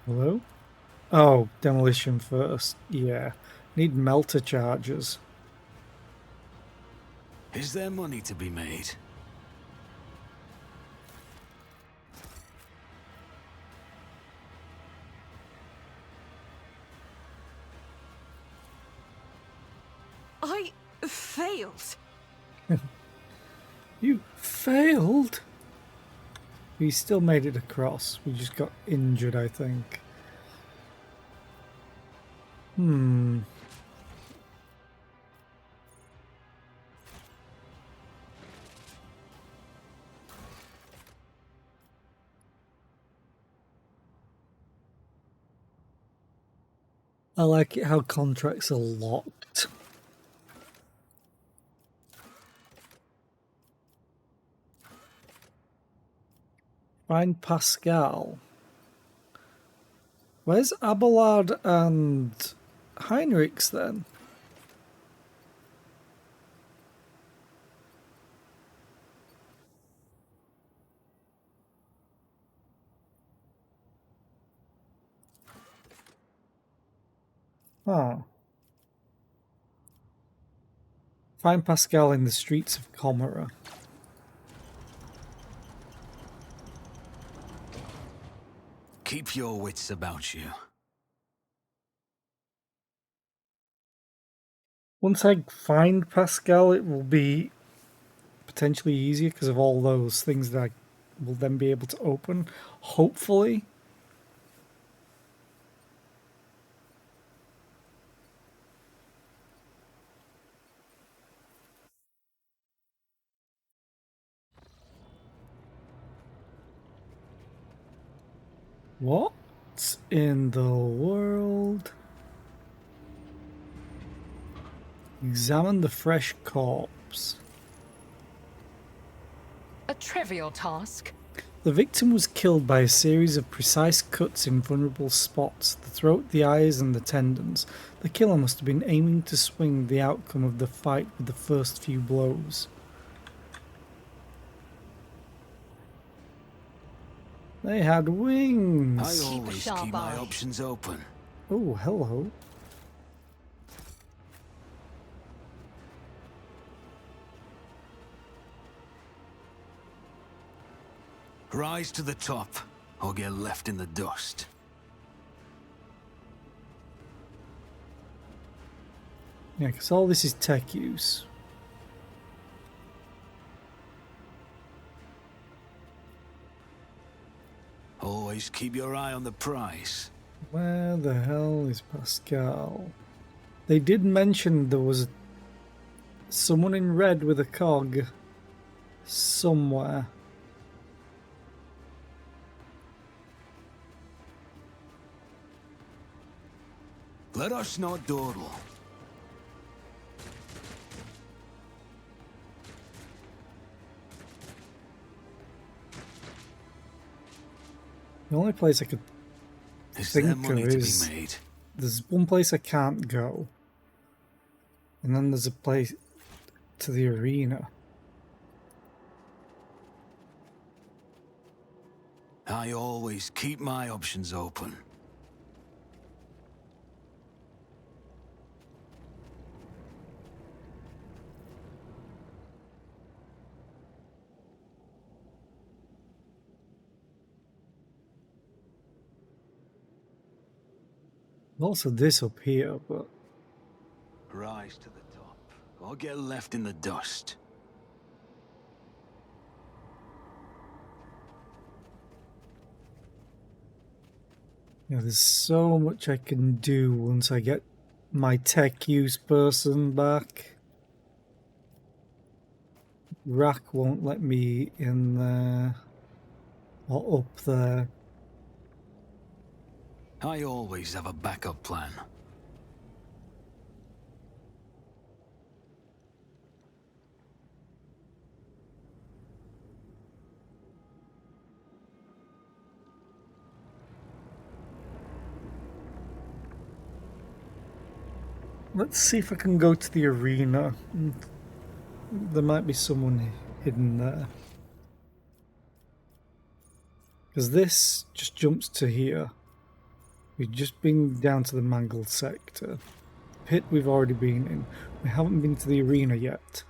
Hello? Oh, demolition first. Yeah. Need melter charges. Is there money to be made? I failed. You failed? We still made it across. We just got injured, I think. I like it how contracts are locked. Find Pascal. Where's Abelard and Heinrichs then? Ah. Find Pascal in the streets of Comera. Keep your wits about you. Once I find Pascal, it will be potentially easier because of all those things that I will then be able to open. Hopefully. What in the world? Examine the fresh corpse. A trivial task. The victim was killed by a series of precise cuts in vulnerable spots, the throat, the eyes, and the tendons. The killer must have been aiming to swing the outcome of the fight with the first few blows. They had I wings! always sharp keep my eye. options open. Oh, hello. Rise to the top, or get left in the dust. Yeah, because all this is tech use. Always keep your eye on the prize. Where the hell is Pascal? They did mention there was someone in red with a cog somewhere. Let us not dawdle. The only place I could Is there think money of to is be made? there's one place I can't go, and then there's a place to the arena. I always keep my options open. Also this up here, but Rise to the top, or get left in the dust. yeah, there's so much I can do once I get my tech use person back. Rack won't let me in there or up there. I always have a backup plan. Let's see if I can go to the arena. There might be someone hidden there. Because this just jumps to here. We've just been down to the mangled sector. Pit we've already been in. We haven't been to the arena yet.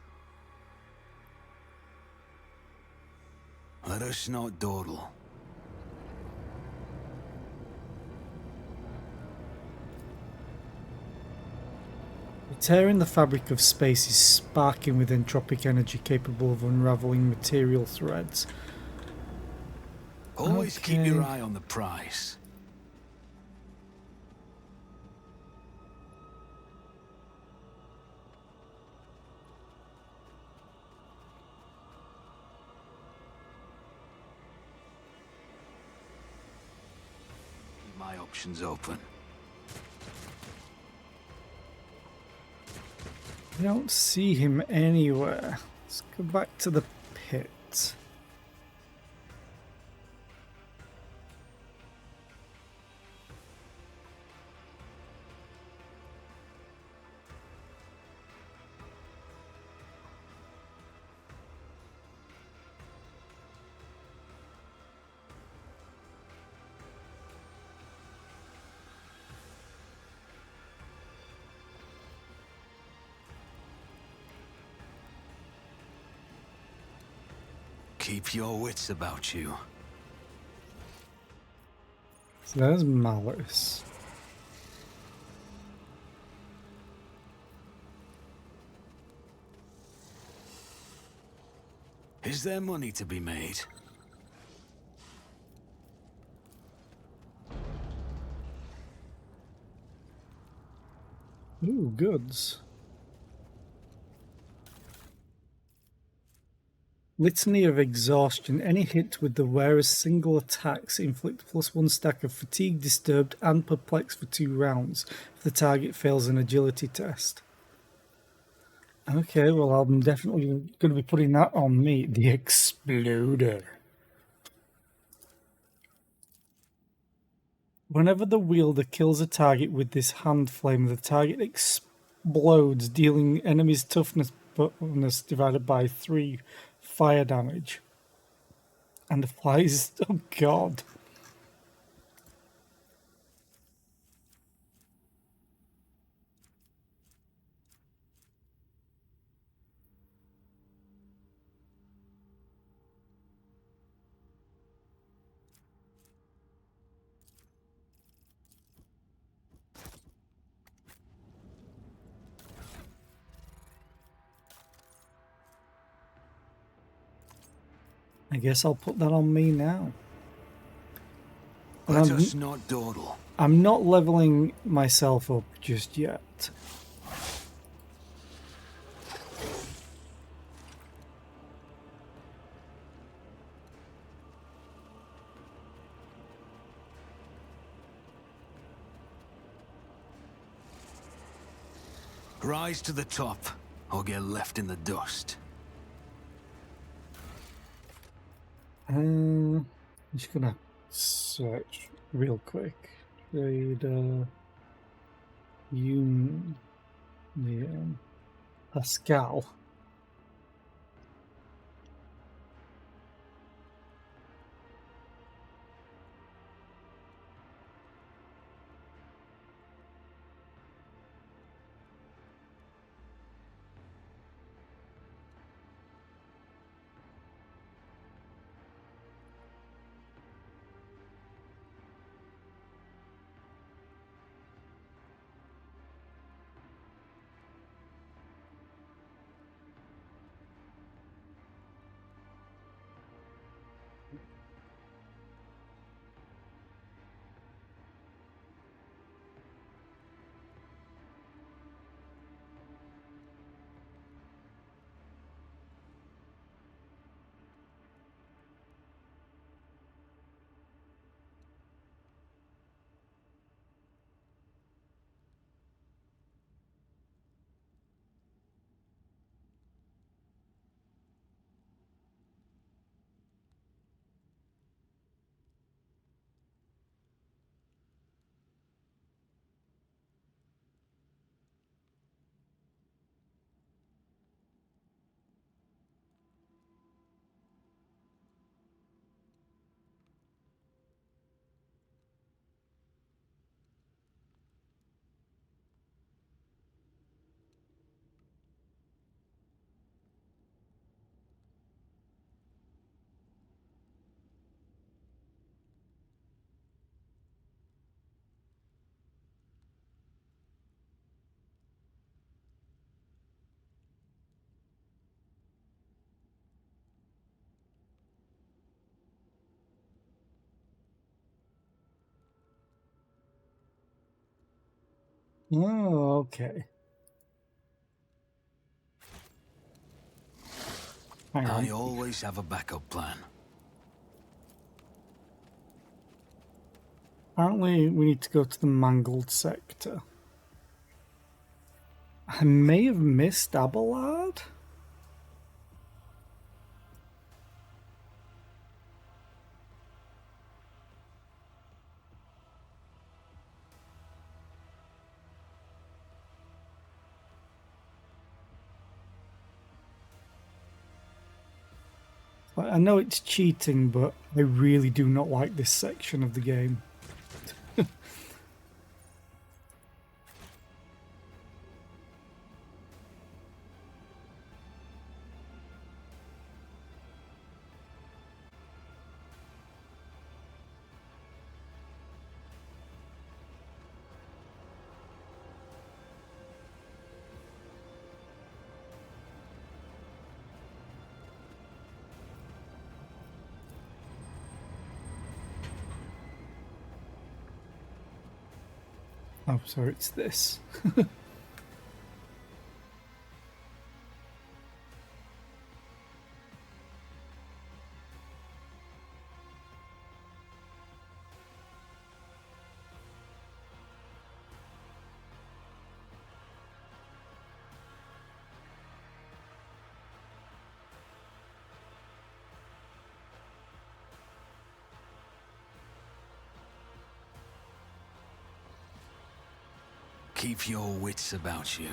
Let us not dawdle. Tearing the fabric of space is sparking with entropic energy capable of unraveling material threads. Always keep your Okay. eye on the prize. Keep my options open. I don't see him anywhere. Let's go back to the pit. Keep your wits about you. So there's Malice. Is there money to be made? Ooh, goods. Litany of Exhaustion. Any hit with the wearer's single attacks inflict +1 stack of fatigue, disturbed, and perplexed for 2 rounds if the target fails an agility test. Okay, well, I'm definitely going to be putting that on me. The Exploder. Whenever the wielder kills a target with this hand flame, the target explodes, dealing enemies toughness bonus divided by 3 fire damage. And applies. Oh god. I guess I'll put that on me now. Let us not dawdle. I'm not leveling myself up just yet. Rise to the top, or get left in the dust. I'm just gonna search real quick. Trader Union Pascal. Oh, okay. Hang on. I always have a backup plan. Apparently, we need to go to the mangled sector. I may have missed Abelard. I know it's cheating, but I really do not like this section of the game. Oh, sorry, it's this. Keep your wits about you.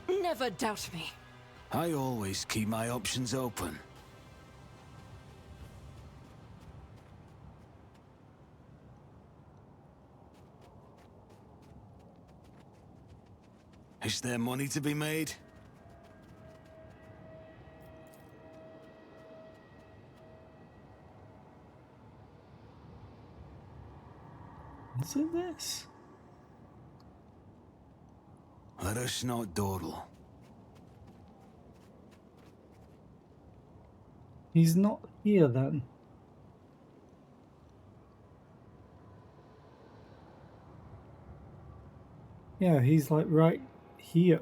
Never doubt me. I always keep my options open. Is there money to be made? Is it this? Let us not dawdle. He's not here then. Yeah, he's like right here.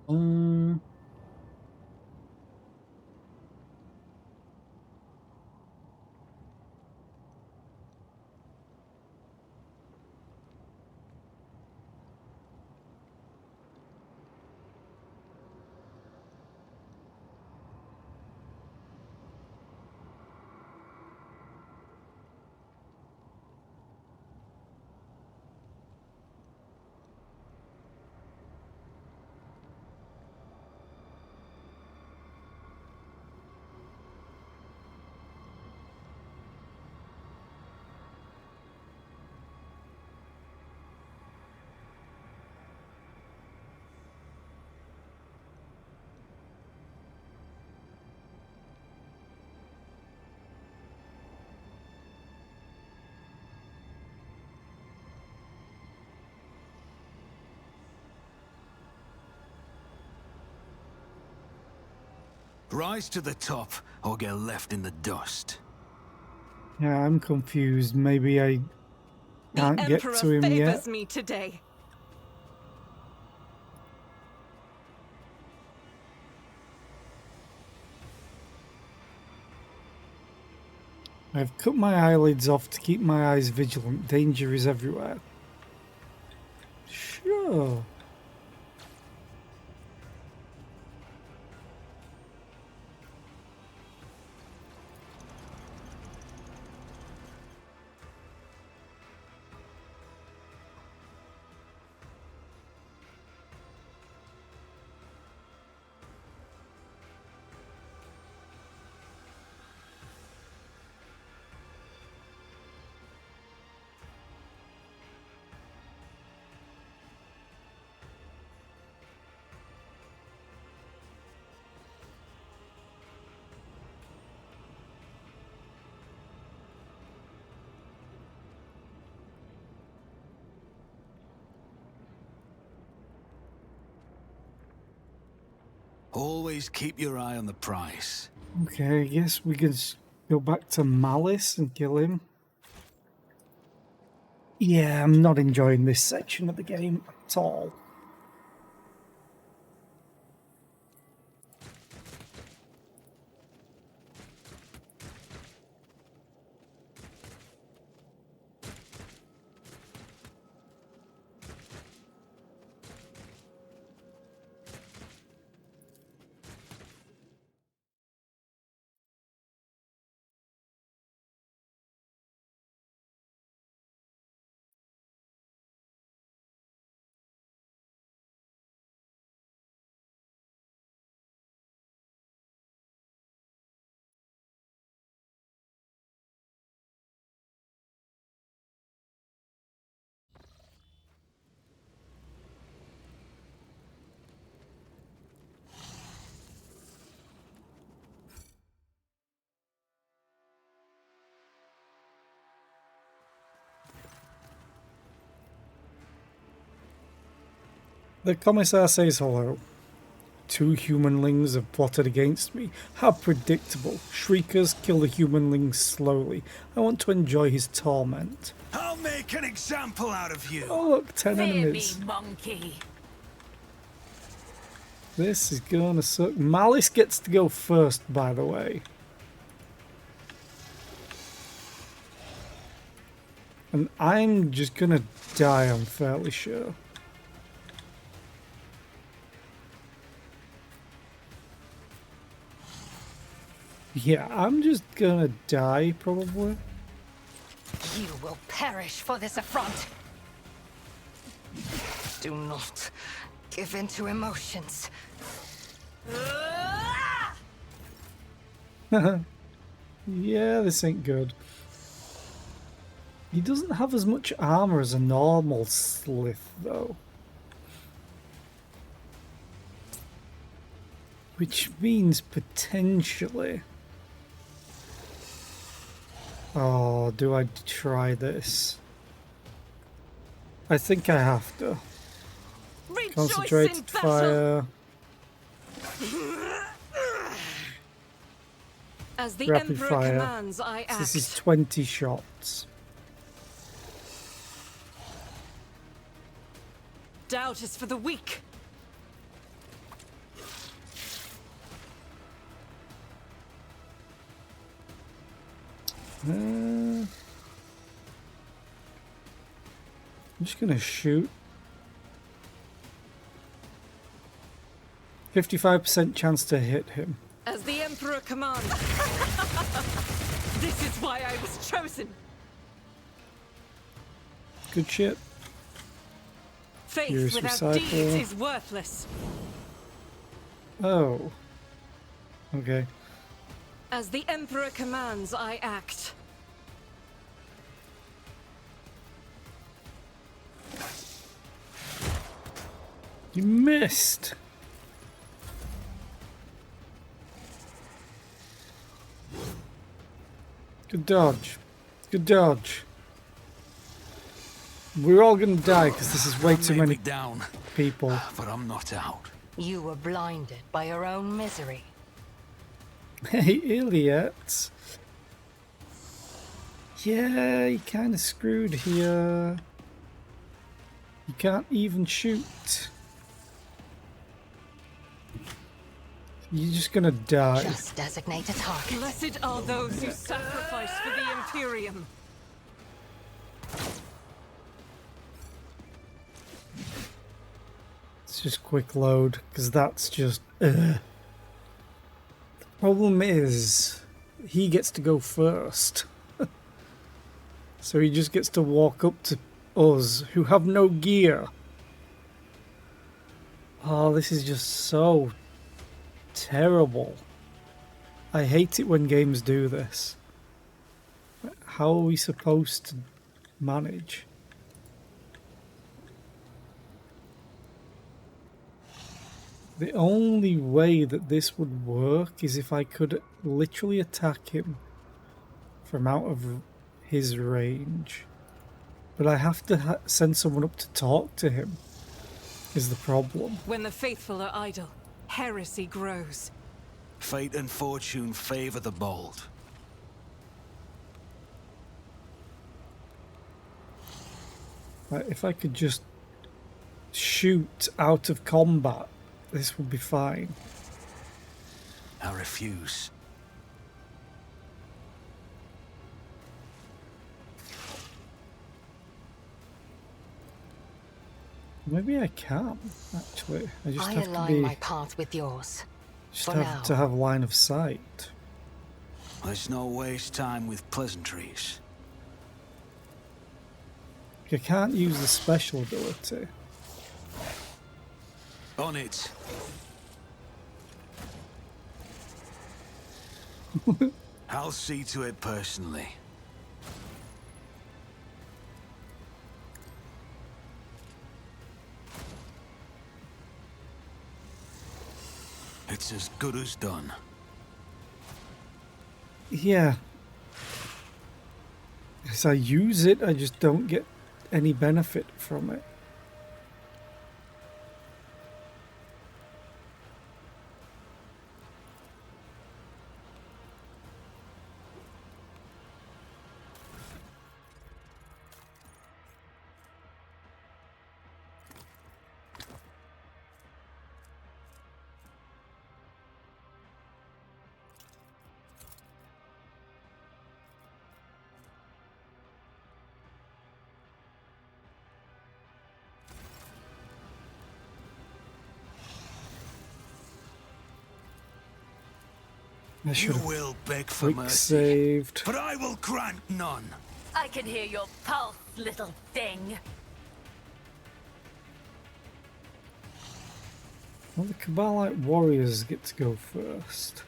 Um, Rise to the top, or get left in the dust. yeah, I'm confused. Maybe I The can't get Emperor to him yet. favors me today. I've cut my eyelids off to keep my eyes vigilant. Danger is everywhere. Sure. Always keep your eye on the prize. Okay, I guess we can go back to Malice and kill him. Yeah, I'm not enjoying this section of the game at all. The commissar says hello. 2 humanlings have plotted against me. How predictable. Shriekers kill the humanlings slowly. I want to enjoy his torment. I'll make an example out of you. Oh look, 10 Fear me, enemies. monkey. This is gonna suck. Malice gets to go first, by the way. And I'm just gonna die, I'm fairly sure. Yeah, I'm just gonna die, probably. You will perish for this affront. Do not give in to emotions. Yeah, this ain't good. He doesn't have as much armor as a normal Slith, though. Which means potentially... Oh, do I try this? I think I have to. Rejoice in Concentrated battle! fire. As the Rapid Emperor fire. commands, I act. This is 20 shots. Doubt is for the weak. I'm just gonna shoot. 55% chance to hit him. As the Emperor commands. This is why I was chosen. Good shit. Faith Furious without Recycle. deeds is worthless. Oh. Okay. As the Emperor commands, I act. You missed. Good dodge. Good dodge. We're all gonna die because this is way too May many be down, people. but I'm not out. You were blinded by your own misery. Hey, Iliad. Yeah, you kind of screwed here. You can't even shoot. You're just gonna die. Just designate a target. Blessed are those who sacrifice for the Imperium. Let's just quick load, because that's just... The problem is, he gets to go first. So he just gets to walk up to us, who have no gear. Oh, this is just so terrible. I hate it when games do this. How are we supposed to manage? The only way that this would work is if I could literally attack him from out of his range. But I have to send someone up to talk to him, is the problem. When the faithful are idle, heresy grows. Fate and fortune favor the bold. If I could just shoot out of combat, this would be fine. I refuse. Maybe I can, actually. I just I have to align my path with yours. just for have now. to have line of sight. Let's not waste time with pleasantries. I can't use the special ability. On it. I'll see to it personally. It's as good as done. Yeah. As I use it, I just don't get any benefit from it. I should You have will beg for quick mercy, saved. but I will grant none. I can hear your pulse, little thing. Well, the Cabalite warriors get to go first.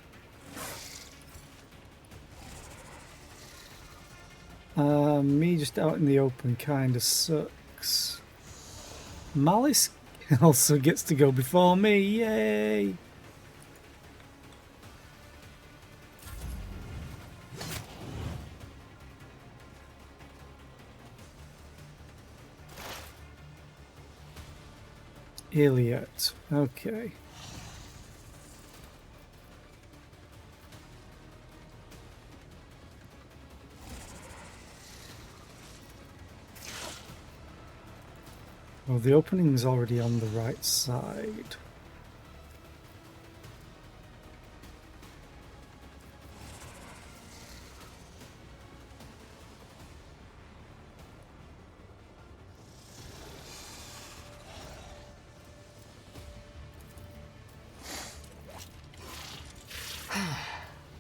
Me just out in the open kinda sucks. Malice also gets to go before me, yay! Iliad, okay. Well, the opening's already on the right side.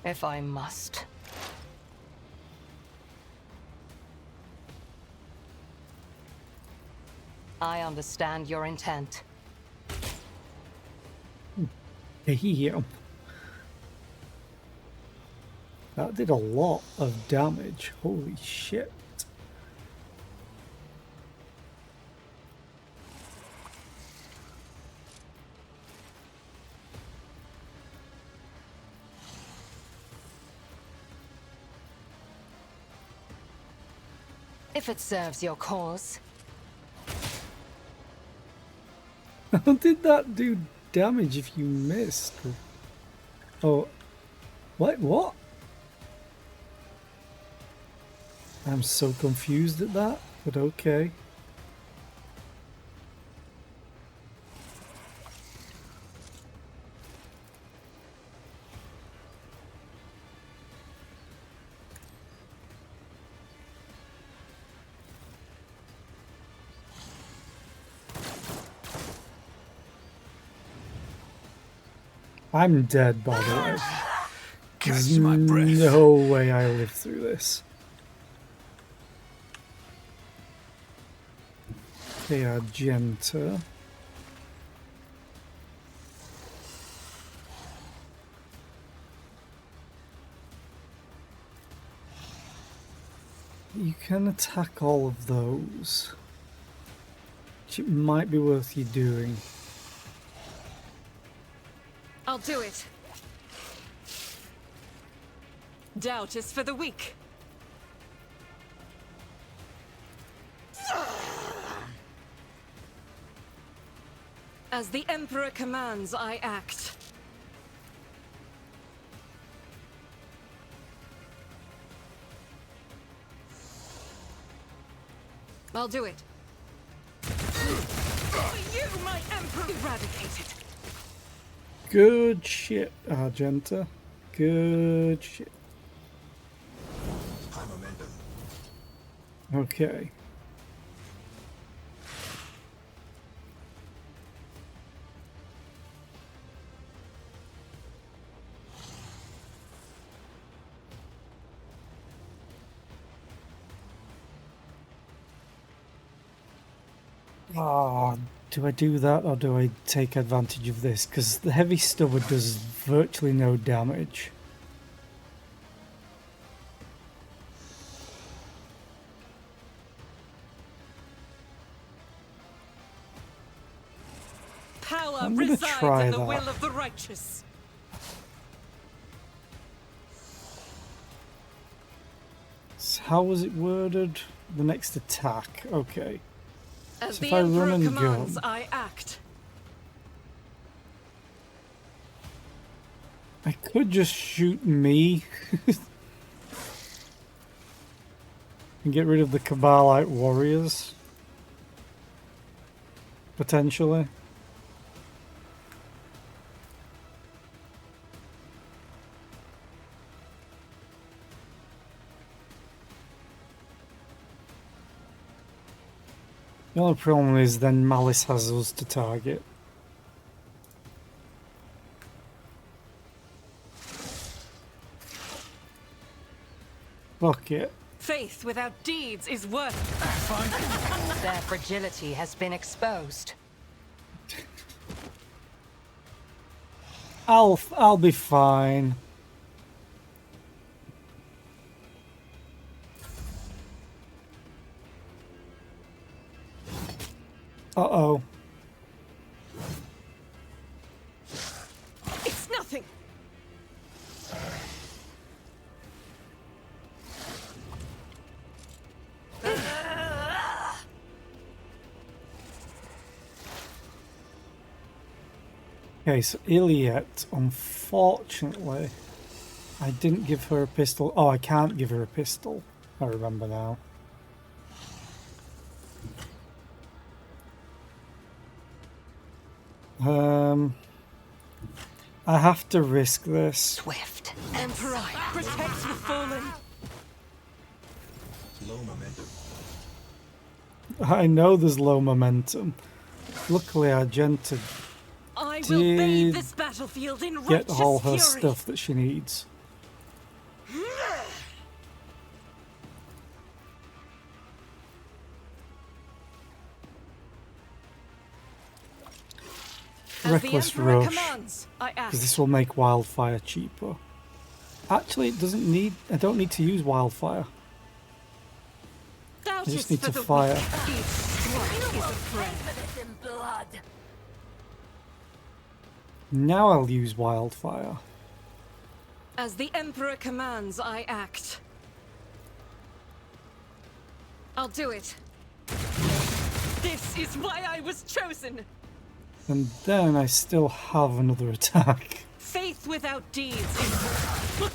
If I must. I understand your intent. Damn. That did a lot of damage. Holy shit. If it serves your cause. How did that do damage if you missed? Oh, what? I'm so confused at that, but okay. I'm dead, by the way. Catch There's my breath. no way I live through this. Okay, Argenta. You can attack all of those, which it might be worth you doing. I'll do it. Doubt is for the weak. As the Emperor commands, I act. I'll do it. For you, my Emperor! Eradicated. Good shit, Argenta. Good shit. Okay. Ah, do I do that or do I take advantage of this? Because the heavy stubber does virtually no damage. Power I'm gonna resides try in the that. will of the righteous. So how was it worded? The next attack. Okay. As So the if I run Emperor and commands, gun- I act. I could just shoot me and get rid of the Cabalite warriors. Potentially. The only problem is then Malice has us to target. Fuck it. Faith without deeds is worth. Their fragility has been exposed. I'll be fine. Uh-oh. It's nothing. Okay, so Iliet, unfortunately, I didn't give her a pistol. Oh, I can't give her a pistol. I remember now. I have to risk this. Swift. Emperor, protect the fallen. Low momentum. I know there's low momentum. Luckily, Argenta I will bathe did this battlefield in get righteous all her fury. stuff that she needs. As the Reckless Emperor rush, commands, I because act. this will make wildfire cheaper. Actually, it doesn't need. I don't need to use wildfire. Doubt I just is need for to the fire. weak. Each strike is a prayer. For this in blood. Now I'll use wildfire. As the Emperor commands, I act. I'll do it. This is why I was chosen. And then I still have another attack. Faith without deeds is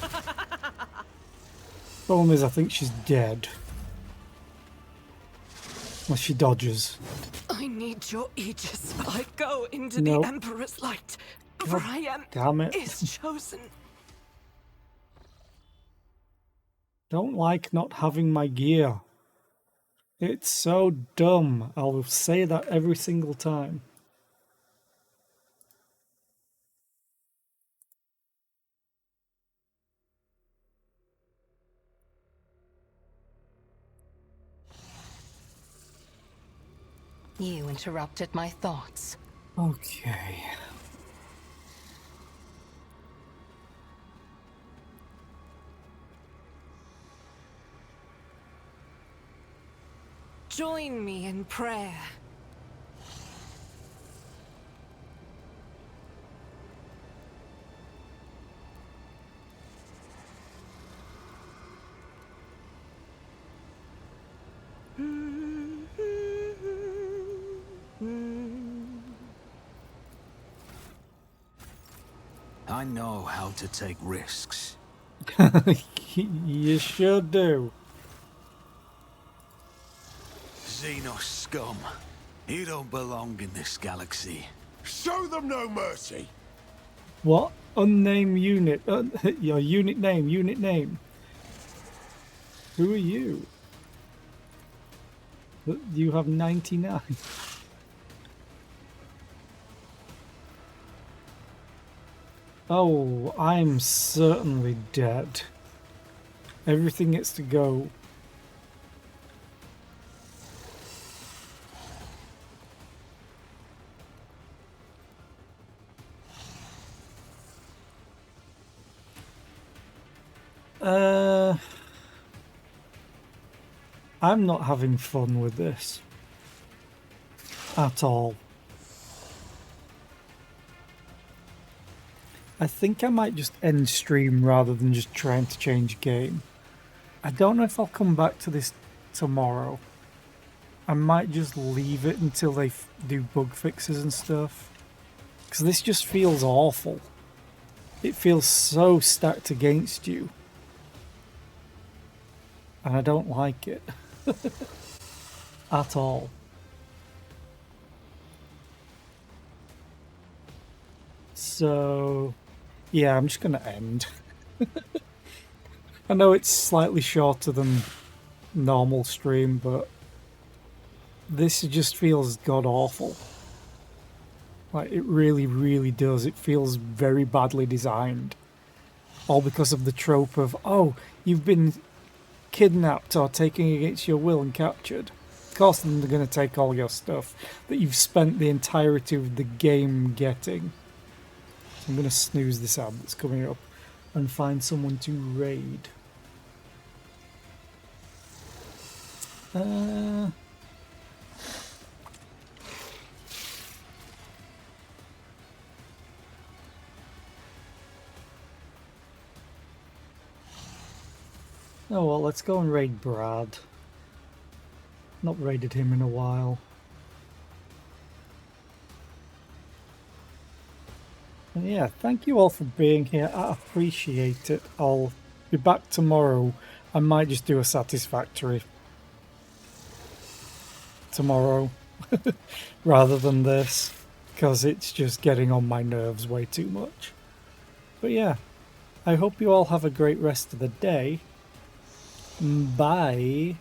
Problem is, I think she's dead. Unless she dodges. I need your aegis. I go into Nope. the Emperor's light. For God I am damn it. is chosen. Don't like not having my gear. It's so dumb. I'll say that every single time. You interrupted my thoughts. Okay. Join me in prayer. I know how to take risks. You sure do. Xenos scum. You don't belong in this galaxy. Show them no mercy! What? Unnamed unit. Your unit name. Unit name. Who are you? You have 99. Oh, I'm certainly dead. Everything gets to go. I'm not having fun with this. At all. I think I might just end stream rather than just trying to change game. I don't know if I'll come back to this tomorrow. I might just leave it until they do bug fixes and stuff. Because this just feels awful. It feels so stacked against you. And I don't like it. At all. So, yeah, I'm just going to end. I know it's slightly shorter than normal stream, but this just feels god-awful. Like, it really, really does. It feels very badly designed. All because of the trope of, oh, you've been kidnapped or taken against your will and captured. Of course they're going to take all your stuff that you've spent the entirety of the game getting. So I'm going to snooze this ad that's coming up and find someone to raid. Oh well, let's go and raid Brad. Not raided him in a while. And yeah, thank you all for being here. I appreciate it. I'll be back tomorrow. I might just do a satisfactory tomorrow rather than this, because it's just getting on my nerves way too much. But yeah, I hope you all have a great rest of the day. Bye.